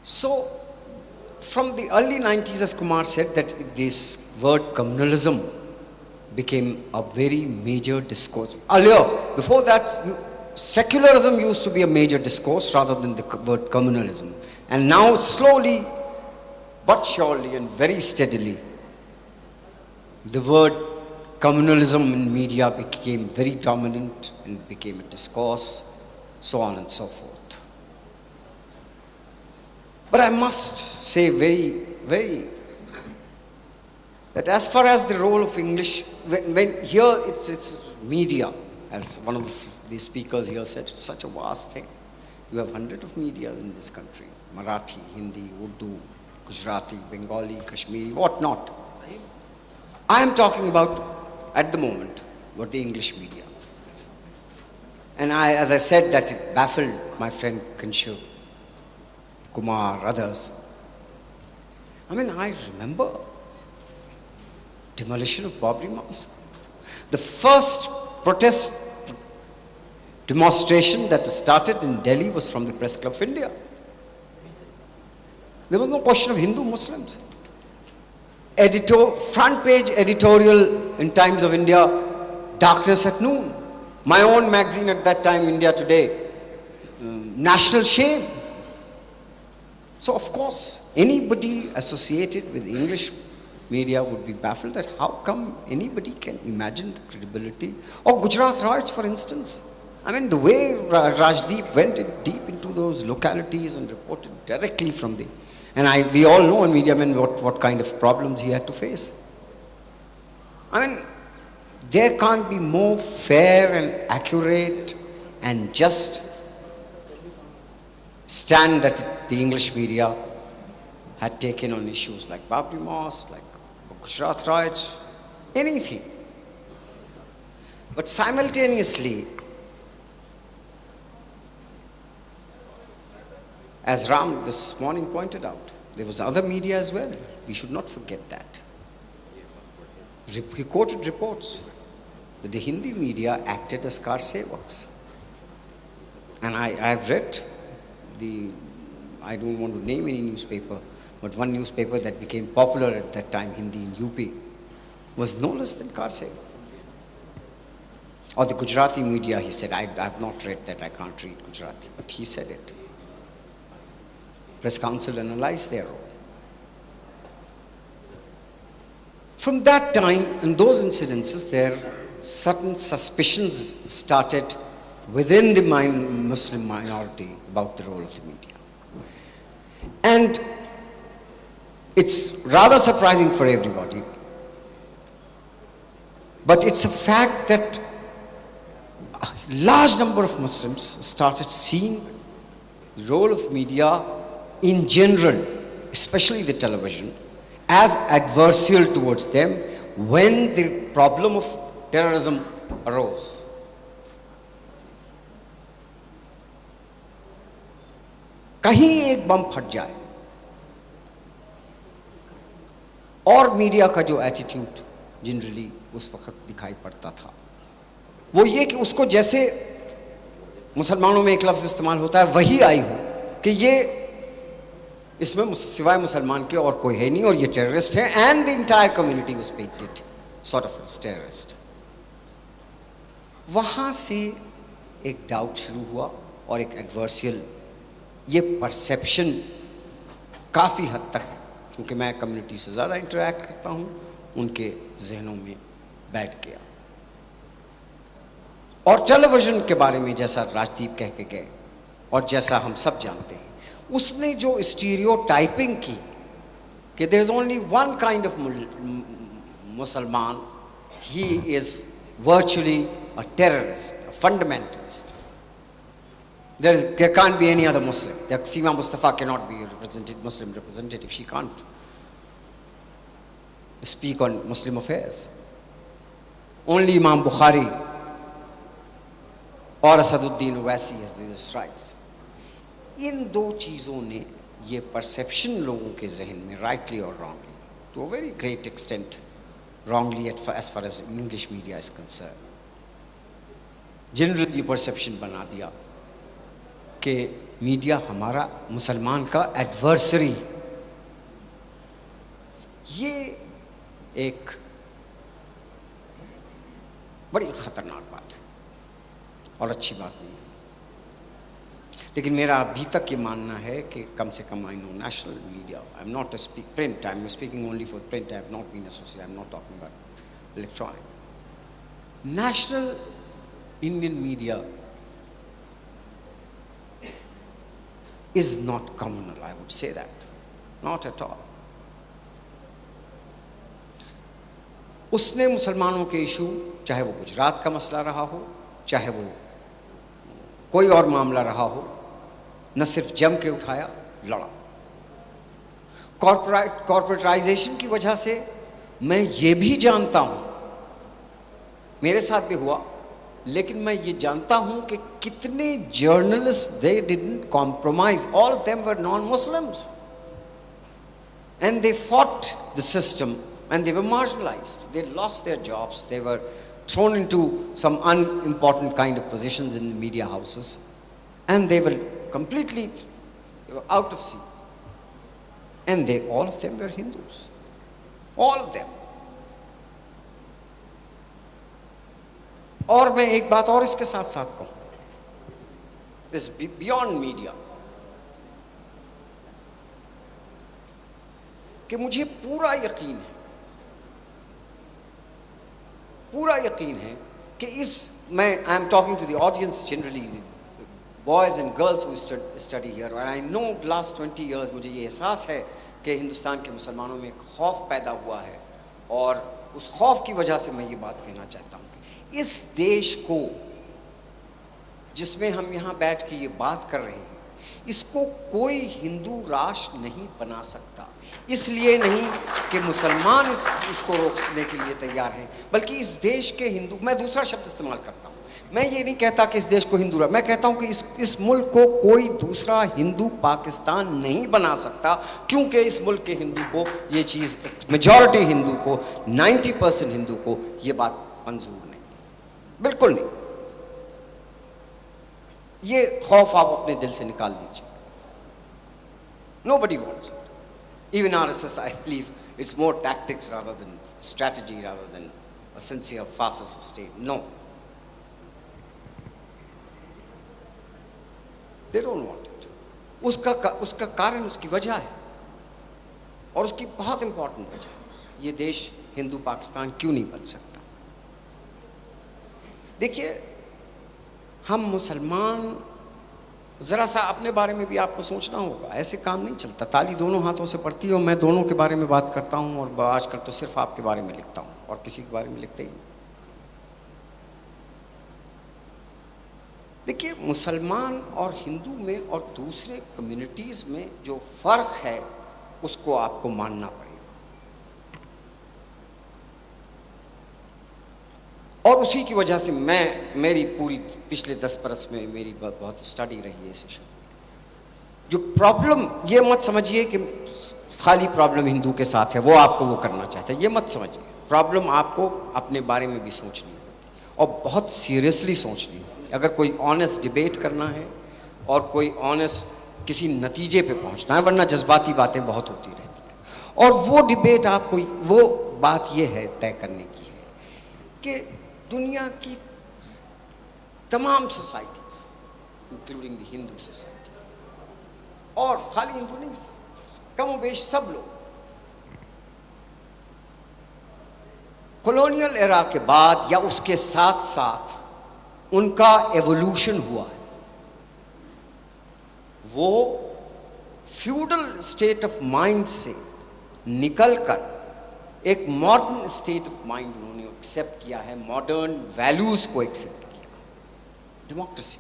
So, from the early 90s, as Kumar said, that this word communalism became a very major discourse. Earlier, before that, secularism used to be a major discourse rather than the word communalism. And now, slowly, but surely, and very steadily, the word communalism in media became very dominant and became a discourse, so on and so forth. But I must say that as far as the role of English, when here it's media, as one of the speakers here said, it's such a vast thing. You have hundreds of media in this country: Marathi, Hindi, Urdu, Gujarati, Bengali, Kashmiri, what-not. I am talking about, at the moment, what the English media. And as I said, that it baffled my friend Kinshuk, Kumar, others. I remember demolition of Babri Mosque. The first protest demonstration that started in Delhi was from the Press Club of India. There was no question of Hindu Muslims. Front page editorial in Times of India, darkness at noon. My own magazine at that time, India Today, national shame. So of course, anybody associated with English media would be baffled that how come anybody can imagine the credibility of Gujarat riots, for instance. I mean, the way Rajdeep went deep into those localities and reported directly from the, and we all know in media men what kind of problems he had to face. I mean, there can't be more fair and accurate and just stand that the English media had taken on issues like Babri Mosque, like Gujarat riots, anything. But simultaneously, as Ram this morning pointed out, there was other media as well. We should not forget that. He quoted reports that the Hindi media acted as car sevaks. And I've read I don't want to name any newspaper, but one newspaper that became popular at that time, Hindi in UP, was no less than car sevak. Or the Gujarati media, he said, I've not read that, I can't read Gujarati, but he said it. Press Council analyzed their role. From that time, in those incidences, there certain suspicions started within the Muslim minority about the role of the media. And it's rather surprising for everybody, but it's a fact that a large number of Muslims started seeing the role of media in general, especially the television, as adversarial towards them when the problem of terrorism arose. कहीं एक बम फट जाए और media का जो attitude generally उस वक्त दिखाई पड़ता था वो ये कि उसको जैसे मुसलमानों में एक लफ्ज़ इस्तेमाल होता है वही आई हो कि ये इसमें सिवाय मुसलमान के और कोई है नहीं और ये टेररिस्ट है and the entire community was painted sort of as terrorist. वहाँ से एक डाउट शुरू हुआ और एक एडवर्सियल ये परसेप्शन काफ़ी हद तक, चूँकि मैं कम्युनिटी से ज़्यादा इंटरेक्ट करता हूँ, उनके जहनों में बैठ गया। और टेलीविज़न के बारे में जैसा राजदीप कह के गए और जैसा हम सब जानते हैं, उसने जो स्टीरियोटाइपिंग की कि there is only one kind of Musalman, he is virtually a terrorist, a fundamentalist. There can't be any other Muslim. Seema Mustafa cannot be a Muslim representative. She can't speak on Muslim affairs. Only Imam Bukhari or Asaduddin Owaisi has these rights. इन दो चीज़ों ने ये perception लोगों के जहन में rightly or wrongly, to a very great extent wrongly as far as English media is concerned, general ये perception बना दिया कि मीडिया हमारा मुसलमान का एडवर्सरी. ये एक बड़ी ख़तरनाक बात है और अच्छी बात नहीं. लेकिन मेरा अभी तक ये मानना है कि कम से कम I know national media, I am not print, I am speaking only for print, I have not been associated, I am not talking about electronic. National Indian media is not communal, I would say that. Not at all. उसने मुसलमानों के issue, चाहे वो गुजरात का मसला रहा हो, चाहे वो कोई और मामला रहा हो, न सिर्फ जम के उठाया, लड़ा. कॉर्पोरेटाइजेशन की वजह से मैं ये भी जानता हूं, मेरे साथ भी हुआ, लेकिन मैं ये जानता हूं कि कितने journalist they didn't compromise. All of them were non Muslims and they fought the system and they were marginalized. They lost their jobs. They were thrown into some unimportant kind of positions in the media houses, and they were completely out of seat. And they, all of them were Hindus. All of them. और मैं एक बात और इसके साथ साथ कहूं, this beyond media, कि मुझे पूरा यकीन है कि इस, मैं I am talking to the audience generally, boys and girls who study here, और आई नो लास्ट 20 years मुझे ये एहसास है कि हिंदुस्तान के मुसलमानों में एक खौफ पैदा हुआ है, और उस खौफ की वजह से मैं ये बात कहना चाहता हूँ कि इस देश को, जिसमें हम यहाँ बैठ के ये बात कर रहे हैं, इसको कोई हिंदू राष्ट्र नहीं बना सकता। इसलिए नहीं कि मुसलमान इसको रोकने के लिए तैयार हैं, बल्कि इस देश के हिंदू, मैं दूसरा शब्द इस्तेमाल करता हूँ, मैं ये नहीं कहता कि इस देश को हिंदू, मैं कहता हूँ कि इस मुल्क को कोई दूसरा हिंदू पाकिस्तान नहीं बना सकता, क्योंकि इस मुल्क के हिंदू को ये चीज़, मेजॉरिटी हिंदू को, 90% हिंदू को ये बात मंजूर नहीं, बिल्कुल नहीं। ये खौफ आप अपने दिल से निकाल दीजिए। Nobody wants it. Even RSS, I believe, it's more tactics rather than strategy, rather than a sincere fascist state. No. They don't want it. उसका कारण, उसकी वजह है, और उसकी बहुत इंपॉर्टेंट वजह है, ये देश हिंदू पाकिस्तान क्यों नहीं बन सकता। देखिए, हम मुसलमान, ज़रा सा अपने बारे में भी आपको सोचना होगा, ऐसे काम नहीं चलता। ताली दोनों हाथों से पड़ती है, और मैं दोनों के बारे में बात करता हूँ, और आजकल तो सिर्फ आपके बारे में लिखता हूँ और किसी के बारे में लिखते ही नहीं। देखिए, मुसलमान और हिंदू में और दूसरे कम्युनिटीज़ में जो फ़र्क है, उसको आपको मानना पड़ेगा। और उसी की वजह से मेरी पूरी पिछले 10 बरस में मेरी बहुत स्टडी रही है इस इशू। जो प्रॉब्लम, ये मत समझिए कि खाली प्रॉब्लम हिंदू के साथ है, वो आपको वो करना चाहता है, ये मत समझिए। प्रॉब्लम आपको अपने बारे में भी सोचनी है, और बहुत सीरियसली सोचनी है। अगर कोई ऑनेस्ट डिबेट करना है और कोई ऑनेस्ट किसी नतीजे पे पहुंचना है, वरना जज्बाती बातें बहुत होती रहती हैं। और वो डिबेट आपको, वो बात ये है तय करने की है कि दुनिया की तमाम societies, including the Hindu society, और खाली हिंदू नहीं, कमोबेश सब लोग, कॉलोनियल एरा के बाद या उसके साथ साथ उनका एवोल्यूशन हुआ है। वो फ्यूडल स्टेट ऑफ माइंड से निकलकर एक मॉडर्न स्टेट ऑफ माइंड उन्होंने एक्सेप्ट किया है, मॉडर्न वैल्यूज को एक्सेप्ट किया। डेमोक्रेसी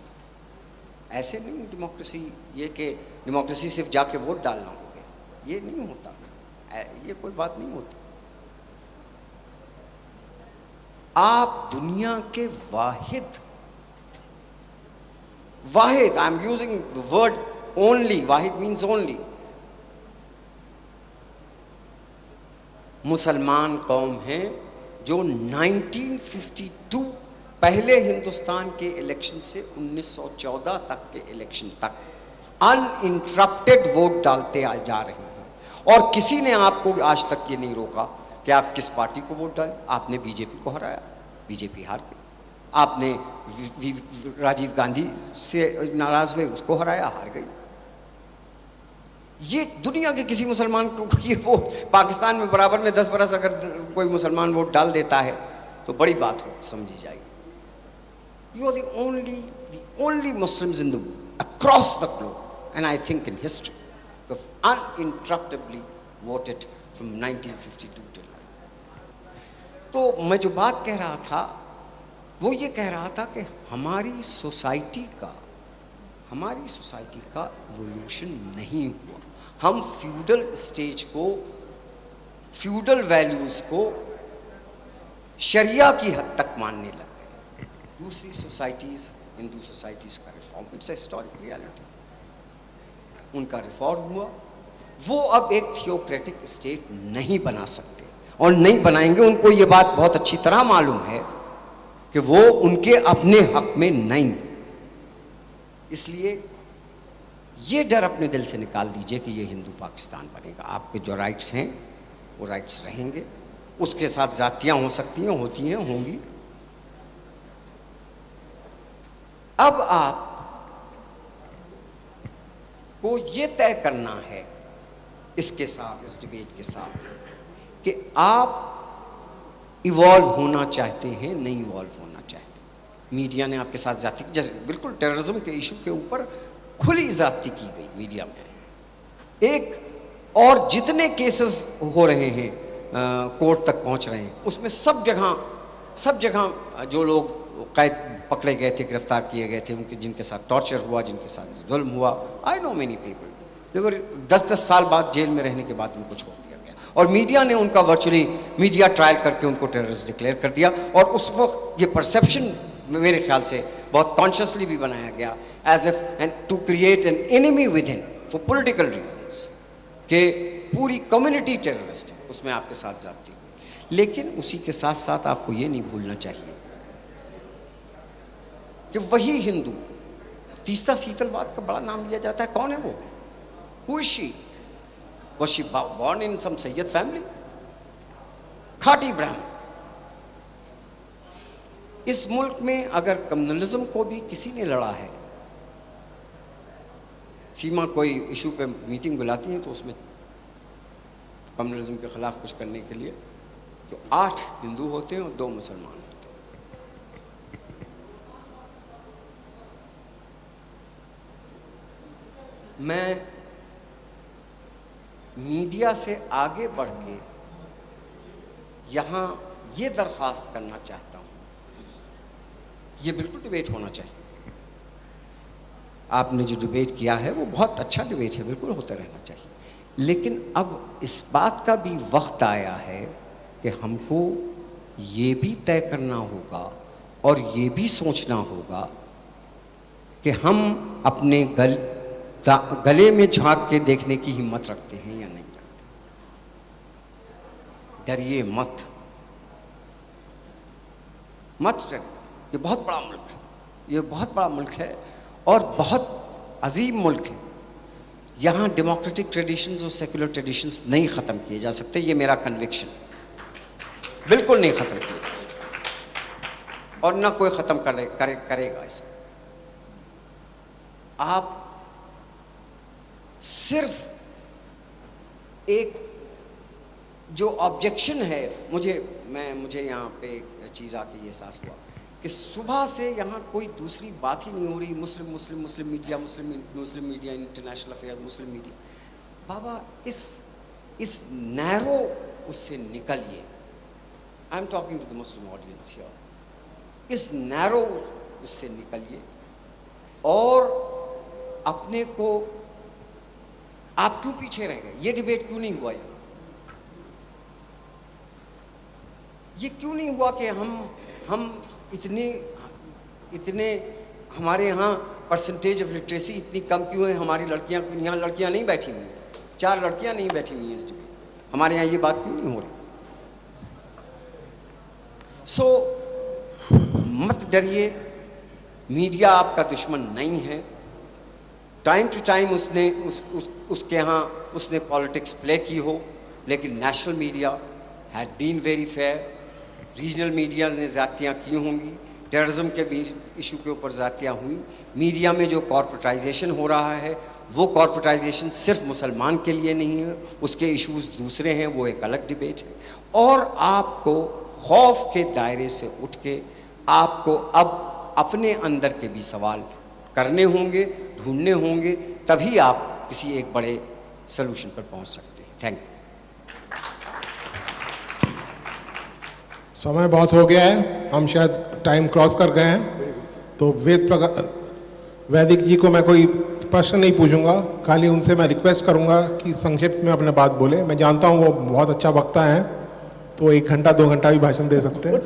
ऐसे नहीं, डेमोक्रेसी ये कि डेमोक्रेसी सिर्फ जाके वोट डालना हो गया, ये नहीं होता, ये कोई बात नहीं होती। आप दुनिया के वाहिद, I am using the word only, wahid means only, मुसलमान कौम है जो 1952 पहले हिंदुस्तान के इलेक्शन से 1914 तक के इलेक्शन तक अनइंटरप्टेड वोट डालते जा रहे हैं, और किसी ने आपको आज तक ये नहीं रोका कि आप किस पार्टी को वोट डालें। आपने बीजेपी को हराया, बीजेपी हार गई। आपने राजीव गांधी से नाराज हुए, उसको हराया, हार गई। ये दुनिया के किसी मुसलमान को ये वोट, पाकिस्तान में बराबर में 10 बरस अगर कोई मुसलमान वोट डाल देता है तो बड़ी बात हो समझी जाएगी। You are the only Muslims in the across the globe, and I think in history, who have uninterruptedly voted from 1952 till now. तो मैं जो बात कह रहा था वो ये कह रहा था कि हमारी सोसाइटी का इवोल्यूशन नहीं हुआ। हम फ्यूडल स्टेज को, फ्यूडल वैल्यूज को शरिया की हद तक मानने लग गए। दूसरी सोसाइटीज, हिंदू सोसाइटीज का reform, it's a historic reality, उनका रिफॉर्म हुआ। वो अब एक थियोक्रेटिक स्टेट नहीं बना सकते, और नहीं बनाएंगे, उनको ये बात बहुत अच्छी तरह मालूम है कि वो उनके अपने हक में नहीं। इसलिए ये डर अपने दिल से निकाल दीजिए कि ये हिंदू पाकिस्तान बनेगा। आपके जो राइट्स हैं वो राइट्स रहेंगे, उसके साथ जातियां हो सकती हैं, होती हैं, होंगी। अब आप को ये तय करना है इसके साथ, इस डिबेट के साथ, कि आप इवॉल्व होना चाहते हैं, नहीं इवॉल्व होना चाहते। मीडिया ने आपके साथ जाति, जैसे बिल्कुल टेररिज्म के इशू के ऊपर खुली जाति की गई मीडिया में। एक और जितने केसेस हो रहे हैं कोर्ट तक पहुंच रहे हैं, उसमें सब जगह जो लोग कैद पकड़े गए थे, गिरफ्तार किए गए थे, उनके जिनके साथ टॉर्चर हुआ, जिनके साथ जुल्म हुआ, आई नो मेनी पीपल, देवर 10-10 साल बाद जेल में रहने के बाद उनको छोड़ दिया गया और मीडिया ने उनका वर्चुअली मीडिया ट्रायल करके उनको टेररिस्ट डिक्लेयर कर दिया। और उस वक्त ये परसेप्शन मेरे ख्याल से बहुत कॉन्शियसली भी बनाया गया, as if and to create an enemy within for political reasons, कि पूरी कम्युनिटी टेररिस्ट है, उसमें आपके साथ जाती। लेकिन उसी के साथ साथ आपको ये नहीं भूलना चाहिए कि वही हिंदू, तीस्ता शीतलवाद का बड़ा नाम लिया जाता है, कौन है वो? Who is she? Was she born in some Sayyid family? खाटी ब्राह्मण। इस मुल्क में अगर कम्युनलिज्म को भी किसी ने लड़ा है, सीमा कोई इशू पे मीटिंग बुलाती है तो उसमें कम्युनलिज्म के खिलाफ कुछ करने के लिए तो 8 हिंदू होते हैं और 2 मुसलमान होते हैं। मैं मीडिया से आगे बढ़ के यहाँ ये दरख्वास्त करना चाहता हूँ, ये बिल्कुल डिबेट होना चाहिए। आपने जो डिबेट किया है वो बहुत अच्छा डिबेट है, बिल्कुल होता रहना चाहिए। लेकिन अब इस बात का भी वक्त आया है कि हमको ये भी तय करना होगा और ये भी सोचना होगा कि हम अपने गले में झांक के देखने की हिम्मत रखते हैं या नहीं रखते। डरिए मत, मत डरिए। ये बहुत बड़ा मुल्क है, ये बहुत बड़ा मुल्क है और बहुत अजीम मुल्क है। यहाँ डेमोक्रेटिक ट्रेडिशंस और सेकुलर ट्रेडिशंस नहीं ख़त्म किए जा सकते, ये मेरा कन्विक्शन, बिल्कुल नहीं ख़त्म किए जा सकते और ना कोई ख़त्म करेगा इसको। आप सिर्फ एक जो ऑब्जेक्शन है, मुझे यहाँ पे एक चीज़ आके ये एहसास हुआ कि सुबह से यहाँ कोई दूसरी बात ही नहीं हो रही, Muslim media, international affairs, Muslim media. बाबा इस नैरो उससे निकलिए। I am talking to the Muslim audience here. इस नैरो उससे निकलिए और अपने को, आप क्यों पीछे रह गए? ये डिबेट क्यों नहीं हुआ? ये क्यों नहीं हुआ कि हम इतने हमारे यहाँ परसेंटेज ऑफ लिटरेसी इतनी कम क्यों है? हमारी लड़कियाँ, यहाँ लड़कियाँ नहीं बैठी हुई, 4 लड़कियाँ नहीं बैठी हुई हैं इस डिबेट। हमारे यहाँ ये बात क्यों नहीं हो रही? सो मत डरिए, मीडिया आपका दुश्मन नहीं है। टाइम टू टाइम उसके यहाँ उसने पॉलिटिक्स प्ले की हो, लेकिन national media had been very fair. Regional media ने ज़्यादतियाँ की होंगी, टेररिज्म के भी इशू के ऊपर ज़्यादतियाँ हुई। मीडिया में जो कॉर्पोरेटाइजेशन हो रहा है वो कॉर्पोरेटाइजेशन सिर्फ मुसलमान के लिए नहीं है, उसके इश्यूज दूसरे हैं, वो एक अलग डिबेट है। और आपको खौफ के दायरे से उठ के आपको अब अपने अंदर के भी सवाल करने होंगे, ढूंढने होंगे, तभी आप किसी एक बड़े सलूशन पर पहुंच सकते हैं। Thank you. समय बहुत हो गया है, हम शायद टाइम क्रॉस कर गए हैं, तो वैदिक जी को मैं कोई प्रश्न नहीं पूछूंगा, खाली उनसे मैं रिक्वेस्ट करूंगा कि संक्षिप्त में अपने बात बोले। मैं जानता हूं वो बहुत अच्छा वक्ता है, तो 1 घंटा 2 घंटा भी भाषण दे सकते हैं,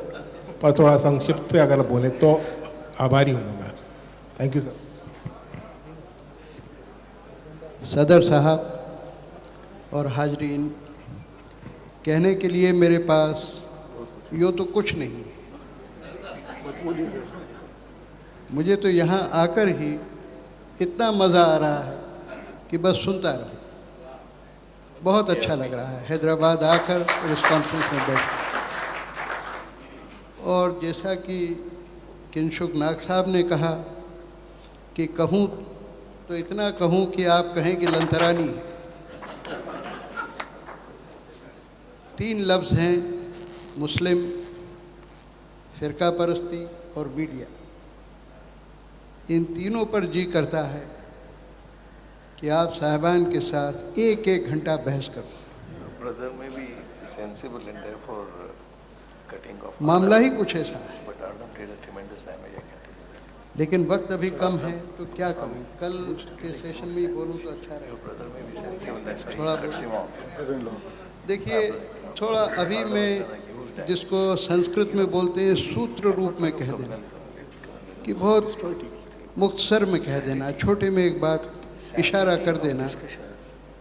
पर थोड़ा संक्षिप्त पे अगर बोले तो आभारी हूँ मैं। Thank you sir. सदर साहब और हाजरीन, कहने के लिए मेरे पास यूँ तो कुछ नहीं है। मुझे तो यहाँ आकर ही इतना मज़ा आ रहा है कि बस सुनता रहूँ। बहुत अच्छा लग रहा है हैदराबाद आकर इस कॉन्फ्रेंस में बैठ। और जैसा कि किंशुक नाग साहब ने कहा कि कहूँ तो इतना कहूँ कि आप कहें कि लंतरानी है। 3 लफ्ज़ हैं, मुस्लिम, फ़िरका परस्ती और मीडिया। इन तीनों पर जी करता है कि आप साहिबान के साथ 1-1 घंटा बहस करो। Brother may be sensible and therefore cutting off. मामला ही कुछ ऐसा है, But Arnab did a tremendous damage, I can tell you that. लेकिन वक्त अभी कम है तो क्या करूँ, कल के सेशन में ही बोलूँ तो अच्छा रहेगा। Brother may be sensible, that's why थोड़ा he cuts him off. देखिए, थोड़ा अभी मैं जिसको संस्कृत में बोलते हैं सूत्र रूप में कह देना कि बहुत मुख्तसर में कह देना, छोटे में एक बात इशारा कर देना,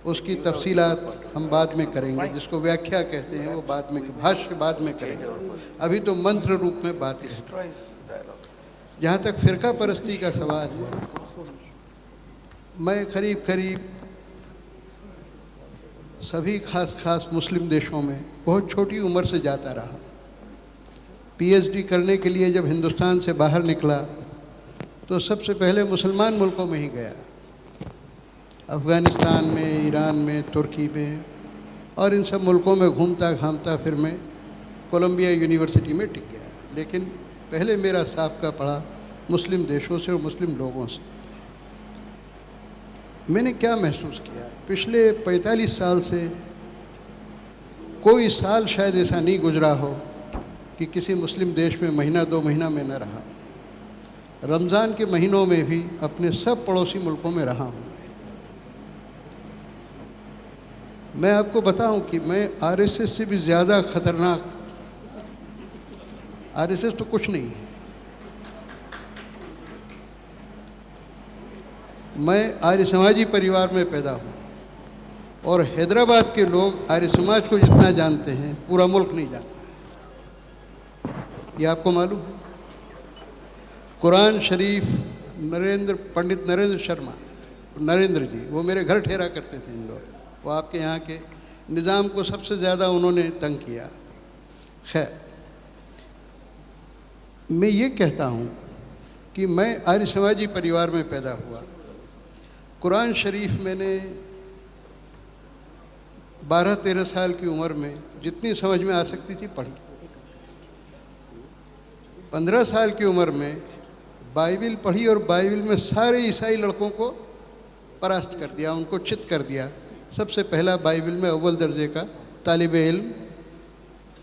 उसकी तफसीलात हम बाद में करेंगे। जिसको व्याख्या कहते हैं वो बाद में, भाष्य बाद में करेंगे। अभी तो मंत्र रूप में बात करें। जहाँ तक फ़िरका परस्ती का सवाल है, मैं करीब करीब सभी खास मुस्लिम देशों में बहुत छोटी उम्र से जाता रहा। पीएचडी करने के लिए जब हिंदुस्तान से बाहर निकला तो सबसे पहले मुसलमान मुल्कों में ही गया, अफ़गानिस्तान में, ईरान में, तुर्की में, और इन सब मुल्कों में घूमता घामता फिर मैं कोलंबिया यूनिवर्सिटी में टिक गया। लेकिन पहले मेरा साबका पड़ा मुस्लिम देशों से और मुस्लिम लोगों से। मैंने क्या महसूस किया, पिछले 45 साल से कोई साल शायद ऐसा नहीं गुजरा हो कि किसी मुस्लिम देश में महीना 2 महीना में न रहा। रमज़ान के महीनों में भी अपने सब पड़ोसी मुल्कों में रहा हूँ। मैं आपको बताऊं कि मैं आरएसएस से भी ज़्यादा ख़तरनाक, आरएसएस तो कुछ नहीं है, मैं आर्य समाजी परिवार में पैदा हुआ और हैदराबाद के लोग आर्य समाज को जितना जानते हैं पूरा मुल्क नहीं जानता। ये आपको मालूम है? कुरान शरीफ पंडित नरेंद्र शर्मा, नरेंद्र जी, वो मेरे घर ठहरा करते थे इंदौर। वो आपके यहाँ के निज़ाम को सबसे ज़्यादा उन्होंने तंग किया। खैर, मैं ये कहता हूँ कि मैं आर्य समाजी परिवार में पैदा हुआ। कुरान शरीफ मैंने 12-13 साल की उम्र में जितनी समझ में आ सकती थी पढ़ी। 15 साल की उम्र में बाइबिल पढ़ी और बाइबिल में सारे ईसाई लड़कों को परास्त कर दिया, उनको चित कर दिया। सबसे पहला बाइबिल में अव्वल दर्जे का तालिब इल्म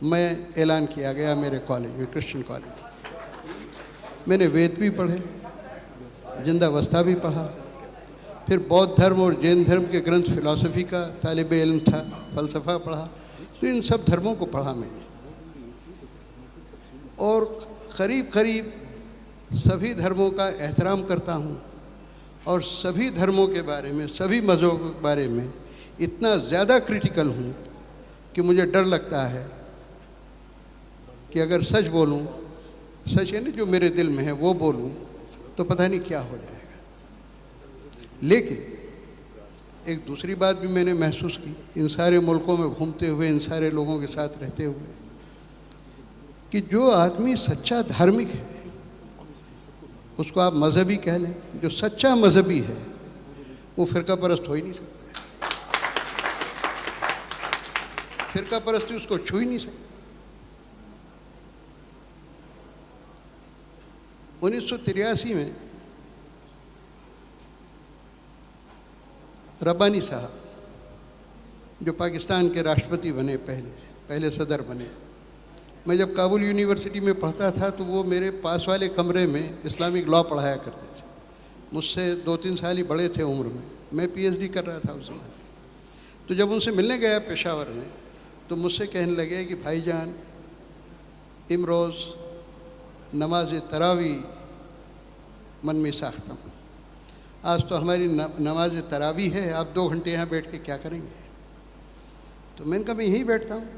मैं ऐलान किया गया मेरे कॉलेज में, क्रिश्चियन कॉलेज। मैंने वेद भी पढ़े, जिंदावस्था भी पढ़ा, फिर बौद्ध धर्म और जैन धर्म के ग्रंथ, फिलॉसफी का तालिब इल्म था, फ़लसफ़ा पढ़ा। तो इन सब धर्मों को पढ़ा मैंने और करीब करीब सभी धर्मों का एहतराम करता हूँ और सभी धर्मों के बारे में, सभी मज़हबों के बारे में इतना ज़्यादा क्रिटिकल हूँ कि मुझे डर लगता है कि अगर सच बोलूँ, सच यानी जो मेरे दिल में है वो बोलूँ, तो पता नहीं क्या हो जाएगा। लेकिन एक दूसरी बात भी मैंने महसूस की इन सारे मुल्कों में घूमते हुए, इन सारे लोगों के साथ रहते हुए, कि जो आदमी सच्चा धार्मिक है, उसको आप मजहबी कह लें, जो सच्चा मजहबी है वो फ़िरका परस्त हो ही नहीं सकता। फ़िरका परस्ती उसको छू ही नहीं सकती। 1983 में रब्बानी साहब, जो पाकिस्तान के राष्ट्रपति बने, पहले सदर बने, मैं जब काबुल यूनिवर्सिटी में पढ़ता था तो वो मेरे पास वाले कमरे में इस्लामिक लॉ पढ़ाया करते थे। मुझसे 2-3 साल ही बड़े थे उम्र में। मैं पीएचडी कर रहा था उस समय। तो जब उनसे मिलने गया पेशावर में, तो मुझसे कहने लगे कि भाईजान, इमरोज़ नमाज तरावी मन में साख्ता हूँ, आज तो हमारी नमाज तरावी है, आप 2 घंटे यहाँ बैठ के क्या करेंगे? तो मैंने कहा मैं यहीं बैठता हूँ।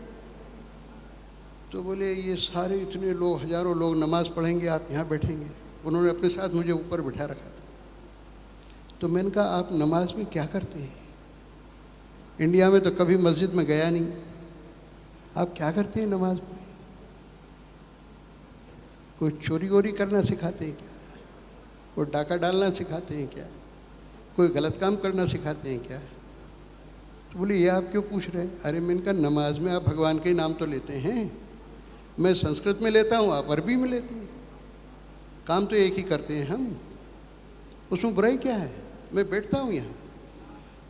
तो बोले ये सारे इतने लोग, हजारों लोग नमाज पढ़ेंगे, आप यहाँ बैठेंगे। उन्होंने अपने साथ मुझे ऊपर बिठा रखा था। तो मैंने कहा आप नमाज में क्या करते हैं? इंडिया में तो कभी मस्जिद में गया नहीं, आप क्या करते हैं नमाज में? कोई चोरी वोरी करना सिखाते हैं क्या? कोई डाका डालना सिखाते हैं क्या? कोई गलत काम करना सिखाते हैं क्या? तो बोले ये आप क्यों पूछ रहे हैं? अरे मैंने कहा नमाज में आप भगवान के नाम तो लेते हैं, मैं संस्कृत में लेता हूँ, आप अरबी में लेते हैं, काम तो एक ही करते हैं हम, उसमें बुराई क्या है? मैं बैठता हूँ यहाँ,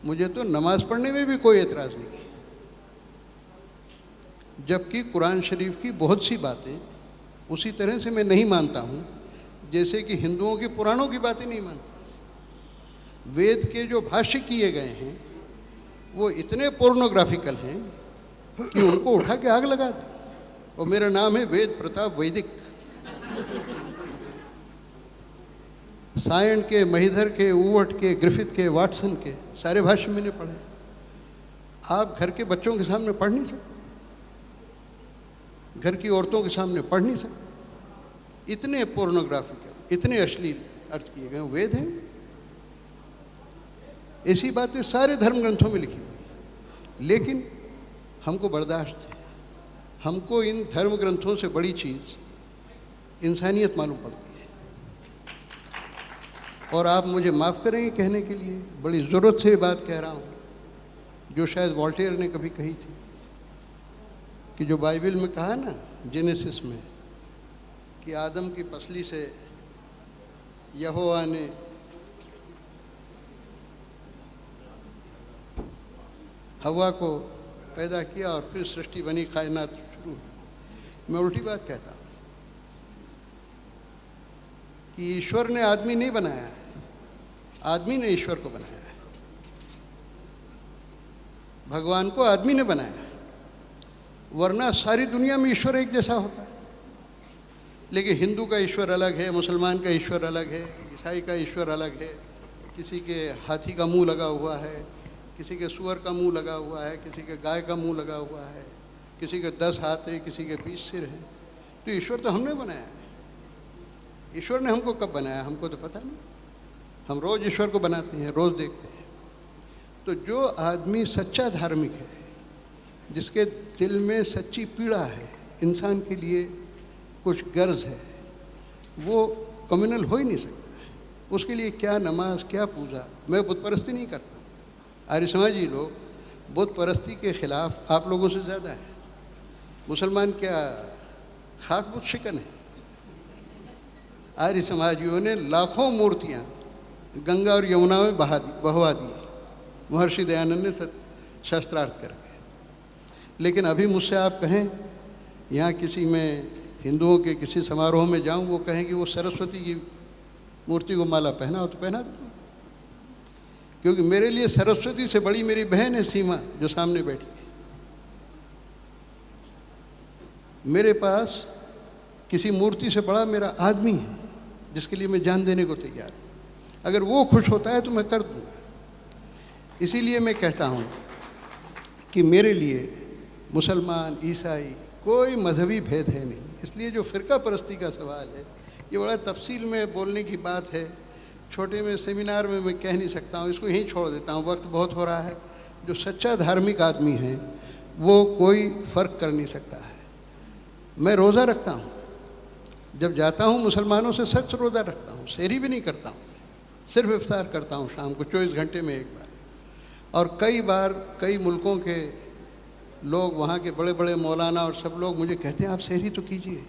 मुझे तो नमाज पढ़ने में भी कोई एतराज़ नहीं है। जबकि कुरान शरीफ की बहुत सी बातें उसी तरह से मैं नहीं मानता हूँ जैसे कि हिंदुओं की पुराणों की बातें नहीं मानता। वेद के जो भाष्य किए गए हैं वो इतने पोर्नोग्राफिकल हैं कि उनको उठा के आग लगा दो। और मेरा नाम है वेद प्रताप वैदिक। सायण के, महिधर के, ऊवट के, ग्रिफिथ के, वाटसन के सारे भाष्य मैंने पढ़े। आप घर के बच्चों के सामने पढ़ नहीं सकते, घर की औरतों के सामने पढ़ नहीं सकते। इतने पोर्नोग्राफिकल, इतने अश्लील अर्थ किए गए वेद हैं। ऐसी बातें सारे धर्म ग्रंथों में लिखी हुई, लेकिन हमको बर्दाश्त है। हमको इन धर्म ग्रंथों से बड़ी चीज़ इंसानियत मालूम पड़ती है। और आप मुझे माफ़ करेंगे कहने के लिए, बड़ी ज़रूरत से ये बात कह रहा हूँ, जो शायद वॉल्टेयर ने कभी कही थी कि जो बाइबल में कहा ना, जेनेसिस में, कि आदम की पसली से यहोवा ने हवा को पैदा किया और फिर सृष्टि बनी, कायनात शुरू हुई। मैं उल्टी बात कहता हूँ कि ईश्वर ने आदमी नहीं बनाया है, आदमी ने ईश्वर को बनाया है। भगवान को आदमी ने बनाया है, वरना सारी दुनिया में ईश्वर एक जैसा होता है। लेकिन हिंदू का ईश्वर अलग है, मुसलमान का ईश्वर अलग है, ईसाई का ईश्वर अलग है। किसी के हाथी का मुंह लगा हुआ है, किसी के सूअर का मुंह लगा हुआ है, किसी के गाय का मुंह लगा हुआ है, किसी के 10 हाथ है, किसी के 20 सिर है। तो ईश्वर तो हमने बनाया है। ईश्वर ने हमको कब बनाया हमको तो पता नहीं। हम रोज़ ईश्वर को बनाते हैं, रोज़ देखते हैं। तो जो आदमी सच्चा धार्मिक है, जिसके दिल में सच्ची पीड़ा है, इंसान के लिए कुछ गर्ज है, वो कम्युनल हो ही नहीं सकता। उसके लिए क्या नमाज, क्या पूजा। मैं बुत परस्ती नहीं करता। आर्य समाजी लोग बुत परस्ती के खिलाफ आप लोगों से ज़्यादा है। मुसलमान क्या खाक बुत शिकन है? आर्य समाजियों ने लाखों मूर्तियाँ गंगा और यमुना में बहवा दी, महर्षि दयानंद ने शास्त्रार्थ करके। लेकिन अभी मुझसे आप कहें, यहाँ किसी में हिंदुओं के किसी समारोह में जाऊँ, वो कहें कि वो सरस्वती की मूर्ति को माला पहना हो तो पहना दो। क्योंकि मेरे लिए सरस्वती से बड़ी मेरी बहन है सीमा, जो सामने बैठी है। मेरे पास किसी मूर्ति से बड़ा मेरा आदमी है, जिसके लिए मैं जान देने को तैयार हूँ। अगर वो खुश होता है तो मैं कर दूँगा। इसीलिए मैं कहता हूँ कि मेरे लिए मुसलमान, ईसाई कोई मजहबी भेद है नहीं। इसलिए जो फ़िरका परस्ती का सवाल है, ये बड़ा तफसील में बोलने की बात है, छोटे में सेमिनार में मैं कह नहीं सकता हूँ। इसको यहीं छोड़ देता हूँ, वक्त बहुत हो रहा है। जो सच्चा धार्मिक आदमी है वो कोई फ़र्क कर नहीं सकता है। मैं रोज़ा रखता हूँ, जब जाता हूँ मुसलमानों से सख्त रोज़ा रखता हूँ, सहरी भी नहीं करता हूँ, सिर्फ इफ्तार करता हूँ शाम को 24 घंटे में एक बार। और कई बार कई मुल्कों के लोग, वहाँ के बड़े बड़े मौलाना और सब लोग मुझे कहते हैं आप सहरी तो कीजिए,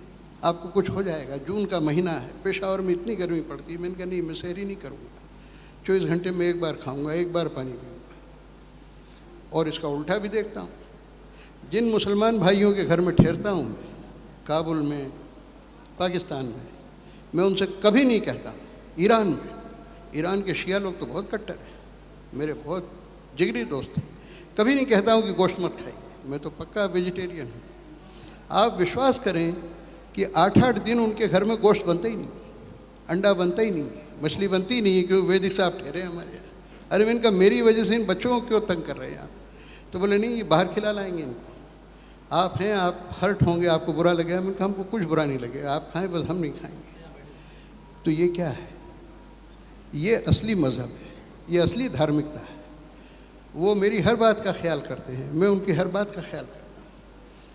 आपको कुछ हो जाएगा। जून का महीना है, पेशावर में इतनी गर्मी पड़ती है। मैंने कहा नहीं, मैं सहरी नहीं करूँगा, 24 घंटे में एक बार खाऊँगा, एक बार पानी पीऊँगा। और इसका उल्टा भी देखता हूँ। जिन मुसलमान भाइयों के घर में ठहरता हूँ, काबुल में, पाकिस्तान में, मैं उनसे कभी नहीं कहता। ईरान में, ईरान के शिया लोग तो बहुत कट्टर हैं, मेरे बहुत जिगरी दोस्त हैं, कभी नहीं कहता हूँ कि गोश्त मत खाइए। मैं तो पक्का वेजिटेरियन हूँ। आप विश्वास करें कि 8-8 दिन उनके घर में गोश्त बनता ही नहीं, अंडा बनता ही नहीं, मछली बनती ही नहीं, क्योंकि वैदिक साहब ठहरे हैं हमारे यहाँ। अरे मैं इनका, मेरी वजह से इन बच्चों को क्यों तंग कर रहे हैं आप? तो बोले नहीं, ये बाहर खिला लाएंगे इनको। आप हैं, आप हर्ट होंगे, आपको बुरा लगेगा। मैंने कहा हमको कुछ बुरा नहीं लगेगा, आप खाएं बस, हम नहीं खाएंगे। तो ये क्या है? ये असली मज़हब है, ये असली धार्मिकता है। वो मेरी हर बात का ख्याल करते हैं, मैं उनकी हर बात का ख्याल करता हूँ।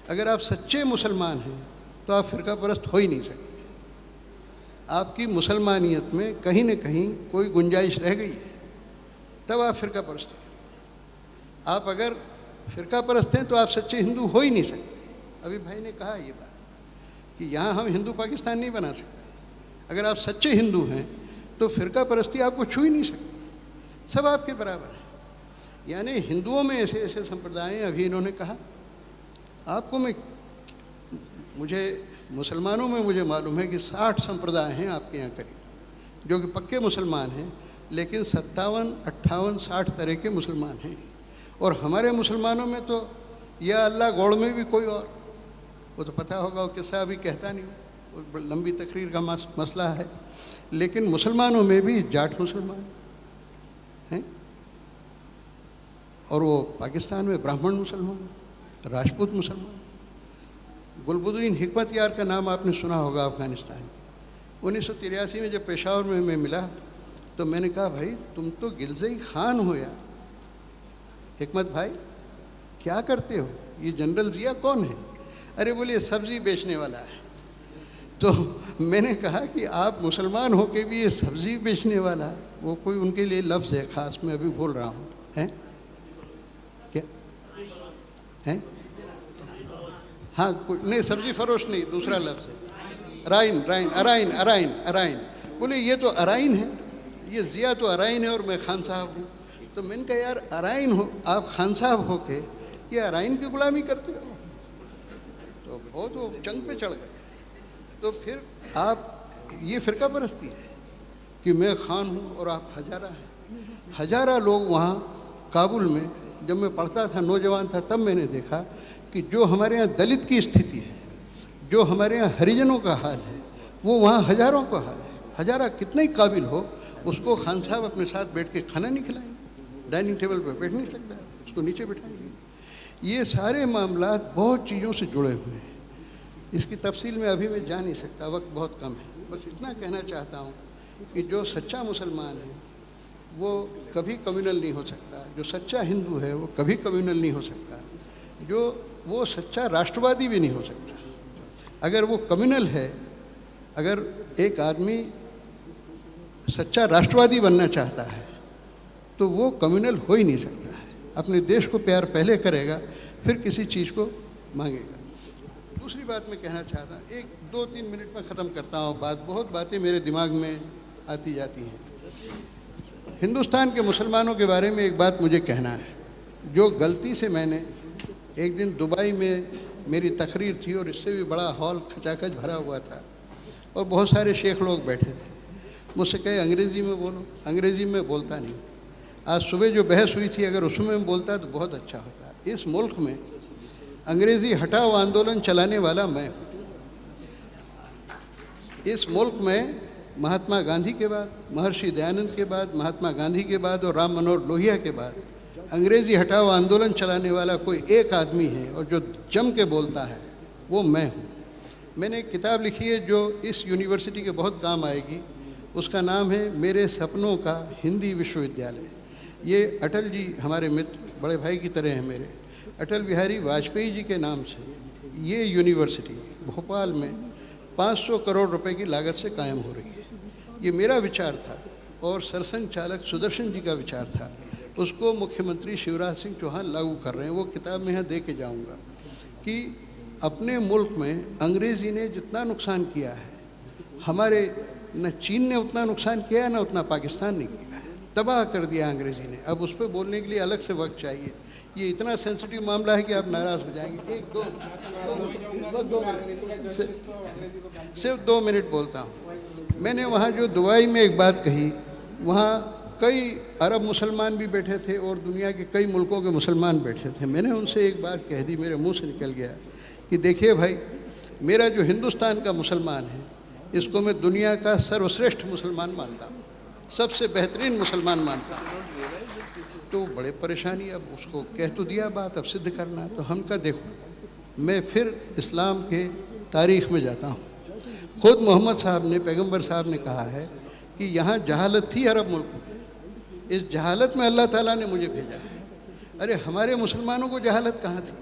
अगर आप सच्चे मुसलमान हैं तो आप फ़िरका परस्त हो ही नहीं सकते। आपकी मुसलमानियत में कहीं न कहीं कोई गुंजाइश रह गई है, तब आप फ़िरका परस्त हैं। आप अगर फ़िरका परस्त हैं तो आप सच्चे हिंदू हो ही नहीं सकते। अभी भाई ने कहा ये बात कि यहाँ हम हिंदू पाकिस्तान नहीं बना सकते। अगर आप सच्चे हिंदू हैं तो फ़िरका परस्ती आपको छू ही नहीं सकती, सब आपके बराबर है। यानी हिंदुओं में ऐसे ऐसे संप्रदाय हैं। अभी इन्होंने कहा आपको, मुझे मुसलमानों में मुझे मालूम है कि 60 संप्रदाय हैं आपके यहाँ करीब, जो कि पक्के मुसलमान हैं, लेकिन 57, 58, 60 तरह के मुसलमान हैं। और हमारे मुसलमानों में तो या अल्लाह गौड़ में भी कोई और, वो तो पता होगा, वो किस्सा अभी कहता नहीं, वो लंबी तकरीर का मसला है। लेकिन मुसलमानों में भी जाट मुसलमान हैं, और वो पाकिस्तान में ब्राह्मण मुसलमान, राजपूत मुसलमान। गुलबुद्दीन हिकमत यार का नाम आपने सुना होगा, अफ़गानिस्तान। 1983 में जब पेशावर में मैं मिला तो मैंने कहा भाई तुम तो गिलज़ई खान हो यार। हिकमत भाई क्या करते हो? ये जनरल ज़िया कौन है? अरे बोले सब्ज़ी बेचने वाला है। तो मैंने कहा कि आप मुसलमान हो के भी ये सब्ज़ी बेचने वाला है, वो कोई उनके लिए लफ्ज़ है ख़ास, मैं अभी बोल रहा हूँ, हैं क्या हैं? हाँ नहीं, सब्ज़ी फरोश नहीं, दूसरा लफ्ज़ है अराइन, राइन, अराइन, अराइन, अराइन। बोले ये तो अराइन है, ये ज़िया तो अराइन है और मैं खान साहब हूँ। तो मैंने कहा यार अराइन हो आप, खान साहब हो के ये अराइन की गुलामी करते हो? तो बहुत वो जंग पे चढ़ गए। तो फिर आप ये फ़िरका परस्ती है कि मैं खान हूँ और आप हजारा हैं। हजारा लोग वहाँ काबुल में, जब मैं पढ़ता था, नौजवान था, तब मैंने देखा कि जो हमारे यहाँ दलित की स्थिति है, जो हमारे यहाँ हरिजनों का हाल है, वो वहाँ हजारों का हाल है। हजारा कितना ही काबिल हो, उसको खान साहब अपने साथ बैठ के खाना नहीं खिलाएंगे, डाइनिंग टेबल पर बैठ नहीं सकता, उसको नीचे बैठाएंगे। ये सारे मामलात बहुत चीज़ों से जुड़े हुए हैं। इसकी तफसील में अभी मैं जा नहीं सकता, वक्त बहुत कम है। बस इतना कहना चाहता हूँ कि जो सच्चा मुसलमान है वो कभी कम्युनल नहीं हो सकता, जो सच्चा हिंदू है वो कभी कम्युनल नहीं हो सकता, वो सच्चा राष्ट्रवादी भी नहीं हो सकता। अगर वो कम्युनल है, अगर एक आदमी सच्चा राष्ट्रवादी बनना चाहता है तो वो कम्युनल हो ही नहीं सकता है। अपने देश को प्यार पहले करेगा, फिर किसी चीज़ को मांगेगा। दूसरी बात मैं कहना चाहता हूँ, 1-2-3 मिनट में ख़त्म करता हूँ बात। बहुत बातें मेरे दिमाग में आती जाती हैं। हिंदुस्तान के मुसलमानों के बारे में एक बात मुझे कहना है, जो गलती से मैंने एक दिन दुबई में मेरी तकरीर थी और इससे भी बड़ा हॉल खचाखच भरा हुआ था और बहुत सारे शेख लोग बैठे थे। मुझसे कहे अंग्रेज़ी में बोलो, अंग्रेज़ी में बोलता नहीं। आज सुबह जो बहस हुई थी, अगर उसमें मैं बोलता तो बहुत अच्छा होता। इस मुल्क में अंग्रेज़ी हटाओ आंदोलन चलाने वाला मैं हूँ। इस मुल्क में महात्मा गांधी के बाद, महर्षि दयानंद के बाद, महात्मा गांधी के बाद और राम मनोहर लोहिया के बाद अंग्रेज़ी हटाओ आंदोलन चलाने वाला कोई एक आदमी है और जो जम के बोलता है, वो मैं हूँ। मैंने एक किताब लिखी है जो इस यूनिवर्सिटी के बहुत काम आएगी। उसका नाम है मेरे सपनों का हिंदी विश्वविद्यालय। ये अटल जी हमारे मित्र, बड़े भाई की तरह हैं मेरे, अटल बिहारी वाजपेयी जी के नाम से ये यूनिवर्सिटी भोपाल में 500 करोड़ रुपए की लागत से कायम हो रही है। ये मेरा विचार था और सरसंघ चालक सुदर्शन जी का विचार था। उसको मुख्यमंत्री शिवराज सिंह चौहान लागू कर रहे हैं। वो किताब मैं यहाँ दे के जाऊँगा कि अपने मुल्क में अंग्रेज़ी ने जितना नुकसान किया है, हमारे न चीन ने उतना नुकसान किया है, न उतना पाकिस्तान ने किया है। तबाह कर दिया अंग्रेज़ी ने। अब उस पर बोलने के लिए अलग से वक्त चाहिए। ये इतना सेंसिटिव मामला है कि आप नाराज़ हो जाएंगे। सिर्फ 2 मिनट बोलता हूँ। मैंने वहाँ जो दुबई में एक बात कही, वहाँ कई अरब मुसलमान भी बैठे थे और दुनिया के कई मुल्कों के मुसलमान बैठे थे। मैंने उनसे एक बात कह दी, मेरे मुंह से निकल गया कि देखिए भाई, मेरा जो हिंदुस्तान का मुसलमान है, इसको मैं दुनिया का सर्वश्रेष्ठ मुसलमान मानता हूँ, सबसे बेहतरीन मुसलमान मानता हूँ। तो बड़े परेशानी, अब उसको कह तो दिया बात, अब सिद्ध करना। तो हम का देखो, मैं फिर इस्लाम के तारीख़ में जाता हूँ। ख़ुद मोहम्मद साहब ने, पैगंबर साहब ने कहा है कि यहाँ जहालत थी अरब मुल्क में, इस जहालत में अल्लाह ताला ने मुझे भेजा है। अरे हमारे मुसलमानों को जहालत कहाँ थी?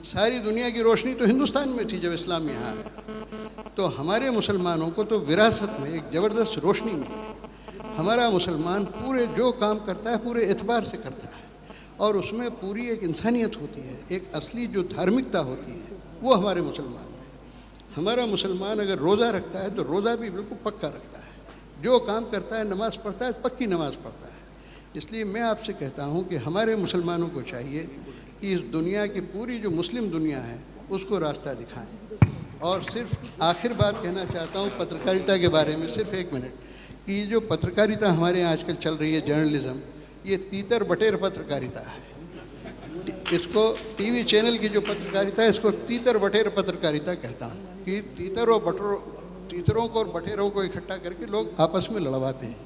सारी दुनिया की रोशनी तो हिंदुस्तान में थी जब इस्लाम यहाँ आया। तो हमारे मुसलमानों को तो विरासत में एक ज़बरदस्त रोशनी मिली। हमारा मुसलमान पूरे जो काम करता है पूरे एतबार से करता है, और उसमें पूरी एक इंसानियत होती है, एक असली जो धार्मिकता होती है वो हमारे मुसलमान में। हमारा मुसलमान अगर रोज़ा रखता है तो रोज़ा भी बिल्कुल पक्का रखता है, जो काम करता है, नमाज़ पढ़ता है, पक्की नमाज़ पढ़ता है। इसलिए मैं आपसे कहता हूँ कि हमारे मुसलमानों को चाहिए कि इस दुनिया की पूरी जो मुस्लिम दुनिया है उसको रास्ता दिखाएं। और सिर्फ आखिर बात कहना चाहता हूँ पत्रकारिता के बारे में, सिर्फ 1 मिनट, कि ये जो पत्रकारिता हमारे यहाँ आजकल चल रही है, जर्नलिज़्म, ये तीतर बटेर पत्रकारिता है। इसको टीवी चैनल की जो पत्रकारिता है इसको तीतर बटेर पत्रकारिता कहता हूँ, कि तीतरों को और बटेरों को इकट्ठा करके लोग आपस में लड़वाते हैं।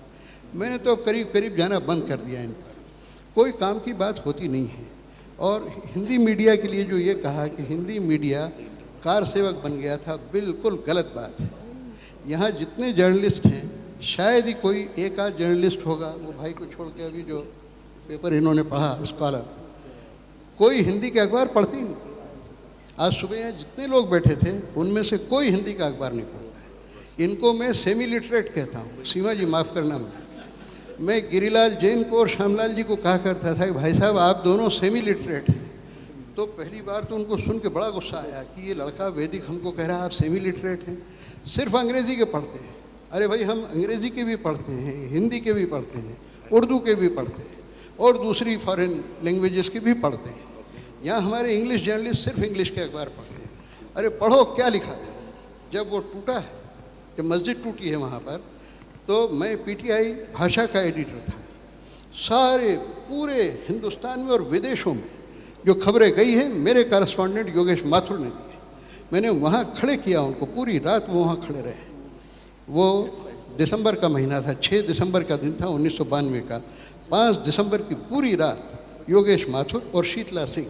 मैंने तो करीब करीब जाना बंद कर दिया इन पर, कोई काम की बात होती नहीं है। और हिंदी मीडिया के लिए जो ये कहा कि हिंदी मीडिया कार सेवक बन गया था, बिल्कुल गलत बात है। यहाँ जितने जर्नलिस्ट हैं शायद ही कोई एक आध जर्नलिस्ट होगा, वो भाई को छोड़ के अभी जो पेपर इन्होंने पढ़ा स्कॉलर, कोई हिंदी के अखबार पढ़ती नहीं। आज सुबह यहाँ जितने लोग बैठे थे उनमें से कोई हिंदी का अखबार नहीं पढ़ता है। इनको मैं सेमी लिटरेट कहता हूँ। सीमा जी माफ़ करना, मैं गिरिलाल जैन को और श्यामलाल जी को कहा करता था कि भाई साहब आप दोनों सेमी लिटरेट हैं। तो पहली बार तो उनको सुन के बड़ा गुस्सा आया कि ये लड़का वैदिक हमको कह रहा है आप सेमी लिटरेट हैं, सिर्फ अंग्रेज़ी के पढ़ते हैं। अरे भाई हम अंग्रेज़ी के भी पढ़ते हैं, हिंदी के भी पढ़ते हैं, उर्दू के भी पढ़ते हैं और दूसरी फॉरेन लैंग्वेजेस के भी पढ़ते हैं। यहाँ हमारे इंग्लिश जर्नलिस्ट सिर्फ इंग्लिश के अखबार पढ़ते हैं। अरे पढ़ो क्या लिखा था। जब वो टूटा है, जब मस्जिद टूटी है वहाँ पर, तो मैं पीटीआई भाषा का एडिटर था। सारे पूरे हिंदुस्तान में और विदेशों में जो खबरें गई हैं मेरे कॉरेस्पॉन्डेंट योगेश माथुर ने दी है। मैंने वहाँ खड़े किया उनको, पूरी रात वो वहाँ खड़े रहे। वो दिसंबर का महीना था, 6 दिसंबर का दिन था 1992 का। 5 दिसंबर की पूरी रात योगेश माथुर और शीतला सिंह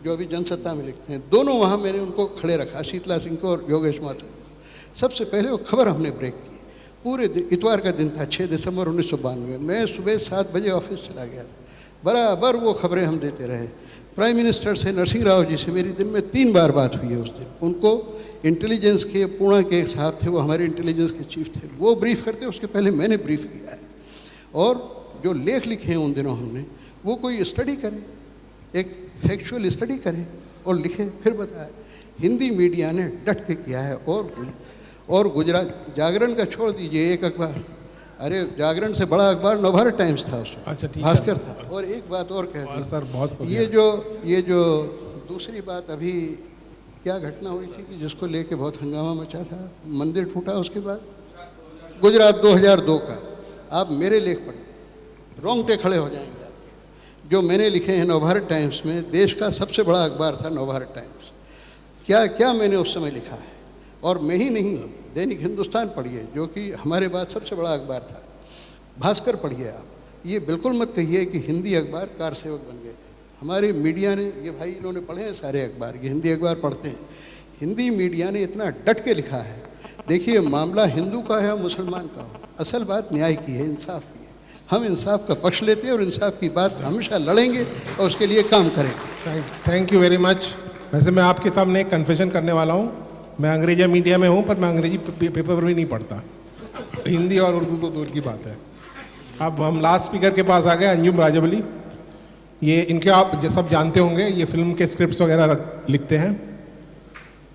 जो अभी जनसत्ता में लिखते हैं, दोनों वहाँ मैंने उनको खड़े रखा, शीतला सिंह को और योगेश माथुर को। सबसे पहले वो खबर हमने ब्रेक की। पूरे इतवार का दिन था 6 दिसंबर 1992। मैं सुबह 7 बजे ऑफिस चला गया था, बराबर वो खबरें हम देते रहे। प्राइम मिनिस्टर से, नरसिंह राव जी से मेरी दिन में 3 बार बात हुई है उस दिन। उनको इंटेलिजेंस के पूर्णा के एक साहब थे, वो हमारे इंटेलिजेंस के चीफ थे, वो ब्रीफ करते, उसके पहले मैंने ब्रीफ किया है। और जो लेख लिखे हैं उन दिनों हमने, वो कोई स्टडी करे, एक फैक्चुअल स्टडी करे और लिखे, फिर बताए। हिंदी मीडिया ने डट के किया है। और गुजरात जागरण का छोड़ दीजिए, एक अखबार, अरे जागरण से बड़ा अखबार नवभारत टाइम्स था उसमें। अच्छा, भास्कर था। और एक बात और कह दी सर, बहुत ये जो दूसरी बात अभी क्या घटना हुई थी कि जिसको लेके बहुत हंगामा मचा था, मंदिर टूटा उसके बाद, गुजरात 2002 का। आप मेरे लेख पढ़िए, रोंगटे खड़े हो जाएंगे। जो मैंने लिखे हैं नवभारत टाइम्स में, देश का सबसे बड़ा अखबार था नवभारत टाइम्स। क्या क्या मैंने उस समय लिखा है। और मैं ही नहीं, दैनिक हिंदुस्तान पढ़िए जो कि हमारे बाद सबसे बड़ा अखबार था, भास्कर पढ़िए आप। ये बिल्कुल मत कहिए कि हिंदी अखबार कार सेवक बन गए थे। हमारे मीडिया ने, ये भाई इन्होंने पढ़े हैं सारे अखबार, ये हिंदी अखबार पढ़ते हैं। हिंदी मीडिया ने इतना डट के लिखा है। देखिए, मामला हिंदू का है मुसलमान का हो, असल बात न्याय की है, इंसाफ की है। हम इंसाफ का पक्ष लेते हैं और इंसाफ की बात हमेशा लड़ेंगे और उसके लिए काम करेंगे। Thank you very much. वैसे मैं आपके सामने एक कन्फेशन करने वाला हूँ। मैं अंग्रेजी मीडिया में हूँ, पर मैं अंग्रेजी पेपर भी नहीं पढ़ता। हिंदी और उर्दू तो दूर की बात है। अब हम लास्ट स्पीकर के पास आ गए, अंजुम राजावली। ये इनके आप सब जानते होंगे, ये फिल्म के स्क्रिप्ट्स वगैरह लिखते हैं।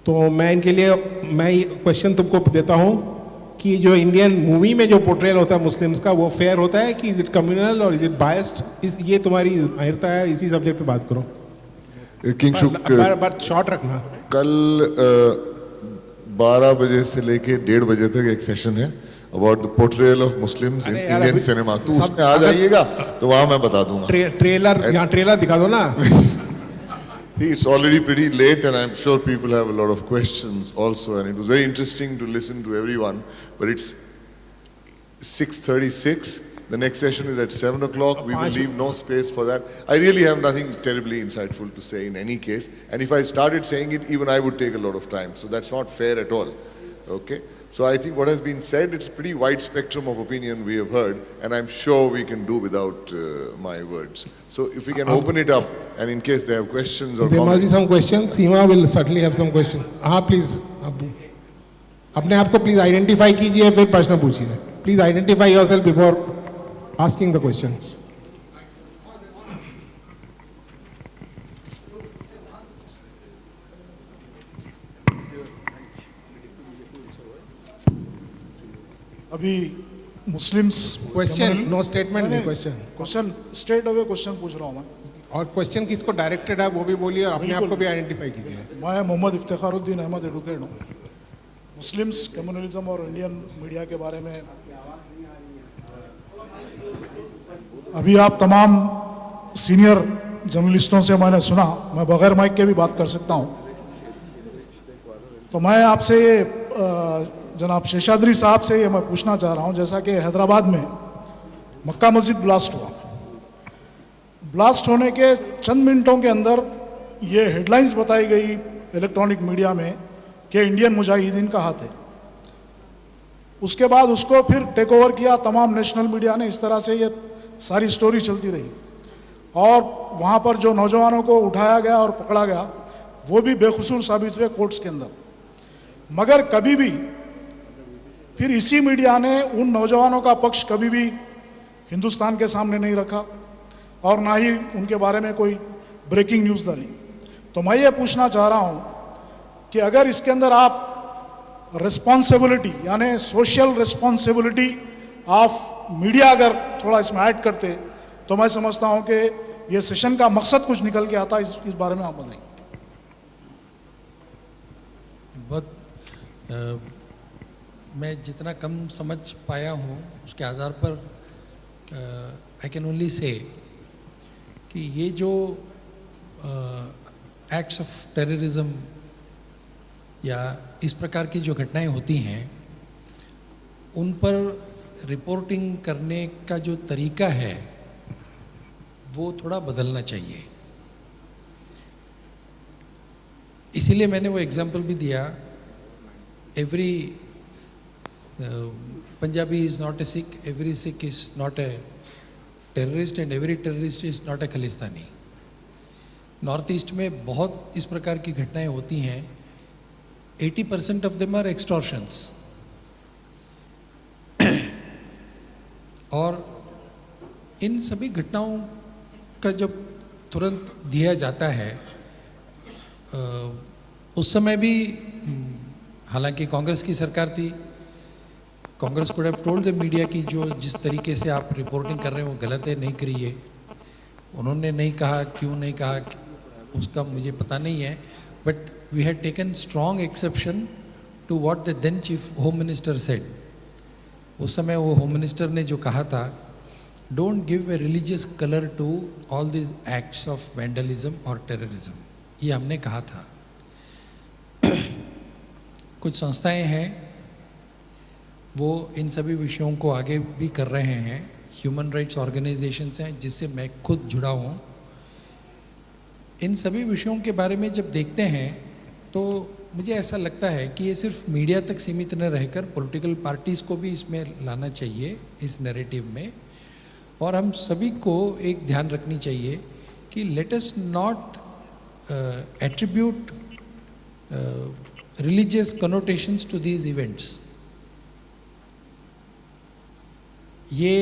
तो मैं इनके लिए क्वेश्चन तुमको देता हूँ कि जो इंडियन मूवी में जो पोर्ट्रेयल होता है मुस्लिम्स का, वो फेयर होता है कि इज इट कम्युनल और इज इट बायस्ड? ये तुम्हारी माहिरता है, इसी सब्जेक्ट पे बात करो। किंगसुक शॉर्ट रखना। कल 12 बजे से लेके 1:30 बजे तक एक सेशन है about the portrayal of Muslims in Indian cinema. तो उसमें आ जाइएगा तो वहां मैं बता दूंगा। ट्रेलर दिखा दो ना। It's already pretty late and I'm sure people have a lot of questions also, and it was very interesting to listen to everyone, but it's 6:36 The next session is at 7 o'clock. We will leave no space for that. I really have nothing terribly insightful to say in any case. And if I started saying it, even I would take a lot of time. So that's not fair at all. Okay? So I think what has been said, it's a pretty wide spectrum of opinion we have heard, and I'm sure we can do without my words. So if we can open it up, and in case they have questions or there comments. must be some questions. Seema will certainly have some questions. हाँ please, अपने आप को please identify कीजिए फिर प्रश्न पूछिए. Please identify yourself before asking the question. अभी Muslims question no statement नहीं question question straight away question पूछ रहा हूँ मैं और क्वेश्चन किसको डायरेक्टेड है वो भी बोलिए और अपने आप को भी आइडेंटिफाई कीजिए. मैं मोहम्मद इफ्तिखारुद्दीन अहमद एडवोकेट हूँ. मुस्लिम्स कम्युनलिज्म और इंडियन मीडिया के बारे में अभी आप तमाम सीनियर जर्नलिस्टों से मैंने सुना. मैं बगैर माइक के भी बात कर सकता हूँ. तो मैं आपसे ये जनाब शेषाद्री साहब से ये मैं पूछना चाह रहा हूँ, जैसा कि हैदराबाद में मक्का मस्जिद ब्लास्ट हुआ. ब्लास्ट होने के चंद मिनटों के अंदर ये हेडलाइंस बताई गई इलेक्ट्रॉनिक मीडिया में कि इंडियन मुजाहिदीन का हाथ है. उसके बाद उसको फिर टेक ओवर किया तमाम नेशनल मीडिया ने. इस तरह से ये सारी स्टोरी चलती रही और वहाँ पर जो नौजवानों को उठाया गया और पकड़ा गया वो भी बेकसूर साबित हुए कोर्ट्स के अंदर. मगर कभी भी फिर इसी मीडिया ने उन नौजवानों का पक्ष कभी भी हिंदुस्तान के सामने नहीं रखा और ना ही उनके बारे में कोई ब्रेकिंग न्यूज़ डाली. तो मैं ये पूछना चाह रहा हूँ कि अगर इसके अंदर आप रिस्पॉन्सिबिलिटी यानी सोशल रिस्पॉन्सिबिलिटी ऑफ मीडिया अगर थोड़ा इसमें ऐड करते तो मैं समझता हूँ कि ये सेशन का मकसद कुछ निकल के आता. इस बारे में आप बताएं. बहुत मैं जितना कम समझ पाया हूँ उसके आधार पर आई कैन ओनली से कि ये जो एक्ट्स ऑफ टेररिज्म या इस प्रकार की जो घटनाएं होती हैं उन पर रिपोर्टिंग करने का जो तरीका है वो थोड़ा बदलना चाहिए. इसीलिए मैंने वो एग्जाम्पल भी दिया. Every Punjabi is not a Sikh, every Sikh is not a terrorist and every terrorist is not a Khalistani. North east में बहुत इस प्रकार की घटनाएं होती हैं. 80% ऑफ देम आर एक्सटॉर्शंस. और इन सभी घटनाओं का जब तुरंत दिया जाता है उस समय भी हालांकि कांग्रेस की सरकार थी, Congress could have told the media की जो जिस तरीके से आप रिपोर्टिंग कर रहे हैं वो गलत है, नहीं करिए. उन्होंने नहीं कहा, क्यों नहीं कहा उसका मुझे पता नहीं है. But we had taken strong exception to what the then chief home minister said. उस समय वो होम मिनिस्टर ने जो कहा था, don't give a religious colour to all this acts of vandalism और टेररिज्म. ये हमने कहा था. कुछ संस्थाएं हैं वो इन सभी विषयों को आगे भी कर रहे हैं. ह्यूमन राइट्स ऑर्गेनाइजेशंस हैं जिससे मैं खुद जुड़ा हूँ. इन सभी विषयों के बारे में जब देखते हैं तो मुझे ऐसा लगता है कि ये सिर्फ मीडिया तक सीमित न रहकर पॉलिटिकल पार्टीज़ को भी इसमें लाना चाहिए इस नैरेटिव में. और हम सभी को एक ध्यान रखनी चाहिए कि let us not attribute religious connotations to these events. ये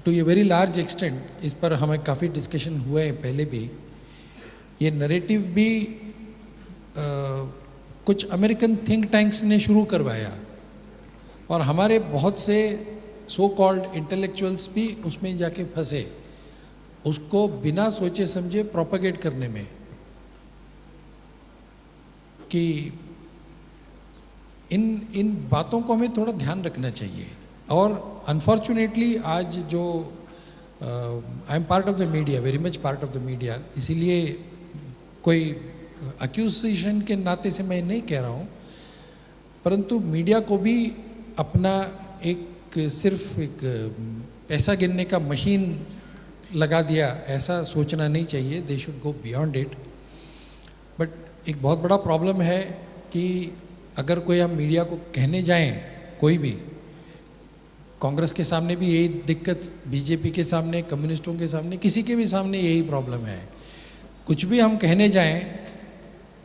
to a very large extent इस पर हमें काफ़ी डिस्कशन हुए हैं पहले भी. ये नरेटिव भी कुछ अमेरिकन थिंक टैंक्स ने शुरू करवाया और हमारे बहुत से सो कॉल्ड इंटेलेक्चुअल्स भी उसमें जाके फंसे उसको बिना सोचे समझे प्रोपेगेट करने में. कि इन बातों को हमें थोड़ा ध्यान रखना चाहिए. और अनफॉर्चुनेटली आज जो I am part of the media, very much part of the media, इसीलिए कोई अक्यूजेशन के नाते से मैं नहीं कह रहा हूँ, परंतु मीडिया को भी अपना एक सिर्फ एक पैसा गिनने का मशीन लगा दिया, ऐसा सोचना नहीं चाहिए. They should go beyond it. But एक बहुत बड़ा प्रॉब्लम है कि अगर कोई हम मीडिया को कहने जाएं, कोई भी, कांग्रेस के सामने भी यही दिक्कत, बीजेपी के सामने, कम्युनिस्टों के सामने, किसी के भी सामने यही प्रॉब्लम है. कुछ भी हम कहने जाएं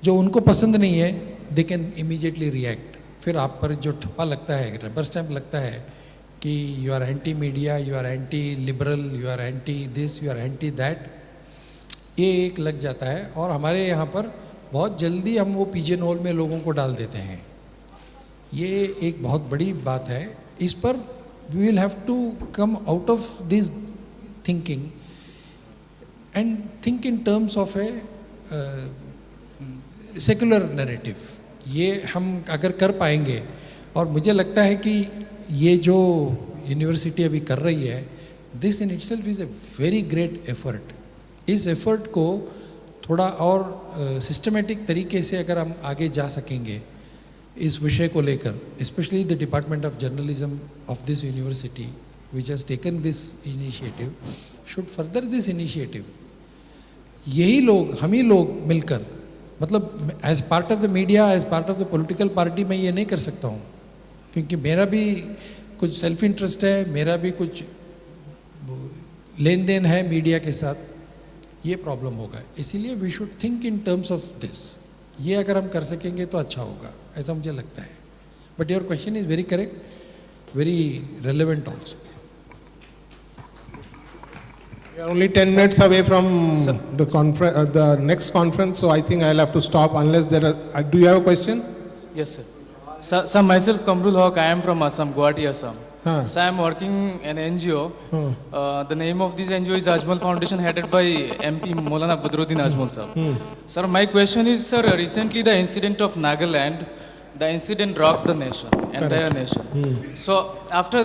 जो उनको पसंद नहीं है, दे कैन इमीडिएटली रिएक्ट. फिर आप पर जो ठप्पा लगता है, रबर स्टैम्प लगता है कि you are anti media, you are anti liberal, you are anti this, you are anti that, ये एक लग जाता है. और हमारे यहाँ पर बहुत जल्दी हम वो पिजन होल में लोगों को डाल देते हैं. ये एक बहुत बड़ी बात है. इस पर we will have to come out of this thinking and think in terms of a secular narrative. ये हम अगर कर पाएंगे, और मुझे लगता है कि ये जो यूनिवर्सिटी अभी कर रही है, this in itself is a very great effort. इस एफर्ट को थोड़ा और सिस्टमेटिक तरीके से अगर हम आगे जा सकेंगे इस विषय को लेकर, specially the department of journalism of this university which has taken this initiative, should further this initiative. यही लोग, हम ही लोग मिलकर, मतलब as part of the media, as part of the political party मैं ये नहीं कर सकता हूँ, क्योंकि मेरा भी कुछ सेल्फ इंटरेस्ट है, मेरा भी कुछ लेन देन है मीडिया के साथ. ये प्रॉब्लम होगा. इसीलिए we should think in terms of this. ये अगर हम कर सकेंगे तो अच्छा होगा, ऐसा मुझे लगता है. But your question is very correct, very relevant also. We are only 10 minutes away from the conference, the next conference, so I think I'll have to stop unless there are. Do you have a question? Yes, sir. Sir, myself Kamrul Haq. I am from Assam, Guwahati, Assam. So I am working in an NGO. The name of this NGO is Ajmal Foundation, headed by MP Maulana Badruddin Ajmal sir. Sir, my question is, sir, recently the incident of Nagaland, the incident rocked the nation, entire nation. So after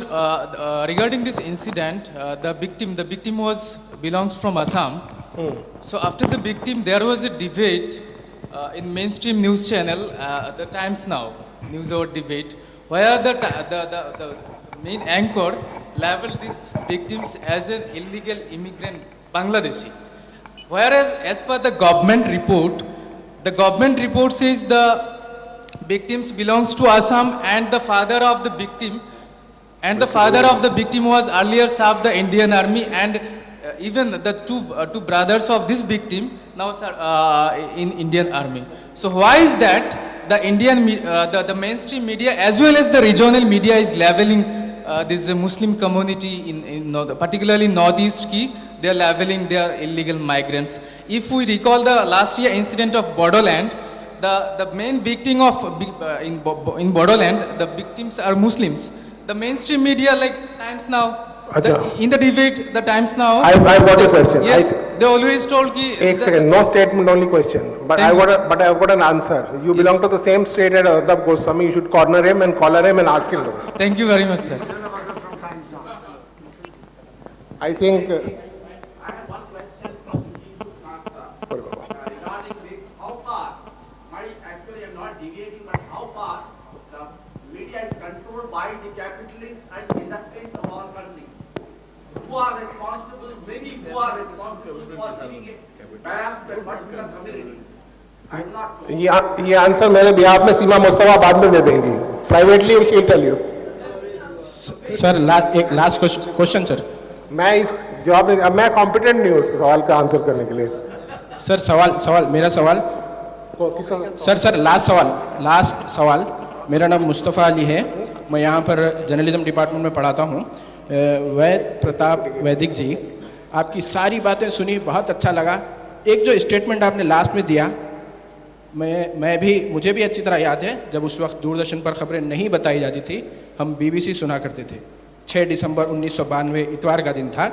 regarding this incident, the victim belongs from Assam. So after the victim, there was a debate in mainstream news channel, the Times Now, News Hour debate, where the main anchor labeled these victims as an illegal immigrant Bangladeshi. Whereas as per the government report says the victims belongs to Assam, and the father of the victim was earlier served the Indian Army, and even the two brothers of this victim now in Indian Army. So why is that the mainstream media as well as the regional media is labeling this Muslim community in particularly Northeast ki, they are labeling their illegal migrants? If we recall the last year incident of Bodoland, the main victim of in Bodoland, the victims are Muslims. The mainstream media like Times Now, in the debate, the Times Now. I got a question. Yes, they always told ki. एक second, no statement, only question. But I got an answer. You belong to the same state as Ardab Goswami. You should corner him and collar him and ask him. Thank you very much, sir. I think. I have one question regarding this. How far? Actually, I'm not deviating, but how far the media is controlled by the capitalists and industries of our country, who are responsible, many who are responsible for giving a bias to a particular community. I'm not. ये answer मेरे बिहार में सीमा मुस्तफा बाद में दे देंगी. Privately she will tell you. Sir एक last question sir. मैं इस जवाब नहीं, मैं कॉम्पिटेंट नहीं हूँ उसके सवाल का आंसर करने के लिए. सर सवाल मेरा सवाल सर लास्ट सवाल. मेरा नाम मुस्तफ़ा अली है. मैं यहाँ पर जर्नलिज्म डिपार्टमेंट में पढ़ाता हूँ. वैद प्रताप वैदिक जी, आपकी सारी बातें सुनी, बहुत अच्छा लगा. एक जो स्टेटमेंट आपने लास्ट में दिया, मुझे भी अच्छी तरह याद है. जब उस वक्त दूरदर्शन पर खबरें नहीं बताई जाती थी, हम BBC सुना करते थे. 6 दिसंबर 1992 इतवार का दिन था.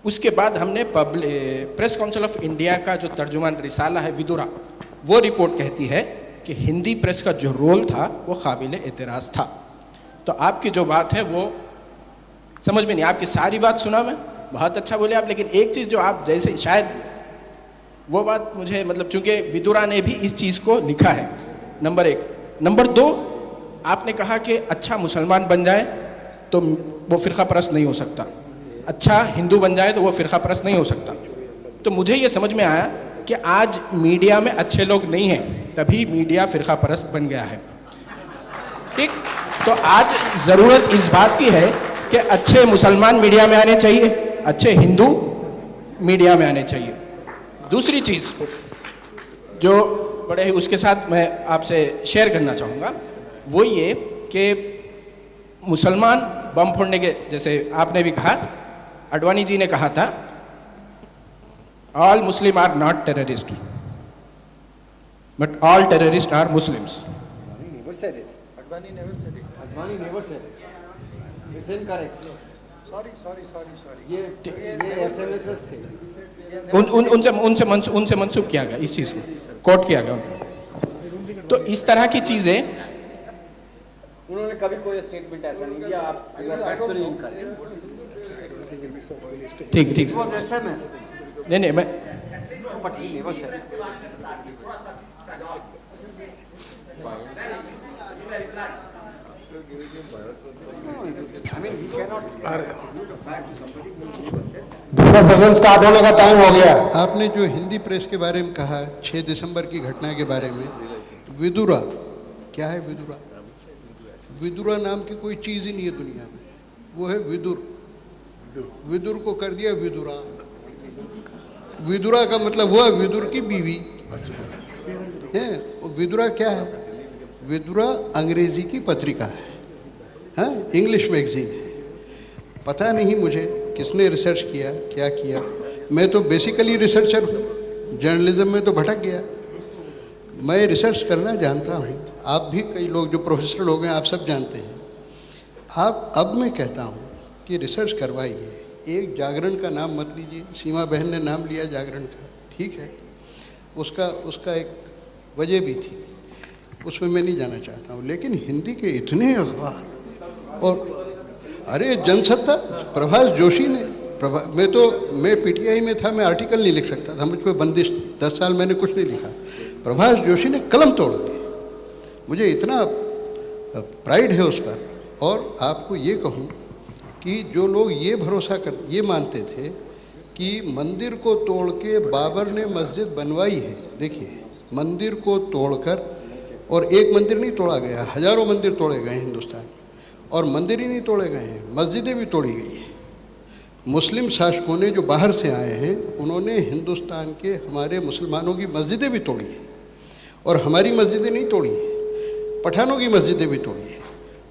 उसके बाद हमने प्रेस काउंसिल ऑफ इंडिया का जो तर्जुमान रिसाला है विदुरा, वो रिपोर्ट कहती है कि हिंदी प्रेस का जो रोल था वो काबिल एतराज़ था. तो आपकी जो बात है वो समझ में नहीं. आपकी सारी बात सुना मैं, बहुत अच्छा बोले आप, लेकिन एक चीज़ जो आप जैसे शायद वो बात मुझे मतलब, चूँकि विदुरा ने भी इस चीज़ को लिखा है, नंबर 1. नंबर 2, आपने कहा कि अच्छा मुसलमान बन जाए तो वो फ़िरका परस्त नहीं हो सकता, अच्छा हिंदू बन जाए तो वो फ़िरका परस्त नहीं हो सकता। तो मुझे ये समझ में आया कि आज मीडिया में अच्छे लोग नहीं हैं, तभी मीडिया फ़िरका परस्त बन गया है। ठीक, तो आज ज़रूरत इस बात की है कि अच्छे मुसलमान मीडिया में आने चाहिए, अच्छे हिंदू मीडिया में आने चाहिए। दूसरी चीज़ जो बड़े ही उसके साथ मैं आपसे शेयर करना चाहूँगा वो ये कि मुसलमान बम फोड़ने के, जैसे आपने भी कहा, अडवाणी जी ने कहा था all Muslim are not terrorist but all terrorist are Muslims. Never said it. Advani never said it. Advani never said it. It's incorrect. Sorry. ये SMSs थे। उनसे मंसूब किया गया, इस चीज़ को कोट किया गया उनको। तो इस तरह की चीज़ें उन्होंने कभी कोई स्टेटमेंट ऐसा नहीं दिया, आप फैक्चुअली इनकरेक्ट। ठीक। It was SMS. नहीं मैं But he never said it. I mean, we cannot attribute a fact to somebody who never said that. दूसरा सेशन स्टार्ट होने का टाइम हो गया। आपने जो हिंदी प्रेस के बारे में कहा 6 दिसंबर की घटना के बारे में, विदुरा क्या है? विदुरा नाम की कोई चीज़ ही नहीं है दुनिया में, वो है विदुर। विदुर को कर दिया विदुरा। विदुरा का मतलब हुआ विदुर की बीवी है। विदुरा क्या है? विदुरा अंग्रेजी की पत्रिका है, हाँ, इंग्लिश मैगजीन है। पता नहीं मुझे किसने रिसर्च किया, क्या किया। मैं तो बेसिकली रिसर्चर हूँ, जर्नलिज्म में तो भटक गया। मैं रिसर्च करना जानता हूँ, आप भी कई लोग जो प्रोफेसर लोग हैं आप सब जानते हैं। आप अब मैं कहता हूँ कि रिसर्च करवाइए। एक जागरण का नाम मत लीजिए, सीमा बहन ने नाम लिया जागरण का, ठीक है, उसका एक वजह भी थी, उसमें मैं नहीं जाना चाहता हूँ। लेकिन हिंदी के इतने अखबार, और अरे जनसत्ता, प्रभाष जोशी ने, मैं पीटीआई में था, मैं आर्टिकल नहीं लिख सकता था, मुझ पर बंदिश थी, 10 साल मैंने कुछ नहीं लिखा। प्रभाष जोशी ने कलम तोड़ दी, मुझे इतना प्राइड है उस पर। और आपको ये कहूँ कि जो लोग ये मानते थे कि मंदिर को तोड़ के बाबर ने मस्जिद बनवाई है, देखिए मंदिर को तोड़कर, और एक मंदिर नहीं तोड़ा गया, हजारों मंदिर तोड़े गए हिंदुस्तान में, और मंदिर ही नहीं तोड़े गए हैं, मस्जिदें भी तोड़ी गई हैं। मुस्लिम शासकों ने जो बाहर से आए हैं उन्होंने हिंदुस्तान के हमारे मुसलमानों की मस्जिदें भी तोड़ी हैं, और हमारी मस्जिदें नहीं तोड़ी हैं, पठानों की मस्जिदें भी तोड़ी हैं।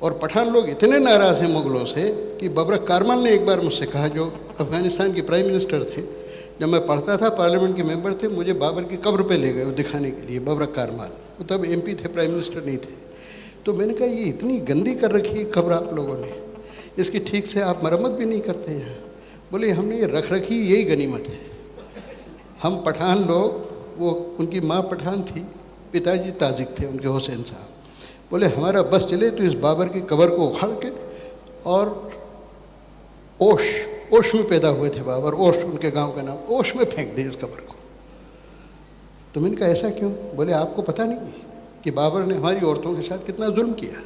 और पठान लोग इतने नाराज़ हैं मुग़लों से कि बबरक कारमल ने एक बार मुझसे कहा, जो अफ़गानिस्तान के प्राइम मिनिस्टर थे, जब मैं पढ़ता था, पार्लियामेंट के मेंबर थे, मुझे बाबर की कब्र पे ले गए वो दिखाने के लिए, बबरक कारमल, वो तब एमपी थे, प्राइम मिनिस्टर नहीं थे। तो मैंने कहा ये इतनी गंदी कर रखी है कब्र आप लोगों ने, इसकी ठीक से आप मरम्मत भी नहीं करते हैं। बोले हमने ये रख रखी, यही गनीमत है। हम पठान लोग, वो उनकी माँ पठान थी, पिताजी ताजिक थे उनके, हुसैन साहब। बोले हमारा बस चले तो इस बाबर की कब्र को उखाड़ के, और ओश में पैदा हुए थे बाबर, ओश उनके गांव का नाम, ओश में फेंक दे इस कब्र को। तो मैंने कहा ऐसा क्यों? बोले आपको पता नहीं कि बाबर ने हमारी औरतों के साथ कितना जुल्म किया,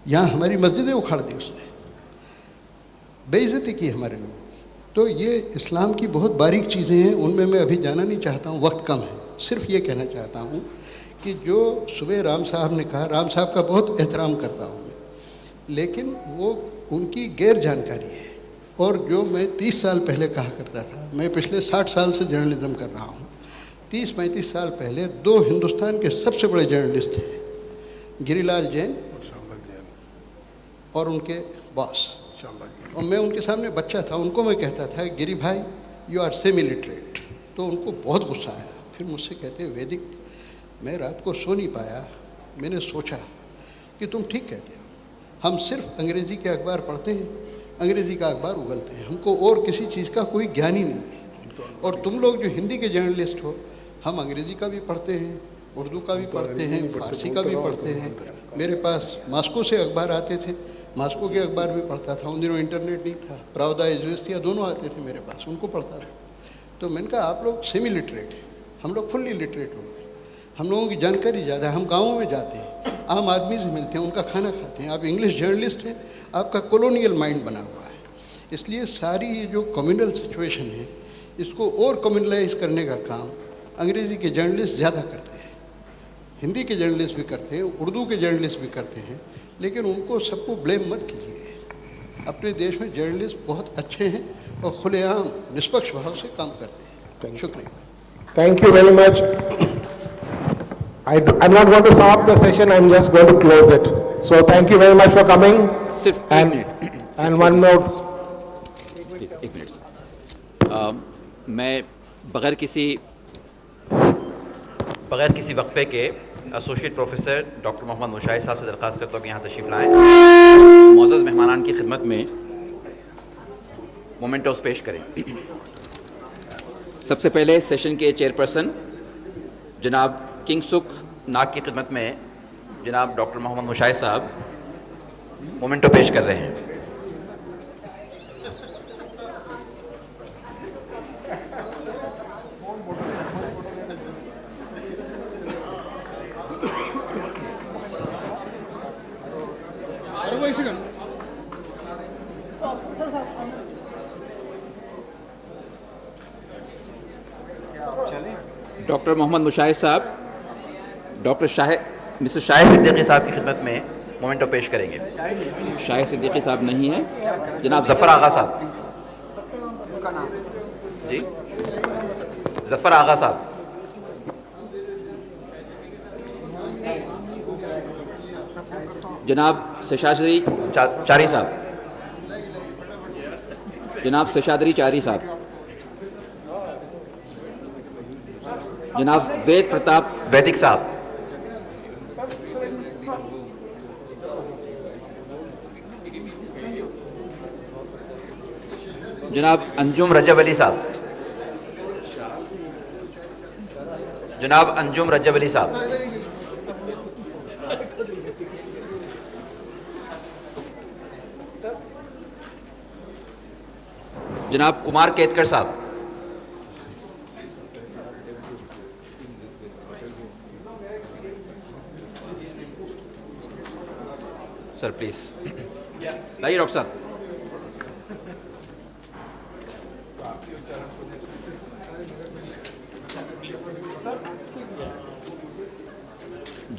यहाँ हमारी मस्जिदें उखाड़ दी उसने, बेइज्जती की हमारे लोगों की। तो ये इस्लाम की बहुत बारीक चीज़ें हैं, उनमें मैं अभी जाना नहीं चाहता हूँ, वक्त कम है। सिर्फ ये कहना चाहता हूँ कि जो सुबह राम साहब ने कहा, राम साहब का बहुत एहतराम करता हूँ मैं, लेकिन वो उनकी गैर जानकारी है। और जो मैं 30 साल पहले कहा करता था, मैं पिछले 60 साल से जर्नलिज्म कर रहा हूँ, 30-35 साल पहले 2 हिंदुस्तान के सबसे बड़े जर्नलिस्ट थे, गिरिलाल जैन और उनके बॉस। और मैं उनके सामने बच्चा था, उनको मैं कहता था गिरी भाई यू आर सेमी लिटरेट। तो उनको बहुत गुस्सा आया, फिर मुझसे कहते वैदिक मैं रात को सो नहीं पाया, मैंने सोचा कि तुम ठीक कहते हो, हम सिर्फ अंग्रेज़ी के अखबार पढ़ते हैं, अंग्रेज़ी का अखबार उगलते हैं, हमको और किसी चीज़ का कोई ज्ञान ही नहीं है। और तुम लोग जो हिंदी के जर्नलिस्ट हो, हम अंग्रेज़ी का भी पढ़ते हैं, उर्दू का भी पढ़ते हैं, फारसी का भी पढ़ते हैं। मेरे पास मास्को से अखबार आते थे, मास्को के अखबार भी पढ़ता था, उन दिनों इंटरनेट नहीं था, प्रावदा इज़वेस्तिया दोनों आते थे मेरे पास, उनको पढ़ता था। तो मैंने कहा आप लोग सेमी लिटरेट हैं, हम लोग फुल्ली लिटरेट लोग हैं, हम लोगों की जानकारी ज़्यादा है, हम गाँवों में जाते हैं, आम आदमी से मिलते हैं, उनका खाना खाते हैं। आप इंग्लिश जर्नलिस्ट हैं, आपका कॉलोनियल माइंड बना हुआ है। इसलिए सारी ये जो कम्युनल सिचुएशन है, इसको और कम्युनलाइज करने का काम अंग्रेज़ी के जर्नलिस्ट ज़्यादा करते हैं, हिंदी के जर्नलिस्ट भी करते हैं, उर्दू के जर्नलिस्ट भी करते हैं, लेकिन उनको सबको ब्लेम मत कीजिए। अपने देश में जर्नलिस्ट बहुत अच्छे हैं और खुलेआम निष्पक्ष भाव से काम करते हैं। शुक्रिया। Thank you very much. I'm not going to sum up the session, I'm just going to close it. So thank you very much for coming. सिर्फ And one more. एक मिनट। मैं बगैर किसी वक्फे के associate professor doctor Mohammad Mushahid साहब से दरख्वास्त करता हूँ कि यहाँ तशरीफ़ लाएँ, मोअज़्ज़ज़ मेहमानान की खिदमत में मोमेंटोस पेश करें। सबसे पहले सेशन के चेयरपर्सन जनाब किंगसुक नाग की खिदमत में जनाब डॉक्टर मोहम्मद मुशाहिद साहब मोमेंटो पेश कर रहे हैं। डॉक्टर मोहम्मद मुशाहिद साहब मिस्टर शाहिद सिद्दीकी साहब की खिदमत में मोमेंटो पेश करेंगे। शाहिद सिद्दीकी साहब नहीं है, जनाब जफ़र आगा साहब जी, जफ़र आगा साहब, जनाब शेषाद्री चारी साहब, जनाब शेषाद्री चारी साहब, जनाब वेद प्रताप वैदिक साहब, जनाब अंजुम रजब अली साहब, जनाब अंजुम रजब अली साहब, जनाब कुमार केतकर साहब, सर प्लीज लाइए डॉक्टर साहब।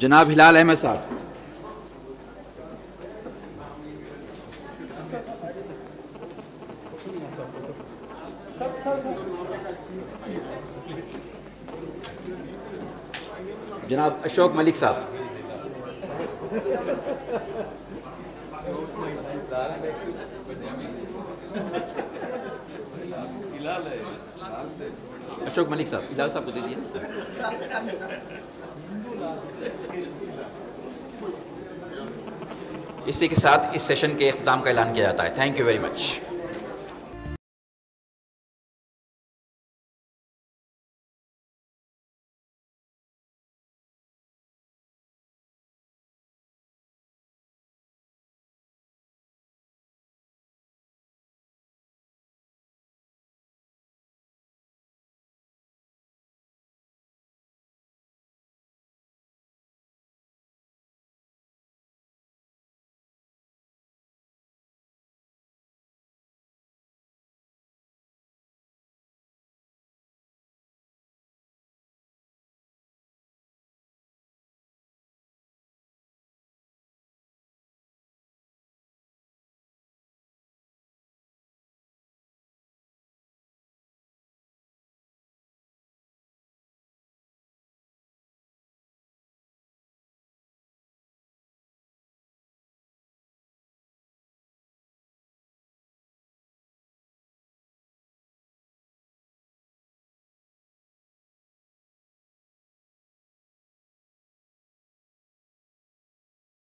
जनाब हिलाल अहमद साहब, जनाब अशोक मलिक साहब, अशोक मलिक साहब, हिलाल साहब को दे दिए। इसी के साथ इस सेशन के इख्तिताम का ऐलान किया जाता है। Thank you very much.